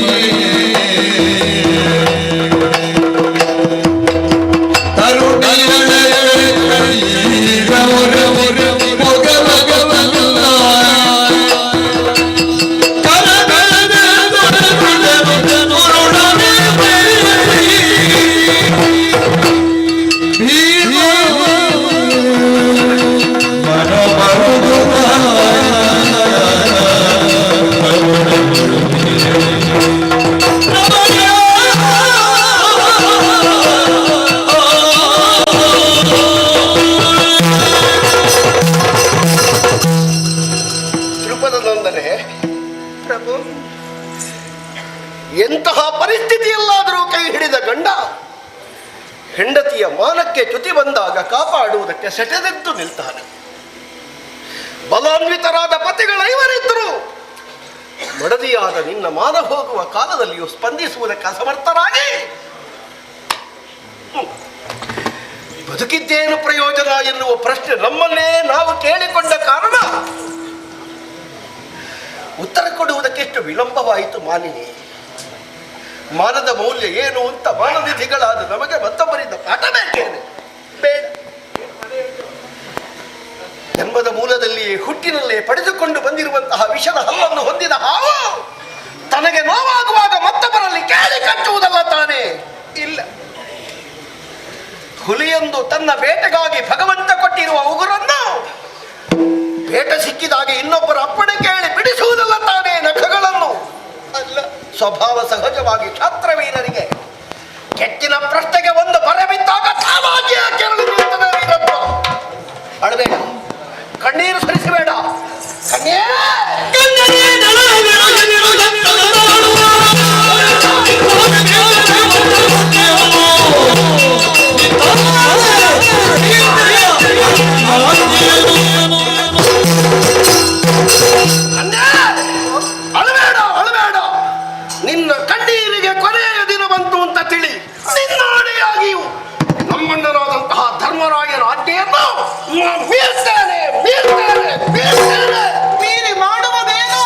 ಪ್ರಭು, ಎಂತಹ ಪರಿಸ್ಥಿತಿಯಲ್ಲಾದರೂ ಕೈ ಹಿಡಿದ ಗಂಡ ಹೆಂಡತಿಯ ಮಾನಕ್ಕೆ ಚ್ಯುತಿ ಬಂದಾಗ ಕಾಪಾಡುವುದಕ್ಕೆ ಸೆಟೆದೆದ್ದು ನಿಲ್ತಾನೆ. ಬಲಾನ್ವಿತರಾದ ಪತಿಗಳೈವರಿದ್ದರು ಮಡದಿಯಾದ ನಿನ್ನ ಮಾನ ಹೋಗುವ ಕಾಲದಲ್ಲಿಯೂ ಸ್ಪಂದಿಸುವುದಕ್ಕೆ ಅಸಮರ್ಥರಾಗಿ ಬದುಕಿದ್ದೇನು ಪ್ರಯೋಜನ ಎನ್ನುವ ಪ್ರಶ್ನೆ ನಮ್ಮನ್ನೇ ನಾವು ಕೇಳಿಕೊಂಡ ಕಾರಣ ಉತ್ತರ ಕೊಡುವುದಕ್ಕೆ ಎಷ್ಟು ವಿಳಂಬವಾಯಿತು ಮಾನಿನಿ. ಮಾನದ ಮೌಲ್ಯ ಏನು ಅಂತ ಮಾನನಿಧಿಗಳಾದ ನಮಗೆ ಮತ್ತೊಬ್ಬರಿಂದ ಪಾಠ ಬೇಕೇನೆ? ಬೇಡ. ಜನ್ಮದ ಮೂಲದಲ್ಲಿ ಹುಟ್ಟಿನಲ್ಲೇ ಪಡೆದುಕೊಂಡು ಬಂದಿರುವಂತಹ ವಿಷದ ಹಲ್ಲನ್ನು ಹೊಂದಿದ ಹಾವು ತನಗೆ ನೋವಾಗುವಾಗ ಮತ್ತೊಬ್ಬರಲ್ಲಿ ಕೇಳಿ ಕಟ್ಟುವುದಲ್ಲ ತಾನೇ? ಇಲ್ಲ. ಹುಲಿಯೊಂದು ತನ್ನ ಬೇಟೆಗಾಗಿ ಭಗವಂತ ಕೊಟ್ಟಿರುವ ಉಗುರನ್ನು ಬೇಟೆ ಸಿಕ್ಕಿದಾಗ ಇನ್ನೊಬ್ಬರ ಅಪ್ಪಣೆ ಕೇಳಿ ಬಿಡಿಸುವುದಲ್ಲ ತಾನೇ ನಖಗಳನ್ನು? ಅಲ್ಲ. ಸ್ವಭಾವ ಸಹಜವಾಗಿ ಕ್ಷಾತ್ರವೀರರಿಗೆ ಕೆಟ್ಟಿನ ಪ್ರಶ್ನೆಗೆ ಒಂದು ಬರೆ ಬಿದ್ದಾಗ ತಾವಾಗಿಯೇ ಕೆರಳು ನಿಲ್ತದೆ ವೀರತ್ವ. ಅಳಬೇಡ, ಕಣ್ಣೀರು ಸರಿಸಬೇಡ. ಅಳಬೇಡ, ಅಳಬೇಡ. ನಿನ್ನ ಕಣ್ಣೀರಿಗೆ ಕೊನೆಯ ದಿನ ಬಂತು ಅಂತ ತಿಳಿ ನಿನ್ನ ಅಣೆಯಾಗಿಯೂ ನಮ್ಮಣ್ಣನಾದಂತಹ ಧರ್ಮರಾಯನ ಆಜ್ಞೆಯನ್ನು ಮೀರ್ತೇನೆ, ಮೀರ್ತೇನೆ, ಮೀರ್ತೇನೆ. ಮೀರಿ ಮಾಡುವುದೇನು?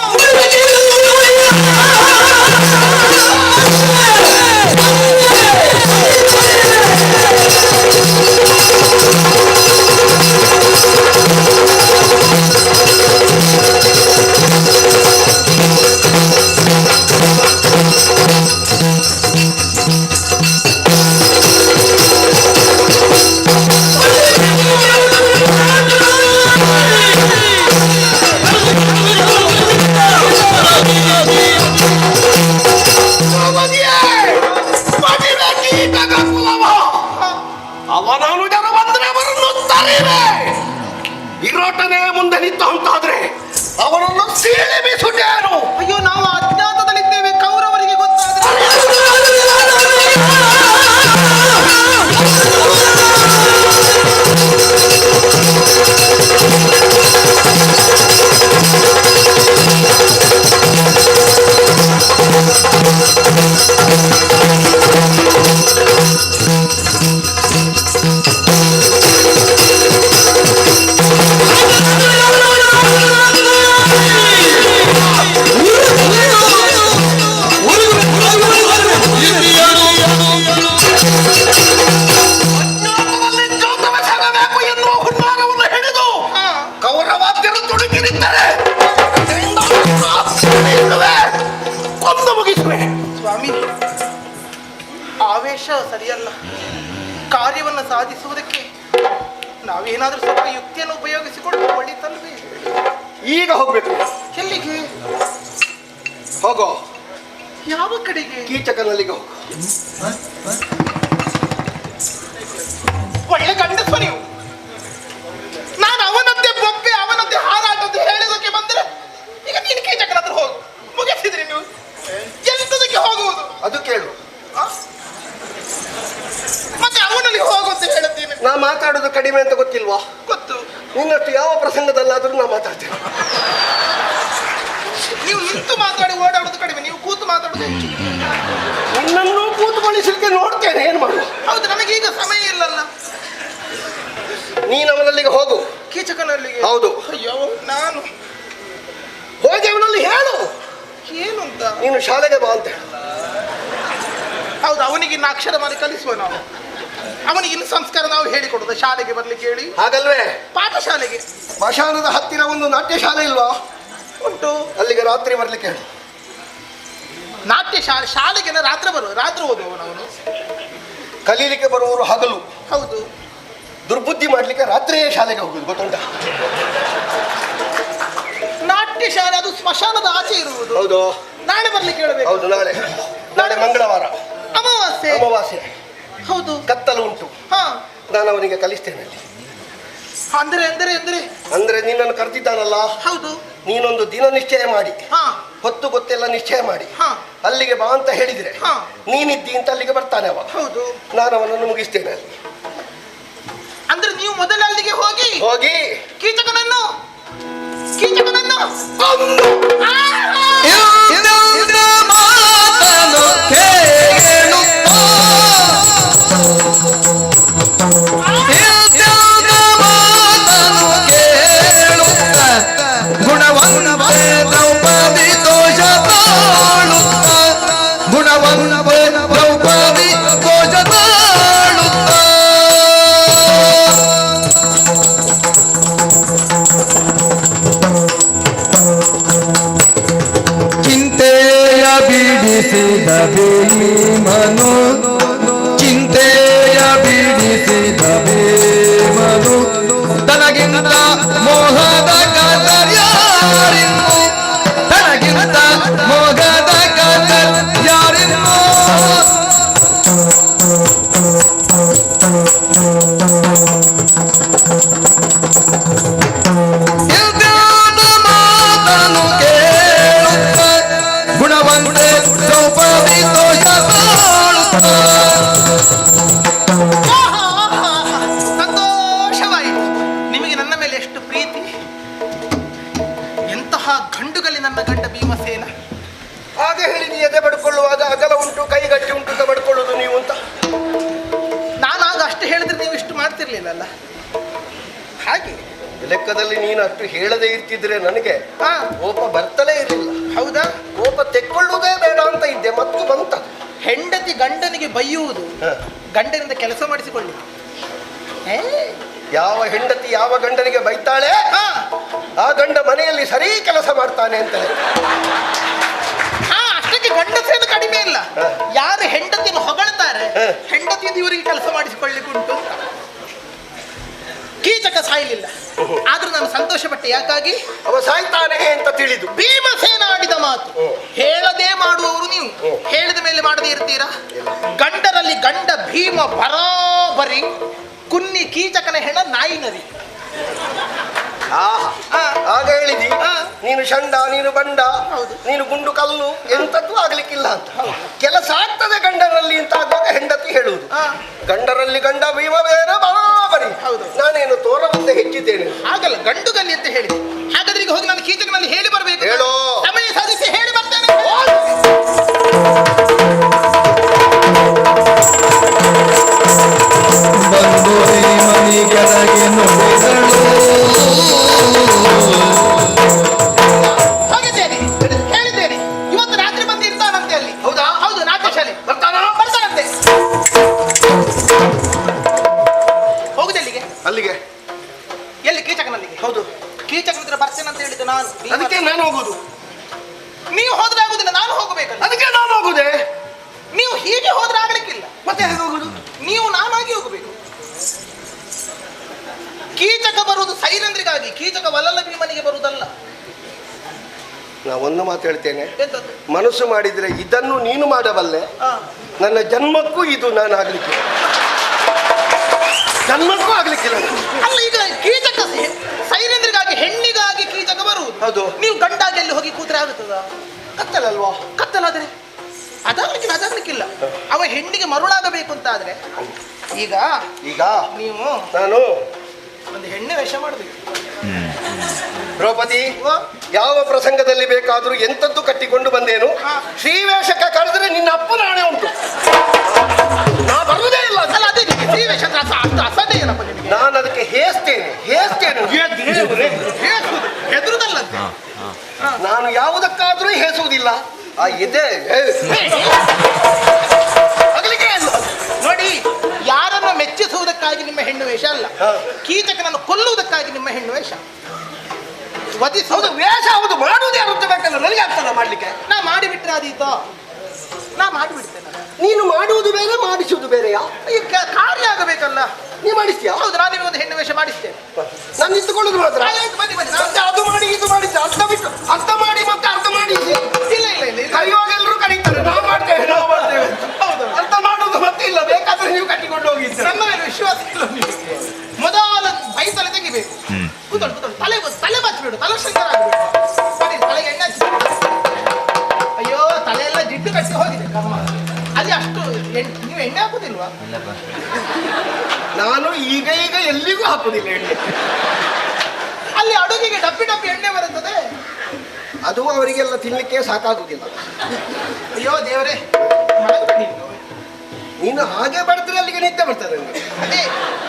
ಆವೇಶ ಸರಿಯಲ್ಲ. ಕಾರ್ಯವನ್ನು ಸಾಧಿಸುವುದಕ್ಕೆ ನಾವೇನಾದ್ರೂ ಸ್ವಲ್ಪ ಯುಕ್ತಿಯನ್ನು ಉಪಯೋಗಿಸಿಕೊಂಡು ಒಳಿತಲ್ವೇ? ಈಗ ಹೋಗ್ಬೇಕು. ಎಲ್ಲಿಗೆ? ಹೋಗೋ. ಯಾವ ಕಡೆಗೆ? ಕೀಚಕನಲ್ಲಿಗೆ ಹೋಗು. ಒಳ್ಳೆ ಗಂಡಸ್ವ ನೀವು. ನಾನು ಅವನದ್ದೇ ಬೊಬ್ಬೆ ಅವನದ್ದೇ ಹಾರಾಟದ್ದು ಹೇಳಿದಕ್ಕೆ ಬಂದ್ರೆ ಈಗ ನೀನು ಕೀಚಕನ ಹತ್ರ ಹೋಗು. ಮುಗಿಸಿದ್ರಿ ನೀವು. ಎಂತದಕ್ಕೆ ಹೋಗುವುದು? ಅದು ಕೇಳು. ಮತ್ತೆ ಅವನಲ್ಲಿ ಹೋಗು ಅಂತ ಹೇಳುತ್ತೀನಿ. ನಾ ಮಾತಾಡೋದು ಕಡಿಮೆ ಅಂತ ಗೊತ್ತಿಲ್ವಾ? ಗೊತ್ತು. ನಿನ್ನಷ್ಟು ಯಾವ ಪ್ರಸಂಗದಲ್ಲಾದ್ರೂ ನಾ ಮಾತಾಡ್ತೇನೆ. ನೀವು ನಿಂತು ಮಾತಾಡಿ ಓಡಾಡೋದು ಕಡಿಮೆ, ನೀವು ಕೂತು ಮಾತಾಡೋದು ಹೆಚ್ಚು. ನಿನ್ನನ್ನು ಕೂತುಗೊಳಿಸಲಿಕ್ಕೆ ನೋಡ್ತೇನೆ, ಏನು ಮಾಡುವ? ಹೌದು, ನನಗೆ ಈಗ ಸಮಯ ಇಲ್ಲಲ್ಲ. ನೀನು ಅವನಲ್ಲಿಗೆ ಹೋಗು. ಕೀಚಕನಲ್ಲಿಗೆ? ಹೌದು. ಅಯ್ಯೋ, ನಾನು ಹೋಗಿ ಅವನಲ್ಲಿ ಹೇಳು ಏನು ಅಂತ. ನೀನು ಶಾಲೆಗೆ ಬಾ ಅಂತ ಹೇಳು. ಹೌದು, ಅವನಿಗೆ ಇನ್ನು ಅಕ್ಷರ ಮಾಡಿ ಕಲಿಸುವ ನಾವು. ಅವನಿಗೆ ಇನ್ನು ಸಂಸ್ಕಾರ ನಾವು ಹೇಳಿಕೊಡುದು. ಶಾಲೆಗೆ ಬರ್ಲಿಕ್ಕೆ ಹೇಳಿ. ಹಾಗಲ್ವೇ? ಪಾಠಶಾಲೆಗೆ. ಸ್ಮಶಾನದ ಹತ್ತಿರ ಒಂದು ನಾಟ್ಯ ಶಾಲೆ ಇಲ್ವಾ? ಉಂಟು. ಅಲ್ಲಿಗೆ ರಾತ್ರಿ ಬರ್ಲಿಕ್ಕೆ ಹೇಳು. ನಾಟ್ಯ ಶಾಲೆಗೆ ರಾತ್ರಿ ಓದುವವನು ಅವನು. ಕಲೀಲಿಕ್ಕೆ ಬರುವವರು ಹಗಲು. ಹೌದು. ದುರ್ಬುದ್ಧಿ ಮಾಡ್ಲಿಕ್ಕೆ ರಾತ್ರಿಯೇ ಶಾಲೆಗೆ ಹೋಗುದು, ಗೊತ್ತುಂಟ? ನಾಟ್ಯ ಶಾಲೆ ಅದು ಸ್ಮಶಾನದ ಆಚೆ ಇರುವುದು. ಹೌದು. ನಾಳೆ ಬರ್ಲಿಕ್ಕೆ ಹೇಳಬೇಕು. ಹೌದು, ನಾಳೆ ಮಂಗಳವಾರ, ಅಮಾವಾಸ್ಯೆ. ಅಮಾವಾಸ್ಯೆ. ಹೌದು. ಕತ್ತಲು ಉಂಟು. ಹಾ, ನಾನು ಅವನಿಗೆ ಕಲಿಸ್ತೇನೆ ಅಲ್ಲಿ. ಅಂದ್ರೆ ಅಂದ್ರೆ ಅಂದ್ರೆ ಅಂದ್ರೆ ನಿನ್ನನ್ನು ಕರೆದಿದ್ದಾನಲ್ಲ, ಹೌದು, ನೀನೊಂದು ದಿನ ನಿಶ್ಚಯ ಮಾಡಿ, ಹಾ, ಹೊತ್ತು ಗೊತ್ತೆಲ್ಲ ನಿಶ್ಚಯ ಮಾಡಿ ಹಾ, ಅಲ್ಲಿಗೆ ಬಾ ಅಂತ ಹೇಳಿದ್ರೆ ಹಾ, ನೀನಿದ್ದಿ ಅಂತ ಅಲ್ಲಿಗೆ ಬರ್ತಾನೆ ಅವ. ಹೌದು. ನಾನು ಅವನನ್ನು ಮುಗಿಸ್ತೇನೆ ಅಲ್ಲಿ. ಅಂದ್ರೆ ನೀವು ಮೊದಲ ಅಲ್ಲಿಗೆ ಹೋಗಿ ಹೋಗಿ ಕೀಚಕನನ್ನು ಮನು ಚಿಂತೆಯ ಬಿಡಿಸಿದ ಮನು ತನಗಿಂತ ಮೋಹದ ಯಾರಿನ್ನು ತನಗಿಂತ ಮೋಹದ ಯಾರಿನ್ನು ಮಾತನು ಕೇಳುತ್ತ ಗುಣವಂತೆ ದ್ರೌಪದಿ ಸಂತೋಷವಾಯಿತು. ನಿಮಗೆ ನನ್ನ ಮೇಲೆ ಎಷ್ಟು ಪ್ರೀತಿ. ಎಂತಹ ಗಂಡುಗಲಿ ನನ್ನ ಗಂಡ ಭೀಮಸೇನ. ಆಗ ಹೇಳಿ ನೀ ಎದೆ ಬಡ್ಕೊಳ್ಳುವಾಗ ಅಗಲ ಉಂಟು, ಕೈಗಟ್ಟಿ ಉಂಟು ಅಂತ ಬಡ್ಕೊಳ್ಳೋದು ನೀವು ಅಂತ. ನಾನಾಗ ಅಷ್ಟು ಹೇಳಿದ್ರೆ ನೀವು ಇಷ್ಟು ಮಾಡ್ತಿರ್ಲಿಲ್ಲಲ್ಲ. ಹಾಗೆ ಲೆಕ್ಕದಲ್ಲಿ ನೀನು ಅಷ್ಟು ಹೇಳದೇ ಇರ್ತಿದ್ರೆ ನನಗೆ ಕೋಪ ಬರ್ತಲೇ ಇರಲಿಲ್ಲ. ಹೌದಾ? ಕೋಪ ತೆಕ್ಕೊಳ್ಳುವುದೇ ಬೇಡ ಅಂತ ಇದ್ದೆ, ಮತ್ತು ಬಂತ. ಹೆಂಡತಿ ಗಂಡನಿಗೆ ಬೈಯುವುದು, ಗಂಡನಿಂದ ಕೆಲಸ ಮಾಡಿಸಿಕೊಳ್ಳಿ. ಯಾವ ಹೆಂಡತಿ ಯಾವ ಗಂಡನಿಗೆ ಬೈತಾಳೆ ಆ ಗಂಡ ಮನೆಯಲ್ಲಿ ಸರಿ ಕೆಲಸ ಮಾಡ್ತಾನೆ ಅಂತಲೇ. ಅಷ್ಟಕ್ಕೆ ಗಂಡಸೇನು ಕಡಿಮೆ ಇಲ್ಲ. ಯಾರು ಹೆಂಡತಿಯನ್ನು ಹೊಗಳ್ತಾರೆ, ಹೆಂಡತಿಯಿಂದ ಇವರಿಗೆ ಕೆಲಸ ಮಾಡಿಸಿಕೊಳ್ಳಿಕ್ಕುಂಟು. ಕೀಚಕ ಸಾಯಲಿಲ್ಲ, ಆದ್ರೂ ನಾನು ಸಂತೋಷ ಪಟ್ಟೆ. ಯಾಕಾಗಿ? ಅವ ಸಾಯ್ತಾನೆ ಅಂತ ತಿಳಿದು. ಭೀಮಸೇನ ಆಡಿದ ಮಾತು ಹೇಳದೆ ಮಾಡುವವರು ನೀವು. ಹೇಳಿದ ಮೇಲೆ ಮಾಡದೇ ಇರ್ತೀರಾ? ಗಂಡರಲ್ಲಿ ಗಂಡ ಭೀಮ ಬರಾಬರಿ, ಕುನ್ನಿ ಕೀಚಕನ ಹೆಣ ನಾಯಿ ನರಿ. ಆಗ ಹೇಳಿದಿ ನೀನು ಷಂಡ, ನೀನು ಬಂಡ, ನೀನು ಗುಂಡು ಕಲ್ಲು, ಎಂತದ್ದು ಆಗ್ಲಿಕ್ಕಿಲ್ಲ ಅಂತ. ಕೆಲಸ ಆಗ್ತದೆ ಗಂಡರಲ್ಲಿ ಅಂತ ಆಗುವಾಗ ಹೆಂಡತಿ ಹೇಳುವುದು. ಗಂಡರಲ್ಲಿ ಗಂಡ ಭೀಮ ಬೇರೆ ಬರಾಬರಿ. ನಾನೇನು ತೋರವಂತೆ ಹೆಚ್ಚಿದ್ದೇನೆ. ಹಾಗಲ್ಲ, ಗಂಡುಗಲ್ಲಿ ಅಂತ ಹೇಳಿದೆ. ಹಾಗಾದ್ರೆ ಈಗ ಹೋಗಿ ನಾನು ಕೀಚಕನಲ್ಲಿ ಹೇಳಿ ಬರಬೇಕು. ಹೇಳೋ. ಸಮಯ ಸಾಧಿಸಿ ಹೇಳಿ ಬರ್ತೇನೆ. ಬಂದು ಮನಿಗೆಳಗೆ ನುಡಿದಳು. ಹೋಗಿದ್ದೇನೆ, ಹೇಳಿದ್ದೇನೆ. ಇವತ್ತು ರಾತ್ರಿ ಬಂದು ಇರ್ತಾನಂತೆ ಅಲ್ಲಿ. ಹೌದಾ? ಹೌದು, ನಾಟ್ಯ ಶಾಲೆ ಬರ್ತಾನಂತೆ. ಹೋಗುದು ಎಲ್ಲಿಗೆ? ಅಲ್ಲಿಗೆ. ಎಲ್ಲಿ? ಕೀಚಕನಲ್ಲಿಗೆ. ಹೌದು. ಕೀಚಕನ ಹತ್ರ ಬರ್ತೇನೆ ಅಂತ ಹೇಳಿದ್ದು ನಾನು. ಅದಕ್ಕೆ ನಾನು ಹೋಗುದು. ಮತ್ತೆ ಹೇಗೆ ಹೋಗುದು? ನೀವು ನಾನಾಗಿ ಹೋಗಬೇಕು. ಕೀಚಕ ಬರುವುದು ಸೈರಂದ್ರಿಗಾಗಿ, ಕೀಚಕ ವಲಲ ಭೀಮನಿಗೆ ಬರುವುದಲ್ಲ. ನಾ ಒಂದು ಮಾತು ಹೇಳ್ತೇನೆ, ಎಂತದ್ದು? ಮನಸ್ಸು ಮಾಡಿದ್ರೆ ಇದನ್ನು ನೀನು ಮಾಡಬಲ್ಲೆ, ಹಾ. ನನ್ನ ಜನ್ಮಕ್ಕೂ ಇದು ನಾನು ಆಗ್ಲಿಕ್ಕೆ, ಜನ್ಮಕ್ಕೂ ಆಗ್ಲಿಕ್ಕಿಲ್ಲ. ಅಲ್ಲ, ಈಗ ಕೀಚಕ ಸೈರಂದ್ರಿಗಾಗಿ, ಹೆಣ್ಣಿಗಾಗಿ ಕೀಚಕ ಬರುವುದು. ಹೌದು. ನೀವು ಗಂಡಾಗಿ ಎಲ್ಲಿ ಹೋಗಿ ಕೂತ್ರೆ ಆಗುತ್ತದ? ಕತ್ತಲಲ್ವಾ? ಕತ್ತಲಾದ್ರೆ ಅದಾಗ್ಲಿಕ್ಕಿಲ್ಲ. ಅವ ಹೆಣ್ಣಿಗೆ ಮರುಳಾಗಬೇಕು ಅಂತ ಆದ್ರೆ ಈಗ ಈಗ ನೀವು ನಾನು ಒಂದು ಹೆಣ್ಣೆ ವೇಷ ಮಾಡಬೇಕು. ದ್ರೌಪದಿ, ಯಾವ ಪ್ರಸಂಗದಲ್ಲಿ ಬೇಕಾದ್ರೂ ಎಂತದ್ದು ಕಟ್ಟಿಕೊಂಡು ಬಂದೇನು. ಶ್ರೀವೇಷಕ್ಕೆ ಕರೆದ್ರೆ ನಿನ್ನ ಅಪ್ಪನ ಹಣೆ ಉಂಟು, ನಾ ಬರುವುದೇ ಇಲ್ಲ. ಅಲ್ಲ, ಅದೇ ಸ್ತ್ರೀ ವೇಷ ಅಷ್ಟು ಅಸಾಧ್ಯ ಏನಪ್ಪ ನಿಮಗೆ? ನಾನು ಅದಕ್ಕೆ ಹೇಸ್ತೇನೆ. ಹೆದರುದಲ್ಲಂತೆ. ನಾನು ಯಾವುದಕ್ಕಾದ್ರೂ ಹೇಸುವುದಿಲ್ಲ. ಆ ಎದೆ ಅಗಲಿಕೆ ಅಲ್ಲ. ನೋಡಿ, ಯಾರನ್ನು ಮೆಚ್ಚಿಸುವುದಕ್ಕಾಗಿ ನಿಮ್ಮ ಹೆಣ್ಣು ವೇಷ ಅಲ್ಲ, ಕೀಚಕನನ್ನು ಕೊಲ್ಲುವುದಕ್ಕಾಗಿ ನಿಮ್ಮ ಹೆಣ್ಣು ವೇಷ. ಹೌದು, ವೇಷ ಹೌದು, ಮಾಡುವುದೇ ಅರ್ಥ ಬೇಕಲ್ಲ, ನನಗೆ ಆಗ್ತದ ಮಾಡ್ಲಿಕ್ಕೆ. ನಾ ಮಾಡಿಬಿಟ್ರೆ ಅದೀತೋ? ನಾ ಮಾಡಿಬಿಡ್ತೇನೆ. ನೀನು ಮಾಡುವುದು ಬೇರೆ, ಮಾಡಿಸುವುದು ಬೇರೆಯಾ? ಈಗ ಕಾರ್ಯ ಆಗಬೇಕಲ್ಲ. ನೀ ಮಾಡಿಸ್ತೀಯಾ? ಹೌದು, ನಾನು ನಿಮಗೆ ಒಂದು ಹೆಣ್ಣು ವೇಷ ಮಾಡಿಸ್ತೇನೆ. ನಾನು ನಿಂತುಕೊಳ್ಳುದು ಮಾತ್ರ. ಆಯ್ತು, ಬನ್ನಿ ಬನ್ನಿ. ಮತ್ತೆ ಅದು ಮಾಡಿ ಇದು ಮಾಡಿ ಅರ್ಥ ಬಿಟ್ಟು ಅರ್ಥ ಮಾಡಿ ಮತ್ತೆ ಅರ್ಥ ಮಾಡಿ ಇಲ್ಲ. ಕರೆಯುವಾಗ ಎಲ್ಲರೂ ಕರೀತಾರೆ, ನಾವು ಮಾಡ್ತೇವೆ. ಹೌದು, ಅರ್ಥ ಮಾಡುವುದು ಮತ್ತೆ ಇಲ್ಲ, ಬೇಕಾದ್ರೆ ನೀವು ಕಟ್ಟಿಕೊಂಡು ಹೋಗಿದ್ದೀರಿ. ನನ್ನ ಮೇಲೆ ವಿಶ್ವಾಸ ಇಲ್ಲ ನಿಮಗೆ. ಮೊದಲ ಬೈತಲೆ ತೆಗಿಬೇಕು. ಕೂತ್ಕೊಳ್ಳಿ. ತಲೆ ಬಚ್ಚಬೇಡು, ತಲೆ ಶಂಕರ ಆಗಬೇಕು. ಬನ್ನಿ, ತಲೆಗೆ ಎಣ್ಣೆ ಹಚ್ಚಿ. ಅಯ್ಯೋ, ತಲೆ ಎಲ್ಲ ಜಿಡ್ಡು ಕಟ್ಟಿ ಹೋಗಿದೆ ಕರ್ಮ. ಅಲ್ಲಿ ಅಷ್ಟು ನೀವು ಎಣ್ಣೆ ಹಾಕುದಿಲ್ವಾ? ನಾನು ಈಗ ಎಲ್ಲಿಗೂ ಹಾಕುದಿಲ್ಲ ಎಣ್ಣೆ. ಅಲ್ಲಿ ಅಡುಗೆಗೆ ಡಬ್ಬಿ ಎಣ್ಣೆ ಬರುತ್ತದೆ. ಅದು ಅವರಿಗೆಲ್ಲ ತಿನ್ಲಿಕ್ಕೆ ಸಾಕಾಗುದಿಲ್ಲ. ಅಯ್ಯೋ ದೇವರೇ, ಮಲಗಬೇಡಿ ನೀವು. ನೀನು ಹಾಗೆ ಬಡಿದ್ರೆ ಅಲ್ಲಿಗೆ ನಿದ್ದೆ ಬರ್ತದೆ ನನಗೆ. ಅದೇ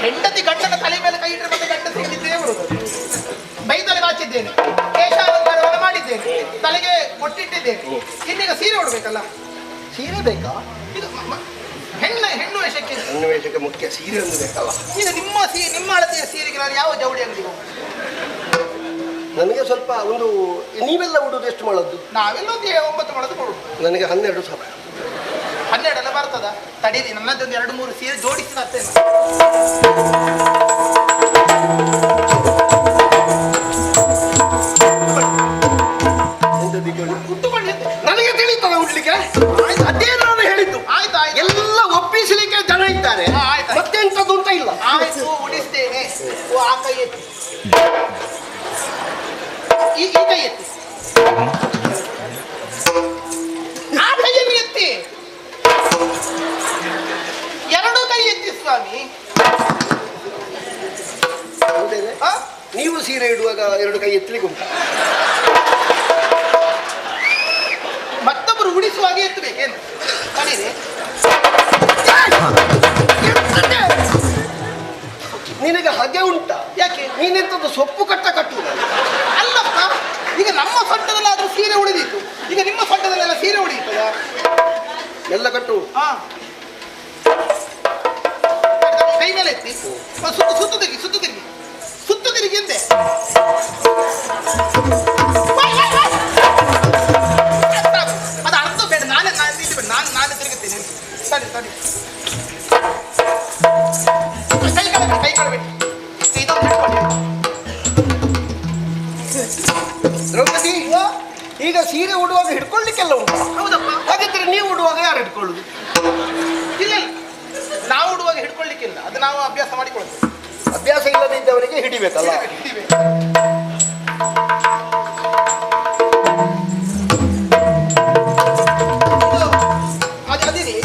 ಹೆಂಡತಿ ಗಂಡನ ತಲೆ ಮೇಲೆ ಕೈ ಇಟ್ಟರೆ ಮತ್ತೆ ಗಂಡತಿ ನಿದ್ದೆ ಬರುವುದು. ಬೈತಲೆ ಬಾಚಿದ್ದೇನೆ, ಕೇಶಾಲಂಕಾರವನ್ನು ಮಾಡಿದ್ದೇನೆ, ತಲೆಗೆ ಕೊಟ್ಟಿಟ್ಟಿದ್ದೇನೆ. ಇನ್ನೀಗ ಸೀರೆ ಉಡ್ಬೇಕಲ್ಲ. ಸೀರೆ ಬೇಕಾ? ಇದು ಹೆಣ್ಣು ವೇಷಕ್ಕೆ. ಹೆಣ್ಣು ವೇಷಕ್ಕೆ ಮುಖ್ಯ ಸೀರೆ ಒಂದು ಬೇಕಲ್ಲ. ಈಗ ನಿಮ್ಮ ಅಳತೆಯ ಸೀರೆಗೆ ನಾನು ಯಾವ ಜವಳಿ ಅಂಗಡಿ ಹೋಗುದು? ನನಗೆ ಸ್ವಲ್ಪ ಒಂದು, ನೀವೆಲ್ಲ ಉಡುದು ಎಷ್ಟು ಮಾಡೋದು? ನಾವೆಲ್ಲ ಒಂದು 9 ಮಾಡೋದು ಕೊಡುದು. ನನಗೆ 12 ಸಾಕು. 12 ಎಲ್ಲ ಬರ್ತದ? ತಡೀರಿ, ನನ್ನದೊಂದು 2-3 ಸೀರೆ ಜೋಡಿಸಿ ತರ್ತೇನೆ. ನನಗೆ ತಿಳಿತದ ಉಡ್ಲಿಕ್ಕೆ. ಅದೇ ನಾನು ಹೇಳಿದ್ದು. ಆಯ್ತು. ಎಲ್ಲ ಒಪ್ಪಿಸಲಿಕ್ಕೆ ಜನ ಇದ್ದಾರೆ, ಮತ್ತೆಂತದ್ದು ಅಂತ ಇಲ್ಲ. ಆಯ್ತು, ಉಡಿಸ್ತೇನೆ. ಆ ಕೈ ಎತ್ತಿ, ಈ ಕೈ ಎತ್ತಿ, ಆ ಕೈಯನ್ನು ಎತ್ತಿ, 2 ಕೈ ಎತ್ತಿ ಸ್ವಾಮಿ. ಹೌದೇನೆ? ನೀವು ಸೀರೆ ಇಡುವಾಗ 2 ಕೈ ಎತ್ತಲಿಕ್ಕೆ ಉಂಟು. ಮತ್ತೊಬ್ಬರು ಉಡಿಸುವಾಗ ಎತ್ತಬೇಕೇನು? ಕಡೀರಿ. ನಿನಗೆ ಹಾಗೆ ಉಂಟ? ಯಾಕೆ? ನೀನೆಂತದ್ದು ಸೊಪ್ಪು ಕಟ್ಟುವುದ? ಅಲ್ಲಪ್ಪ, ಈಗ ನಮ್ಮ ಸೊಂಟದಲ್ಲಾದ್ರೂ ಸೀರೆ ಉಳಿದಿತ್ತು, ಈಗ ನಿಮ್ಮ ಸೊಂಟದಲ್ಲೆಲ್ಲ ಸೀರೆ ಉಳಿಯುತ್ತದ? ಎಲ್ಲ ಕಟ್ಟು. ಕೈ ಮೇಲೆ ಎತ್ತಿ, ಸುತ್ತು ತಿರುಗಿ ಎಂದೆ. ಅದು ಅರ್ಥ ಬೇಡ, ನಾನೇ ತಿರುಗುತ್ತೇನೆ. ಸರಿ. ಕೈ ಕಳಬೇಡಿ. ಇದೊಂದು ಹಿಡ್ಕೊಳ್ಳಿ. ದ್ರೌಪದಿ, ಈಗ ಸೀರೆ ಉಡುವಾಗ ಹಿಡ್ಕೊಳ್ಳಿಕ್ಕೆಲ್ಲ ಉಂಟು. ಹೌದಪ್ಪ. ಹಾಗಿದ್ರೆ ನೀವು ಉಡುವಾಗ ಯಾರು ಹಿಡ್ಕೊಳ್ಳುದು? ಇಲ್ಲ, ನಾವು ಉಡುವಾಗ ಹಿಡ್ಕೊಳ್ಳಿಕ್ಕಿಲ್ಲ, ಅದು ನಾವು ಅಭ್ಯಾಸ ಮಾಡಿಕೊಳ್ತೇವೆ. ಅಭ್ಯಾಸ ಇಲ್ಲದೆ ಇದ್ದವರಿಗೆ ಹಿಡಿಬೇಕಲ್ಲ. ಅದಿರಿ,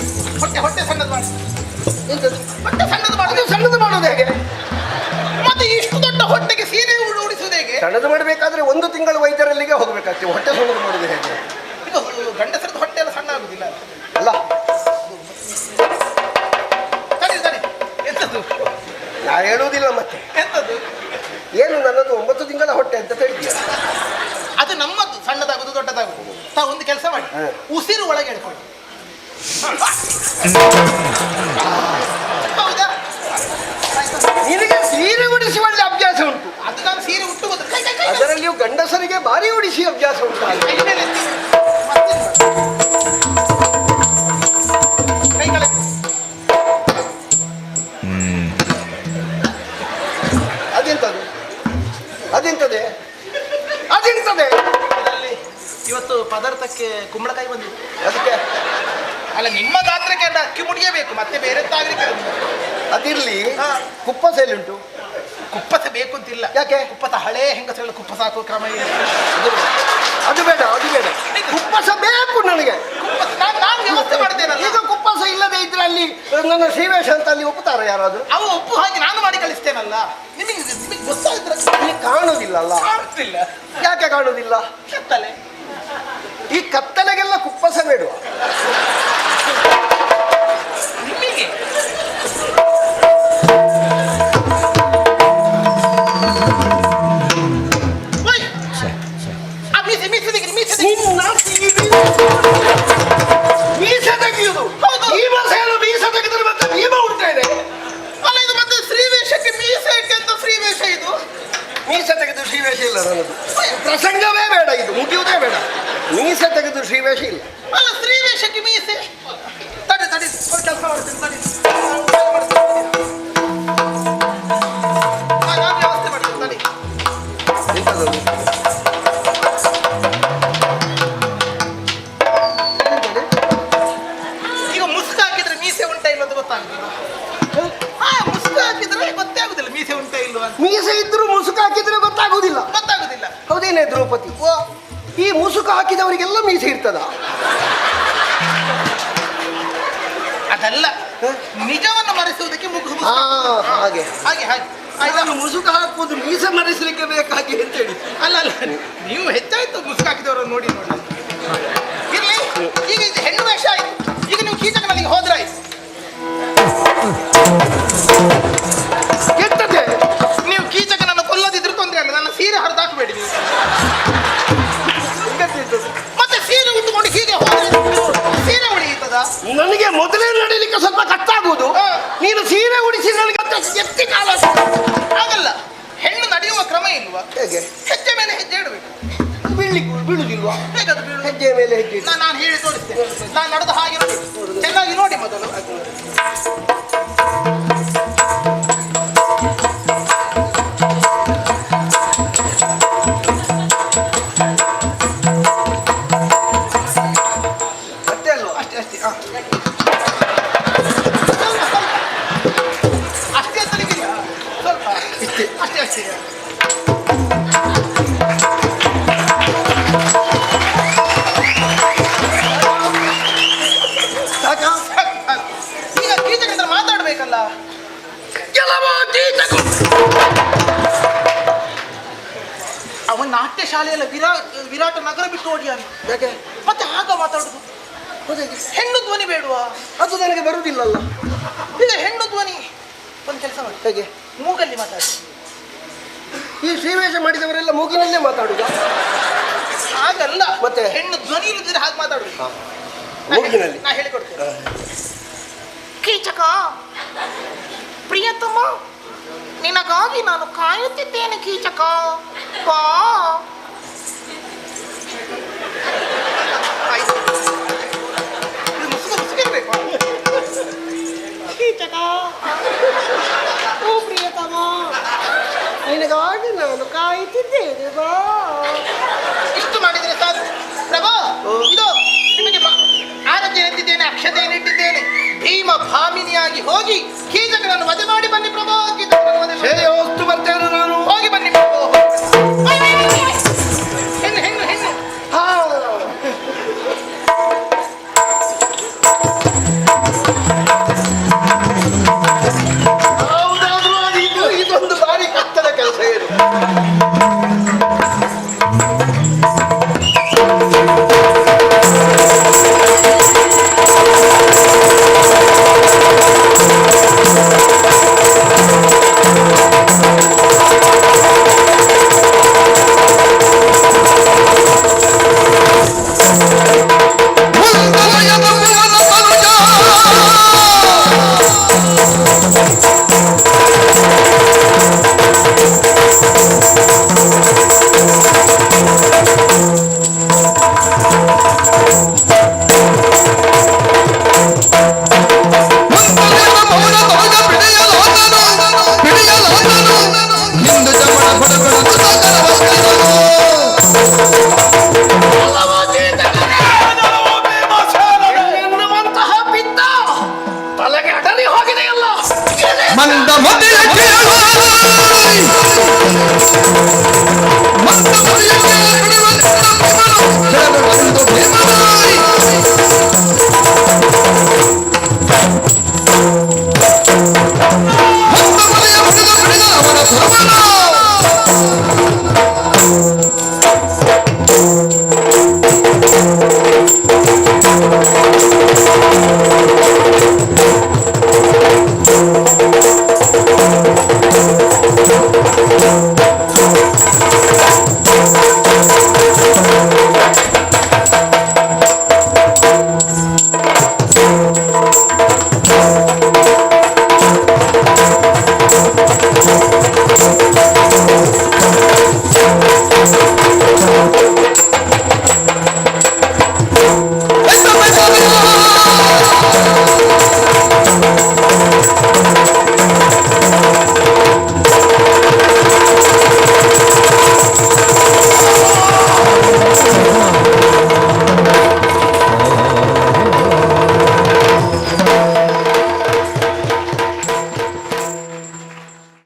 ಹೊಟ್ಟೆ ಸಣ್ಣದು ಮಾಡಿ. ಎಂತದ್ದು? ಹೊಟ್ಟೆ ಸಣ್ಣದು ಮಾಡಿ. ಸಣ್ಣದು ಮಾಡೋದು ಹೇಗೆ? ಮತ್ತೆ ಇಷ್ಟು ದೊಡ್ಡ ಹೊಟ್ಟೆಗೆ ಸೀರೆ ಉಡಿಸುವುದು ಹೇಗೆ? ಸಣ್ಣದು ಮಾಡಬೇಕಾದ್ರೆ 1 ತಿಂಗಳು ವೈದ್ಯರಲ್ಲಿಗೆ ಹೋಗ್ಬೇಕಾಗ್ತದೆ. ಹೊಟ್ಟೆ ಸಣ್ಣದು ಮಾಡೋದು ಹೇಗೆ? ಇದು ಗಂಡಸರದ ಹೊಟ್ಟೆ ಎಲ್ಲ ಸಣ್ಣ ಆಗುದಿಲ್ಲ ಅಲ್ಲ. ಸರಿ. ಎಂತದ್ದು? ನಾ ಹೇಳುವುದಿಲ್ಲ ಮತ್ತೆ. ಎಂತದ್ದು? ಏನು ನನ್ನದು 9 ತಿಂಗಳ ಹೊಟ್ಟೆ ಅಂತ ಹೇಳಿದ್ಯಾ? ಅದು ನಮ್ಮದು ಸಣ್ಣದಾಗುದು ದೊಡ್ಡದಾಗುದು. ತಾವು ಒಂದು ಕೆಲಸ ಮಾಡಿ, ಉಸಿರು ಒಳಗೆ ಹೇಳ್ಕೊಳ್ಳಿ. ಹೌದಾ? ನಿನಗೆ ಸೀರೆ ಉಡಿಸಿ ಒಳ್ಳೆ ಅಭ್ಯಾಸ ಉಂಟು. ಅದು ನಾನು ಸೀರೆ ಉಟ್ಟು ಹೋದ್ರೆ ಕೈ ಅದರಲ್ಲಿಯೂ ಗಂಡಸರಿಗೆ ಭಾರಿ ಉಡಿಸಿ ಅಭ್ಯಾಸ ಉಂಟು. ಕೈ ಮೇಲೆ ಎತ್ತಿ. ಮತ್ತೇನು? ಕೈ ಕಳೆ ಅದಕ್ಕೆ ಕುಂಬಳಕಾಯಿ ಬಂದಿದೆ. ಅದಕ್ಕೆ ಅಲ್ಲ ನಿಮ್ಮ ಗಾತ್ರಕ್ಕೆ ಅಲ್ಲ, ಅಕ್ಕಿ ಮುಡಿಯೇ ಬೇಕು, ಮತ್ತೆ ಬೇರೆ ತಾಗ್ಲಿಕ್ಕೆ ಅದಿರ್ಲಿ. ಹಾ. ಕುಪ್ಪಸ ಎಲ್ಲಿಂಟು? ಕುಪ್ಪಸ ಬೇಕು ಅಂತಿಲ್ಲ. ಯಾಕೆ? ಕುಪ್ಪಸ ಹಳೇ ಹೆಂಗಸರೆಲ್ಲ ಕುಪ್ಪಸ ಹಾಕುವ ಕ್ರಮ ಇದೆ. ಅದು ಬೇಡ, ಅದು ಬೇಡ. ಕುಪ್ಪಸ ಬೇಕು ನನಗೆ. ಕುಪ್ಪಸ ನಾನು ವ್ಯವಸ್ಥೆ ಮಾಡ್ತೇನಲ್ಲ. ಈಗ ಕುಪ್ಪಸ ಇಲ್ಲದೆ ಇದ್ರೆ ಅಲ್ಲಿ ನನ್ನ ಶ್ರೀವೇಶ ಅಂತ ಅಲ್ಲಿ ಒಪ್ಪುತ್ತಾರ ಯಾರಾದ್ರೂ? ಅವು ಒಪ್ಪು ಹಾಗೆ ನಾನು ಮಾಡಿ ಕಳಿಸ್ತೇನಲ್ಲ. ನಿಮಗೆ ಗೊತ್ತಾದ್ರೆ ಅಲ್ಲಿ ಕಾಣುವುದಿಲ್ಲ ಅಲ್ಲ? ಕಾಣ್ತಿಲ್ಲ. ಯಾಕೆ ಕಾಣುವುದಿಲ್ಲ? ಕತ್ತಲೆ. ಈ ಕತ್ತಲೆಗೆಲ್ಲ ಕುಪ್ಪಸ ಬೇಡುವ? ನಿಮಗೆ ಮೀಸೆ ತೆಗೆಯುವುದು. ಈ ಮಸೆಯನ್ನು ಮೀಸೆ ತೆಗೆದ್ರೆ ಮತ್ತೆ ಭೀಮ ಉಂಟೇನೆ. ಅಲ್ಲ, ಇದು ಮತ್ತೆ ಶ್ರೀವೇಷಕ್ಕೆ ಮೀಸೆ ಇಟ್ಟೆ ಅಂತ ಶ್ರೀವೇಷ ಇದು. ಮೀಸೆ ತೆಗೆದು ಶ್ರೀವೇಷ ಇಲ್ಲ ನನ್ನದು. ಪ್ರಸಂಗವೇ ಬೇಡ, ಇದು ಮುಗಿಯುವುದೇ ಬೇಡ. ಮೀಸೆ ತೆಗೆದು ಶ್ರೀವೇಷ ಇಲ್ಲ. ಅಲ್ಲ, ಶ್ರೀವೇಷಕ್ಕೆ ಮೀಸೆ. ತಡಿ ತಡಿ, ಕೆಲಸ ಮಾಡ್ತೀನಿ ತಡಿ. ನಾನು ವ್ಯವಸ್ಥೆ ಮಾಡ್ತೀನಿ ತಡಿ. ಎಂತದದು? ಈಗ ಮುಸ್ಕು ಹಾಕಿದ್ರೆ ಮೀಸೆ ಉಂಟಾ ಇಲ್ಲ ಅಂತ ಗೊತ್ತಾಗುದಿಲ್ಲ. ಮುಸ್ಕು ಹಾಕಿದ್ರೆ ಗೊತ್ತೇ ಆಗುದಿಲ್ಲ ಮೀಸೆ ಉಂಟಾ ಇಲ್ವಾ ಅಂತ. ಮೀಸೆ ಇದ್ರೂ ಮುಸುಕು ಹಾಕಿದ್ರೆ ಗೊತ್ತಾಗುವುದಿಲ್ಲ. ಗೊತ್ತಾಗುದಿಲ್ಲ. ಹೌದೇನೆ ದ್ರೌಪದಿ? ಈ ಮುಸುಕು ಹಾಕಿದವರಿಗೆಲ್ಲ ಮೀಸೆ ಇರ್ತದ? ಅದಲ್ಲ, ನಿಜವನ್ನು ಮರೆಸುವುದಕ್ಕೆ ಮುಗಿಸು. ಹಾಗೆ ಹಾಗೆ ಹಾಗೆ ಇದನ್ನು ಮುಸುಕು ಹಾಕುವುದು ಮೀಸೆ ಮರೆಸಲಿಕ್ಕೆ ಬೇಕಾಗಿ ಅಂತೇಳಿ. ಅಲ್ಲ ಅಲ್ಲ, ನೀವು ಹೆಚ್ಚಾಯ್ತು ಮುಸುಕು ಹಾಕಿದವರನ್ನು ನೋಡಿ ನೋಡಿ. ಇರ್ಲಿ, ಈಗ ಇದು ಹೆಣ್ಣು ವೇಷ ಆಯ್ತು. ಈಗ ನೀವು ಕೀಚಕನಲ್ಲಿ ಹೋದ್ರಾಯ್ತು. ಕೆಟ್ಟದೆ. ನೀವು ಕೀಚಕನನ್ನು ಕೊಲ್ಲದಿದ್ರು ತೊಂದರೆ ಅಲ್ಲ, ನನ್ನ ಸೀರೆ ಹರಿದಾಕಬೇಡಿ ನೀವು. ಮತ್ತೆ ಸೀರೆ ಉಟ್ಟುಕೊಂಡು ಹೀಗೆ ಹೋದ್ರೆ ಸೀರೆ ಉಳಿಯುತ್ತದ? ನನಗೆ ಮೊದಲೇ ನಡೀಲಿಕ್ಕೆ ಸ್ವಲ್ಪ ಕಷ್ಟ ಆಗುವುದು. ನೀನು ಸೀರೆ ಉಡಿಸಿ ನನಗೆ ಎತ್ತಿ ಕಾಲ ಆಗಲ್ಲ. ಹೆಣ್ಣು ನಡೆಯುವ ಕ್ರಮ ಇಲ್ವಾ? ಹೇಗೆ? ಹೆಜ್ಜೆ ಮೇಲೆ ಹೆಜ್ಜೆ ಇಡಬೇಕು. ಬೀಳುದಿಲ್ವಾ? ಹೇಗದು ಬೀಳು? ಹೆಜ್ಜೆ ಮೇಲೆ ಹೆಜ್ಜೆ. ನಾನು ಹೇಳಿ ತೋರಿಸ್ತೇನೆ. ನಾನು ನಡೆದ ಹಾಗೆ ನೋಡಿ, ಚೆನ್ನಾಗಿ ನೋಡಿ ಮೊದಲು. ಅಷ್ಟೇ ಅಲ್ವಾ? ಅಷ್ಟೇ ಅಷ್ಟೇ. ಅಷ್ಟೇ ತಲೆಗಿಲ್ಲ, ಸ್ವಲ್ಪ ಇಷ್ಟೇ. ಅಷ್ಟೇ ಅಷ್ಟೇ. ಸಾಕಾ? ಈಗ ಕೀಚಕಂದ್ರೆ ಮಾತಾಡ್ಬೇಕಲ್ಲ. ಕೆಲವು ಕೀಚಕರು ಅವನ ನಾಟ್ಯ ಶಾಲೆಯಲ್ಲ ವಿರಾಟ ನಗರ ಬಿಟ್ಟು ಓಡಿಯಾನು. ಯಾಕೆ? ಮತ್ತೆ ಆಗ ಮಾತಾಡುದು ಹೆಣ್ಣು ಧ್ವನಿ ಬೇಡುವ? ಅದು ನನಗೆ ಬರುವುದಿಲ್ಲಲ್ಲ. ಈಗ ಹೆಣ್ಣು ಧ್ವನಿ ಒಂದು ಕೆಲಸ ಮಾಡಿ, ಹೇಗೆ? ಮೂಗಲ್ಲಿ ಮಾತಾಡಿ. ಈ ಶ್ರೀವೇಷ ಮಾಡಿದವರೆಲ್ಲ ಮೂಗಿನಲ್ಲೇ ಮಾತಾಡುದ? ಹಾಗಲ್ಲ, ಮತ್ತೆ? ಹೆಣ್ಣು ಧ್ವನಿ ಇಲ್ಲದಿದ್ರೆ ಹಾಗೆ ಮಾತಾಡುದು. ಮೂಗಿನಲ್ಲಿ? ನಾ ಹೇಳಿಕೊಡ್ತೇನೆ. ಕೀಚಕ, ಪ್ರಿಯತಮ, ನಿನಗಾಗಿ ನಾನು ಕಾಯುತ್ತಿದ್ದೇನೆ ಕೀಚಕ. ಬಾ. ಮುಸುಗಿರ್ಬೇಕು. ಕೀಚಕ, ಓ ಪ್ರಿಯತಮ, ನಿನಗಾಗಿ ನಾನು ಕಾಯುತ್ತಿದ್ದೇನೆ, ಬಾ. ಇಷ್ಟು ಮಾಡಿದ್ರೆ ಸಾಕು ಪ್ರಭು. ಇದು ನಿಮಗೆ ಆರತಿ ಎತ್ತಿದ್ದೇನೆ, ಅಕ್ಷತೆಯನ್ನು ಇಟ್ಟಿದ್ದೇನೆ. ಭೀಮ ಭಾಮಿನಿಯಾಗಿ ಹೋಗಿ ಕೀಚಕನನ್ನು ವಧೆ ಮಾಡಿ ಬನ್ನಿ ಪ್ರಭು. ಕೀಚಕನನ್ನು ವಧೆ ಮಾಡಿ ಹೊಸ್ತು ಬರ್ತೇನೆ ನಾನು. ಹೋಗಿ ಬನ್ನಿ ಪ್ರಭು. ಹೆಣ್ಣು ಹೆಣ್ಣು ಹೆಣ್ಣು. ಯಾವುದಾದ್ರೂ ಇದೊಂದು ಬಾರಿ ಕಷ್ಟದ ಕೆಲಸ ಏನು? ಮಂದ ಮತಿಯ ಕೇಳು